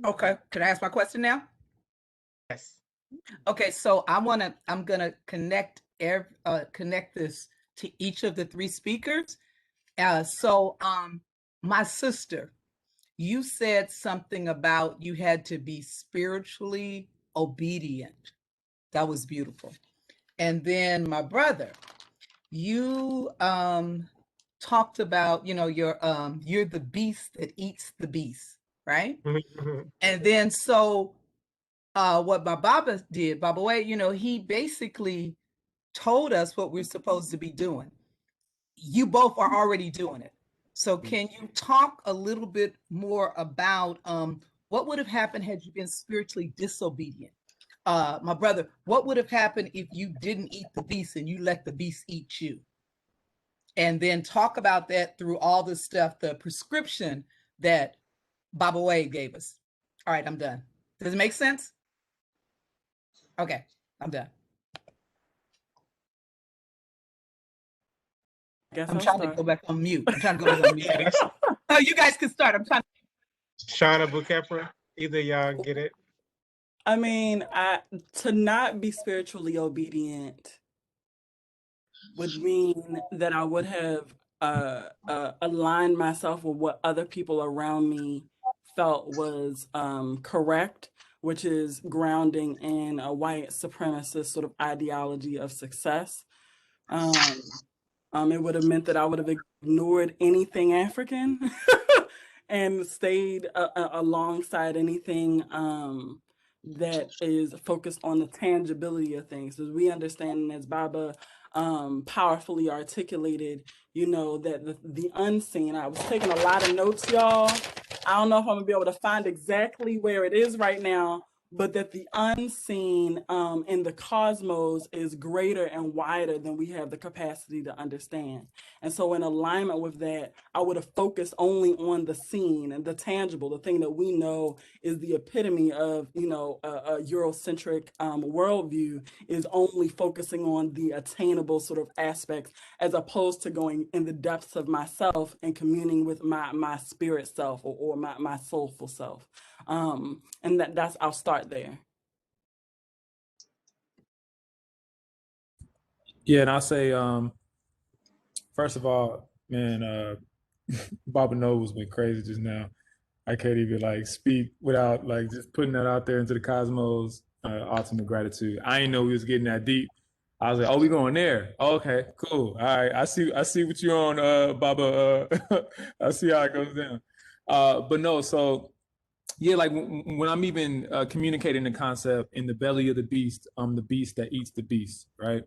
Speaker 11: Okay. Can I ask my question now?
Speaker 2: Yes.
Speaker 11: Okay. So I'm gonna connect this to each of the three speakers. My sister, you said something about you had to be spiritually obedient. That was beautiful. And then my brother, you talked about, you know, you're the beast that eats the beast, right? And then what my Baba did, Baba Way, you know, he basically told us what we're supposed to be doing. You both are already doing it. So can you talk a little bit more about what would have happened had you been spiritually disobedient? My brother, what would have happened if you didn't eat the beast and you let the beast eat you? And then talk about that through all the stuff, the prescription that Baba Wade gave us. All right, I'm done. Does it make sense? Okay, I'm done. I'm trying to go back on mute. Oh, you guys can start. I'm trying.
Speaker 2: Shawna, Boukhepra, either y'all get it.
Speaker 6: I mean, to not be spiritually obedient would mean that I would have aligned myself with what other people around me felt was correct, which is grounding in a white supremacist sort of ideology of success. It would have meant that I would have ignored anything African and stayed alongside anything that is focused on the tangibility of things. As we understand, as Baba powerfully articulated, you know, that the unseen, I was taking a lot of notes, y'all. I don't know if I'm gonna be able to find exactly where it is right now, but that the unseen in the cosmos is greater and wider than we have the capacity to understand. And so in alignment with that, I would have focused only on the seen and the tangible, the thing that we know is the epitome of, you know, a Eurocentric worldview, is only focusing on the attainable sort of aspects, as opposed to going in the depths of myself and communing with my spirit self or my soulful self. And that's I'll start there.
Speaker 7: Yeah, and I'll say, first of all, man, Baba Noble's been crazy just now. I can't even like speak without like just putting that out there into the cosmos. Ultimate gratitude. I didn't know we was getting that deep. I was like, oh, we going there. Oh, okay, cool. All right, I see what you're on, Baba. I see how it goes down. But no, so yeah, like when I'm even communicating the concept in the belly of the beast that eats the beast, right?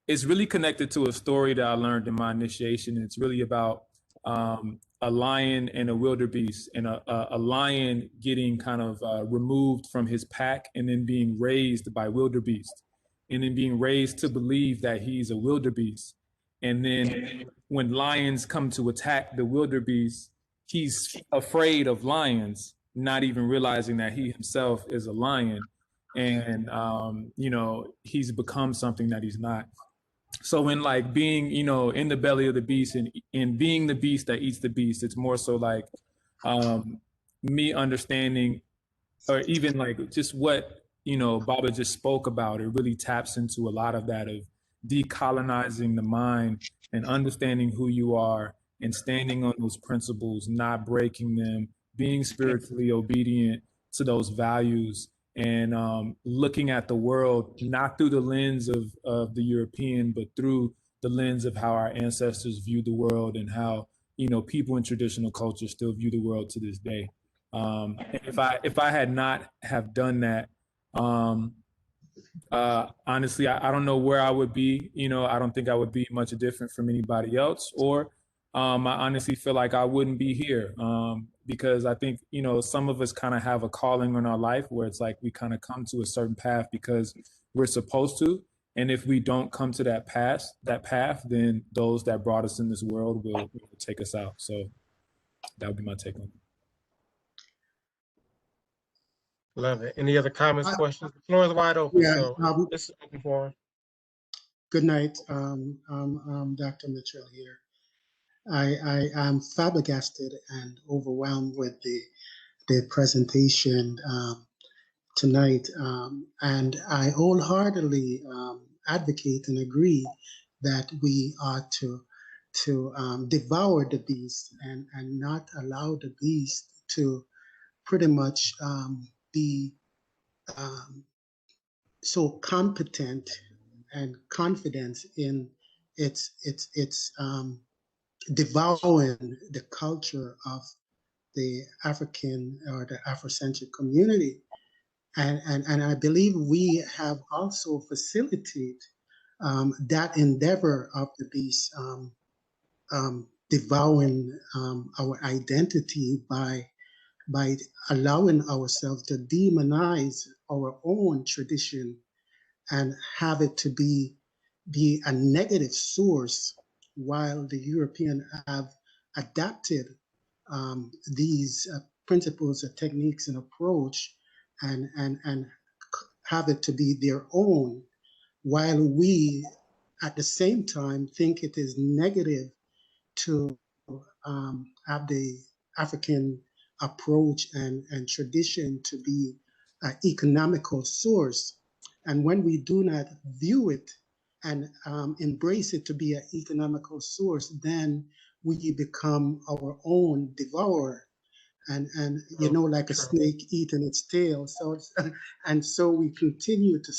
Speaker 7: It's really connected to a story that I learned in my initiation. It's really about a lion and a wildebeest, and a lion getting kind of removed from his pack and then being raised by wildebeest, and then being raised to believe that he's a wildebeest. And then when lions come to attack the wildebeest, he's afraid of lions, not even realizing that he himself is a lion. And, you know, he's become something that he's not. So in like being, you know, in the belly of the beast and being the beast that eats the beast, it's more so like me understanding, or even like just what, you know, Baba just spoke about. It really taps into a lot of that of decolonizing the mind and understanding who you are and standing on those principles, not breaking them, being spiritually obedient to those values, and looking at the world not through the lens of the European, but through the lens of how our ancestors viewed the world, and how, people in traditional culture still view the world to this day. And if I had not have done that, honestly, I don't know where I would be. I don't think I would be much different from anybody else, or I honestly feel like I wouldn't be here, because I think, some of us kind of have a calling in our life where it's like we kind of come to a certain path because we're supposed to. And if we don't come to that path, then those that brought us in this world will take us out. So that would be my take on it.
Speaker 2: Love it. Any other comments, questions? The floor is wide open, so it's open for.
Speaker 13: Good night, Dr. Mitchell here. I am flabbergasted and overwhelmed with the presentation tonight, and I wholeheartedly advocate and agree that we are to devour the beast and not allow the beast to pretty much be so competent and confident in its devouring the culture of the African or the Afrocentric community. And I believe we have also facilitated that endeavor of the beast devouring our identity by allowing ourselves to demonize our own tradition and have it to be a negative source, while the European have adapted these principles, techniques, and approach, and have it to be their own, while we at the same time think it is negative to have the African approach and tradition to be an economical source. And when we do not view it and embrace it to be an economical source, then we become our own devourer. And like a snake eating its tail. So we continue to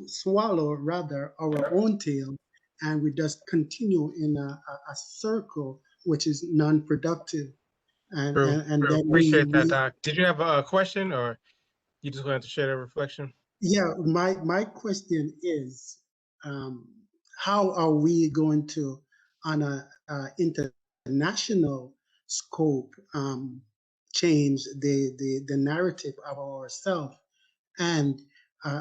Speaker 13: swallow rather our own tail, and we just continue in a circle which is non-productive. And then
Speaker 2: appreciate that, Doc. Did you have a question, or you just wanted to share that reflection?
Speaker 13: Yeah, my question is, how are we going to, on a international scope, change the narrative of ourselves and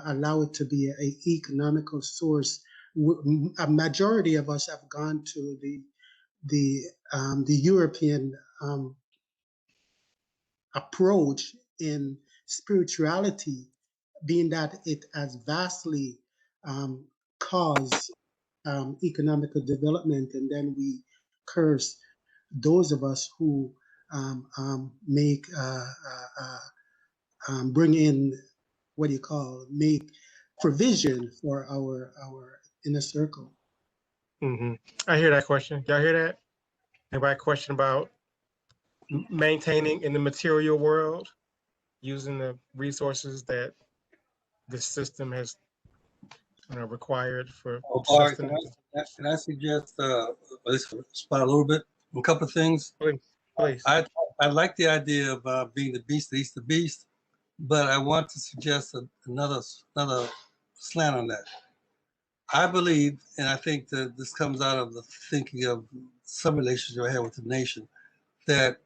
Speaker 13: allow it to be an economical source? A majority of us have gone to the European approach in spirituality, being that it has vastly caused economical development, and then we curse those of us who make bring in make provision for our inner circle.
Speaker 2: Mm-hmm. I hear that question. Y'all hear that? Anybody question about maintaining in the material world, using the resources that the system has required for sustenance?
Speaker 9: Can I suggest spot a little bit? A couple of things.
Speaker 2: Please.
Speaker 9: I like the idea of being the beast that eats the beast, but I want to suggest another slant on that. I believe, and I think that this comes out of the thinking of some relationship I have with the nation, that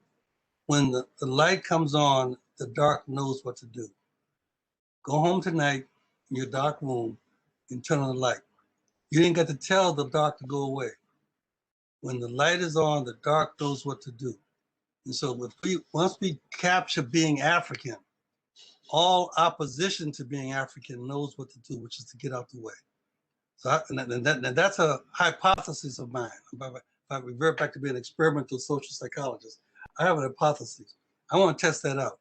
Speaker 9: when the light comes on, the dark knows what to do. Go home tonight in your dark room and turn on the light. You ain't got to tell the dark to go away. When the light is on, the dark knows what to do. And so once we capture being African, all opposition to being African knows what to do, which is to get out the way. So that's a hypothesis of mine. If I revert back to being an experimental social psychologist, I have an hypothesis. I want to test that out.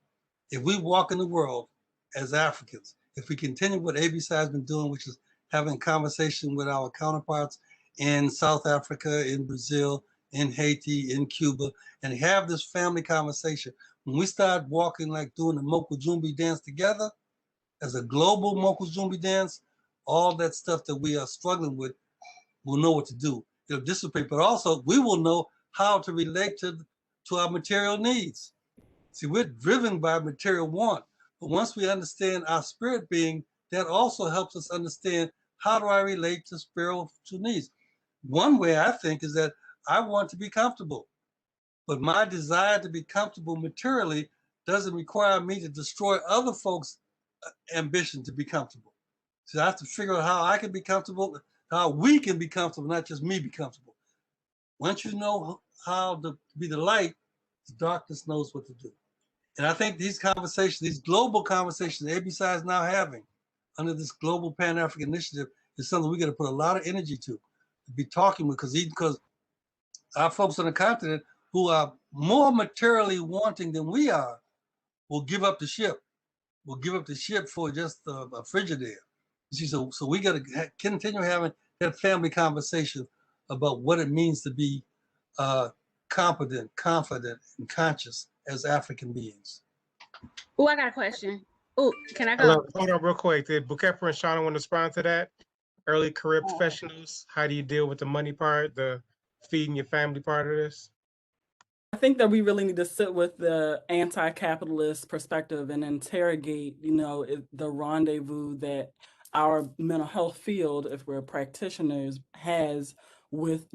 Speaker 9: If we walk in the world as Africans, if we continue what ABC has been doing, which is having conversation with our counterparts in South Africa, in Brazil, in Haiti, in Cuba, and have this family conversation, when we start walking like doing the Mokujumbi dance together, as a global Mokujumbi dance, all that stuff that we are struggling with, we'll know what to do. it'll dissipate, but also we will know how to relate to our material needs. See, we're driven by material want, but once we understand our spirit being, that also helps us understand how do I relate to spiritual needs. One way I think is that I want to be comfortable, but my desire to be comfortable materially doesn't require me to destroy other folks' ambition to be comfortable. So I have to figure out how I can be comfortable, how we can be comfortable, not just me be comfortable. Once you know how to be the light, the darkness knows what to do. And I think these conversations, these global conversations that ABCI is now having under this global Pan-African initiative is something we got to put a lot of energy to be talking with, because our folks on the continent who are more materially wanting than we are will give up the ship. Will give up the ship for just a Frigidaire. You see, so we got to continue having that family conversation about what it means to be competent, confident, and conscious as African beings.
Speaker 14: Oh, I got a question. Oh, can I go?
Speaker 2: Hold on real quick. Did Boukhepra and Shawna want to respond to that? Early career professionals, how do you deal with the money part, the feeding your family part of this?
Speaker 6: I think that we really need to sit with the anti-capitalist perspective and interrogate, the rendezvous that our mental health field, if we're practitioners, has with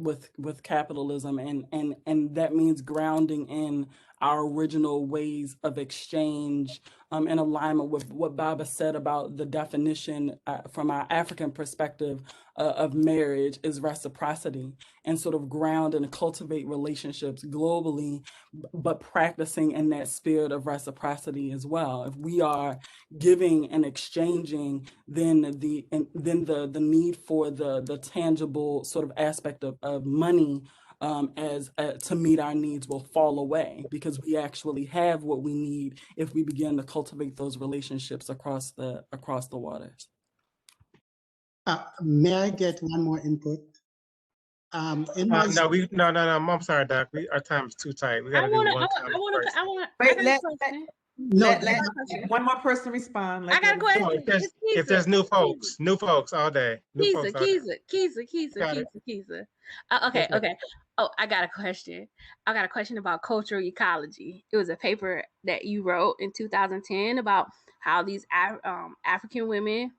Speaker 6: capitalism, and that means grounding in our original ways of exchange, in alignment with what Baba said about the definition from our African perspective of marriage is reciprocity, and sort of ground and cultivate relationships globally, but practicing in that spirit of reciprocity as well. If we are giving and exchanging, then the need for the tangible sort of aspect of money as to meet our needs will fall away, because we actually have what we need if we begin to cultivate those relationships across the waters.
Speaker 13: May I get one more input?
Speaker 2: No, I'm sorry, Doc. Our time is too tight. We got to do one comment.
Speaker 8: Let one more person respond.
Speaker 14: I got a question.
Speaker 2: If there's new folks all day.
Speaker 14: Keeza. Okay. Oh, I got a question. I got a question about cultural ecology. It was a paper that you wrote in 2010 about how these African women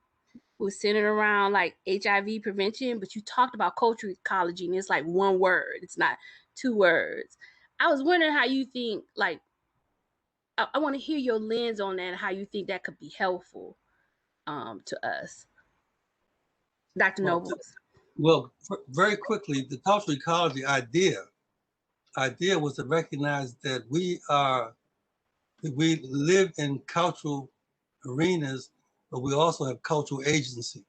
Speaker 14: was centered around like HIV prevention, but you talked about cultural ecology and it's like one word. It's not two words. I was wondering how you think, like, I want to hear your lens on that and how you think that could be helpful to us. Dr. Nobles.
Speaker 9: Well, very quickly, the cultural ecology idea was to recognize that we live in cultural arenas, but we also have cultural agency.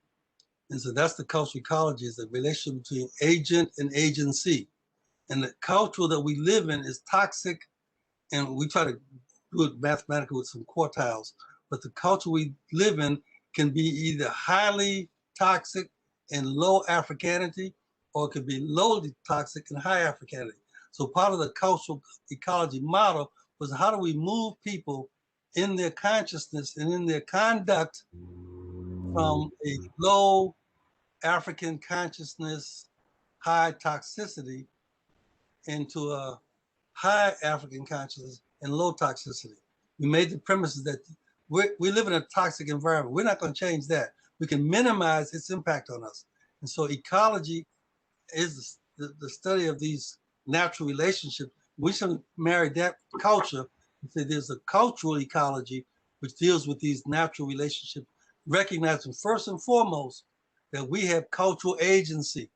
Speaker 9: And so that's the cultural ecology, is the relationship between agent and agency. And the culture that we live in is toxic, and we try to do it mathematically with some quartiles, but the culture we live in can be either highly toxic and low Africanity, or it could be lowly toxic and high Africanity. So part of the cultural ecology model was how do we move people in their consciousness and in their conduct from a low African consciousness, high toxicity, into a high African consciousness and low toxicity. We made the premises that we live in a toxic environment. We're not going to change that. We can minimize its impact on us. And so ecology is the study of these natural relationships. We should marry that culture and say there's a cultural ecology which deals with these natural relationships, recognizing first and foremost that we have cultural agency.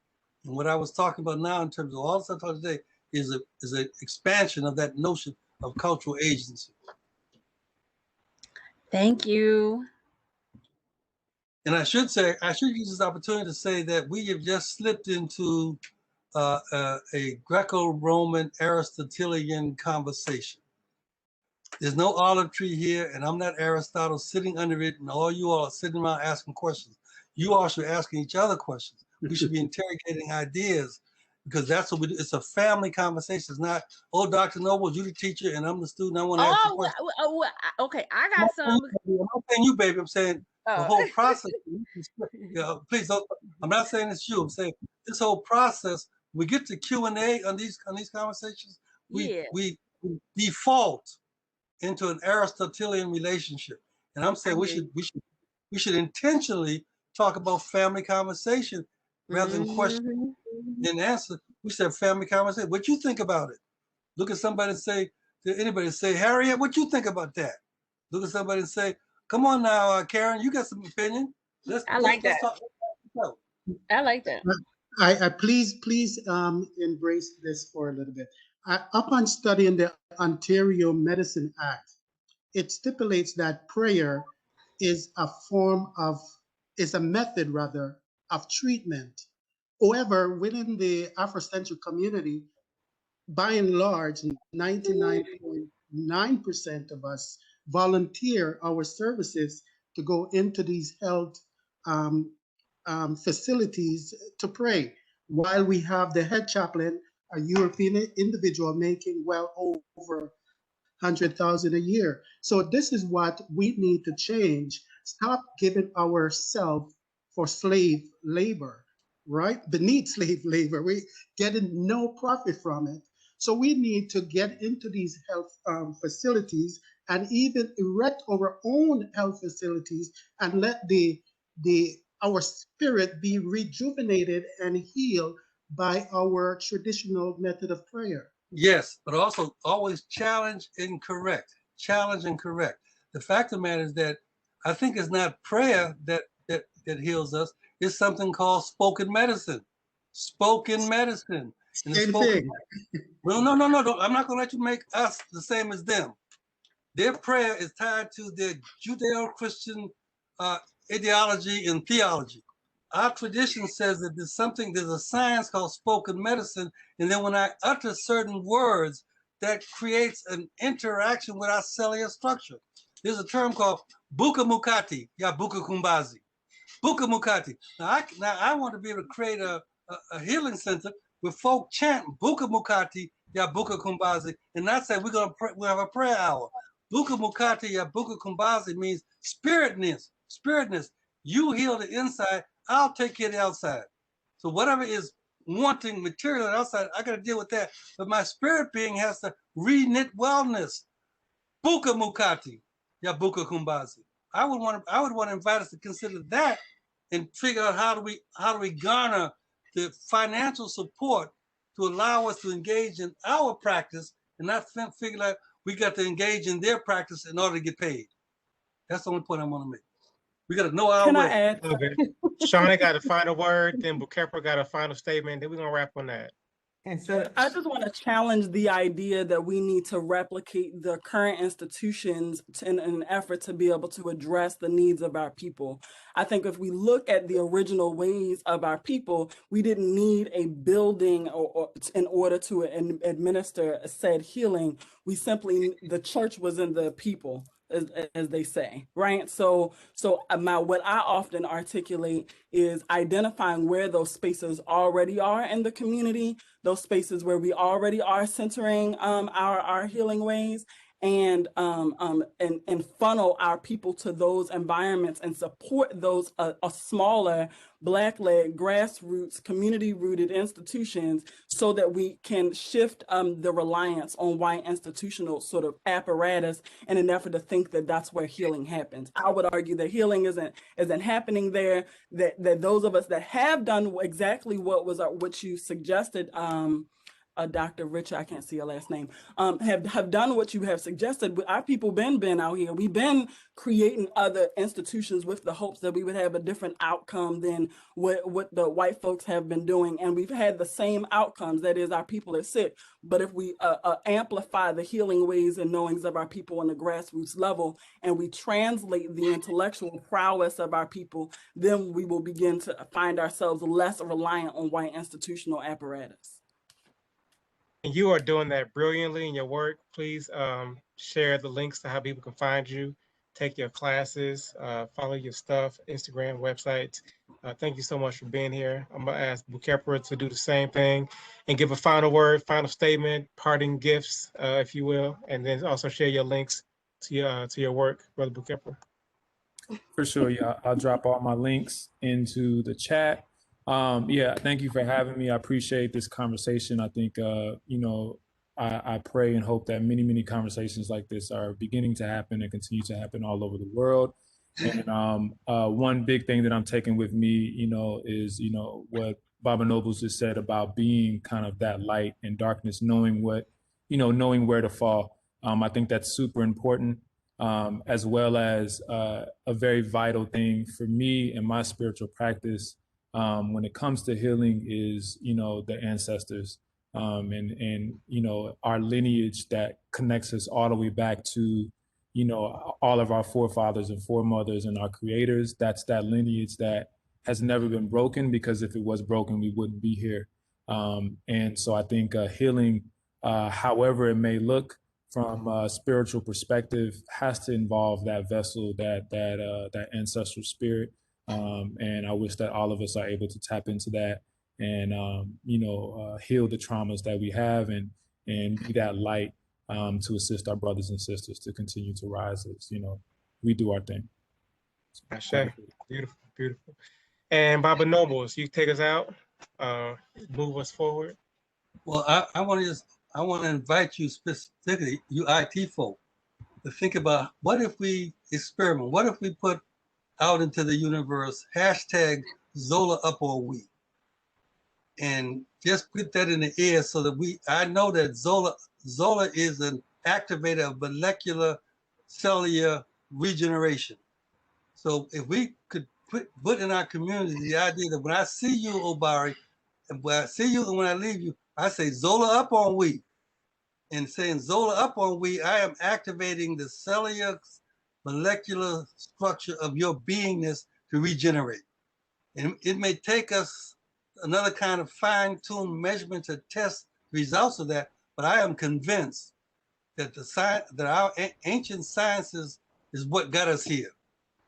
Speaker 9: And what I was talking about now in terms of all the stuff I talked today is an expansion of that notion of cultural agency.
Speaker 14: Thank you.
Speaker 9: And I should use this opportunity to say that we have just slipped into a Greco-Roman Aristotelian conversation. There's no olive tree here, and I'm not Aristotle sitting under it, and all you all are sitting around asking questions. You all should be asking each other questions. We should be interrogating ideas, because that's what we do. It's a family conversation. It's not, oh, Dr. Noble, you're the teacher, and I'm the student. I want to ask you questions.
Speaker 14: Okay, I got some.
Speaker 9: I'm not saying you, baby. I'm saying the whole process. Please don't. I'm not saying it's you. I'm saying this whole process we get to Q&A on these conversations,
Speaker 14: Yeah.
Speaker 9: we default into an Aristotelian relationship. And I'm saying we should intentionally talk about family conversation rather than question and answer. We should have family conversation. What you think about it? Look at somebody and say, to anybody say, Harriet, what you think about that? Look at somebody and say, come on now, Karen, you got some opinion.
Speaker 14: I like that. I like that.
Speaker 13: I please embrace this for a little bit. Upon studying the Ontario Medicine Act, it stipulates that prayer is a method rather of treatment. However, within the Afrocentric community, by and large, 99.9% of us volunteer our services to go into these health facilities to pray, while we have the head chaplain, a European individual, making well over 100,000 a year. So this is what we need to change. Stop giving ourselves for slave labor, right? Beneath slave labor, we getting no profit from it. So we need to get into these health facilities and even erect our own health facilities and let our spirit be rejuvenated and healed by our traditional method of prayer.
Speaker 9: Yes, but also always challenge and correct. Challenge and correct. The fact of the matter is that I think it's not prayer that heals us. It's something called spoken medicine. Spoken medicine. And the spoken. No. I'm not going to let you make us the same as them. Their prayer is tied to their Judeo-Christian ideology and theology. Our tradition says that there's a science called spoken medicine, and then when I utter certain words, that creates an interaction with our cellular structure. There's a term called Boukhepra, ya Boukhepra. Boukhepra. Now I want to be able to create a healing center where folk chant Boukhepra, ya Boukhepra, and not say we'll have a prayer hour. Boukhepra, ya Boukhepra means spiritness. You heal the inside, I'll take care of the outside. So whatever is wanting material outside, I got to deal with that. But my spirit being has to re-knit wellness. Boukhepra, ya Boukhepra. I would want to invite us to consider that and figure out how do we garner the financial support to allow us to engage in our practice and not figure out we got to engage in their practice in order to get paid. That's the only point I want to make. We got to know our way.
Speaker 6: Can I add?
Speaker 2: Okay. Shawna got a final word, then Boukhepra got a final statement, then we're going to wrap on that.
Speaker 8: And so
Speaker 6: I just want to challenge the idea that we need to replicate the current institutions in an effort to be able to address the needs of our people. I think if we look at the original ways of our people, we didn't need a building or in order to administer said healing. The church was in the people. As they say, right? So what I often articulate is identifying where those spaces already are in the community, those spaces where we already are centering our healing ways, and funnel our people to those environments and support those a smaller Black-led, grassroots, community-rooted institutions so that we can shift the reliance on white institutional sort of apparatus in an effort to think that that's where healing happens. I would argue that healing isn't happening there, that those of us that have done exactly what you suggested, Dr. Richard, I can't see your last name, have done what you have suggested. Our people been out here. We've been creating other institutions with the hopes that we would have a different outcome than what the white folks have been doing. And we've had the same outcomes, that is, our people are sick. But if we amplify the healing ways and knowings of our people on the grassroots level, and we translate the intellectual prowess of our people, then we will begin to find ourselves less reliant on white institutional apparatus.
Speaker 2: And you are doing that brilliantly in your work. Please share the links to how people can find you, take your classes, follow your stuff, Instagram, websites. Thank you so much for being here. I'm going to ask Boukhepra to do the same thing and give a final word, final statement, parting gifts, if you will, and then also share your links to your work, Brother Boukhepra.
Speaker 7: For sure, yeah. I'll drop all my links into the chat. Yeah, thank you for having me. I appreciate this conversation. I think, I pray and hope that many, many conversations like this are beginning to happen and continue to happen all over the world. And one big thing that I'm taking with me, is, what Baba Nobles just said about being kind of that light in darkness, knowing knowing where to fall. I think that's super important, as well as a very vital thing for me in my spiritual practice. When it comes to healing is, the ancestors, and our lineage that connects us all the way back to, all of our forefathers and foremothers and our creators. That's that lineage that has never been broken, because if it was broken, we wouldn't be here. And so I think healing, however it may look from a spiritual perspective, has to involve that vessel, that ancestral spirit. And I wish that all of us are able to tap into that and, heal the traumas that we have and be that light to assist our brothers and sisters to continue to rise as, we do our thing.
Speaker 2: Ashe. Beautiful, beautiful. And Baba Nobles, you take us out, move us forward.
Speaker 9: Well, I want to invite you specifically, you IT folk, to think about what if we experiment? What if we put out into the universe hashtag Zola up or we, and just put that in the air so that I know that Zola is an activator of molecular cellular regeneration. So if we could put in our community the idea that when I see you, Obari, and when I see you and when I leave you, I say Zola up on we. And saying Zola up on we, I am activating the cellular molecular structure of your beingness to regenerate. And it may take us another kind of fine-tuned measurement to test results of that, but I am convinced that our ancient sciences is what got us here.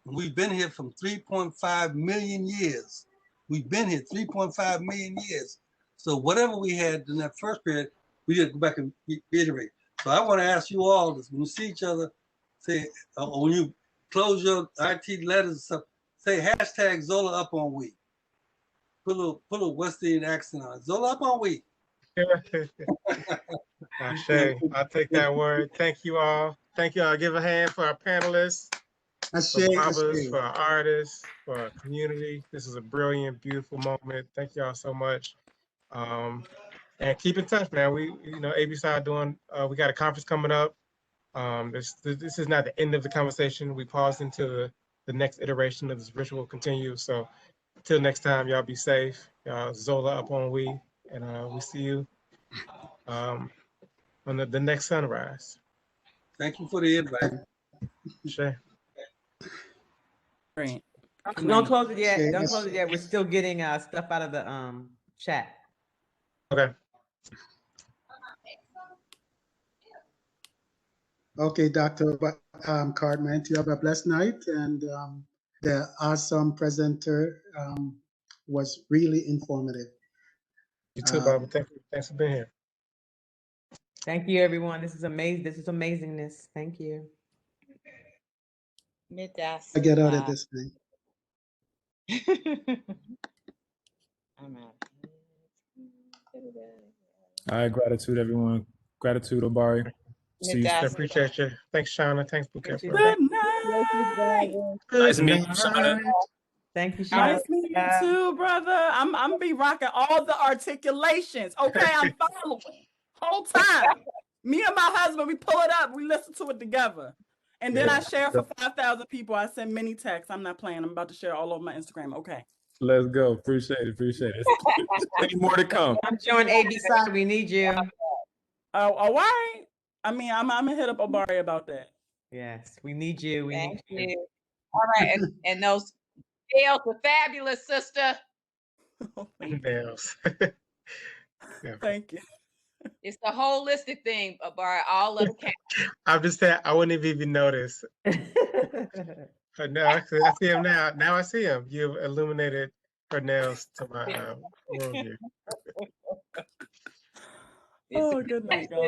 Speaker 9: And we've been here from 3.5 million years. We've been here 3.5 million years. So whatever we had in that first period, we did go back and reiterate. So I want to ask you all this: when you see each other, say, when you close your IT letters and stuff, say hashtag Zola up on we. Put a little West Indian accent on it. Zola up on we.
Speaker 2: Ashe, I'll take that word. Thank you all. Thank you all. Give a hand for our panelists, for Babas, for our artists, for our community. This is a brilliant, beautiful moment. Thank you all so much. And keep in touch, man. We, ABC doing, we got a conference coming up. This is not the end of the conversation. We paused into the next iteration of this ritual continue. So until next time, y'all be safe. Y'all Zola up on we, and we see you on the next sunrise.
Speaker 9: Thank you for the invite.
Speaker 2: Sure.
Speaker 6: Great.
Speaker 8: Don't close it yet. Don't close it yet. We're still getting stuff out of the chat.
Speaker 2: Okay.
Speaker 13: Okay, Dr. Cartman, you have a blessed night, and the awesome presenter was really informative.
Speaker 2: You too, Baba. Thanks for being here.
Speaker 8: Thank you, everyone. This is amazing. This is amazingness. Thank you.
Speaker 13: I get out of this thing.
Speaker 12: I'm out.
Speaker 7: All right, gratitude, everyone. Gratitude, Obari. See you.
Speaker 2: Appreciate you. Thanks, Shawna. Thanks, Boukhepra.
Speaker 6: Good night.
Speaker 7: Nice meeting you, Shawna.
Speaker 8: Thank you, Shawna.
Speaker 6: Nice meeting you too, brother. I'm be rocking all the articulations. Okay, I'm following. Whole time. Me and my husband, we pull it up, we listen to it together. And then I share for 5,000 people. I send many texts. I'm not playing. I'm about to share all over my Instagram. Okay.
Speaker 7: Let's go. Appreciate it. Any more to come.
Speaker 8: I'm joining ABC. We need you.
Speaker 6: Oh, all right. I mean, I'm gonna hit up Obari about that.
Speaker 8: Yes, we need you. We need you.
Speaker 12: All right, and those nails were fabulous, sister.
Speaker 2: Nails.
Speaker 6: Thank you.
Speaker 12: It's the holistic thing, Obari. All of the
Speaker 2: I'm just saying, I wouldn't have even noticed. But now I see him now. Now I see him. You've illuminated her nails to my world here.
Speaker 6: Oh, good night, guys.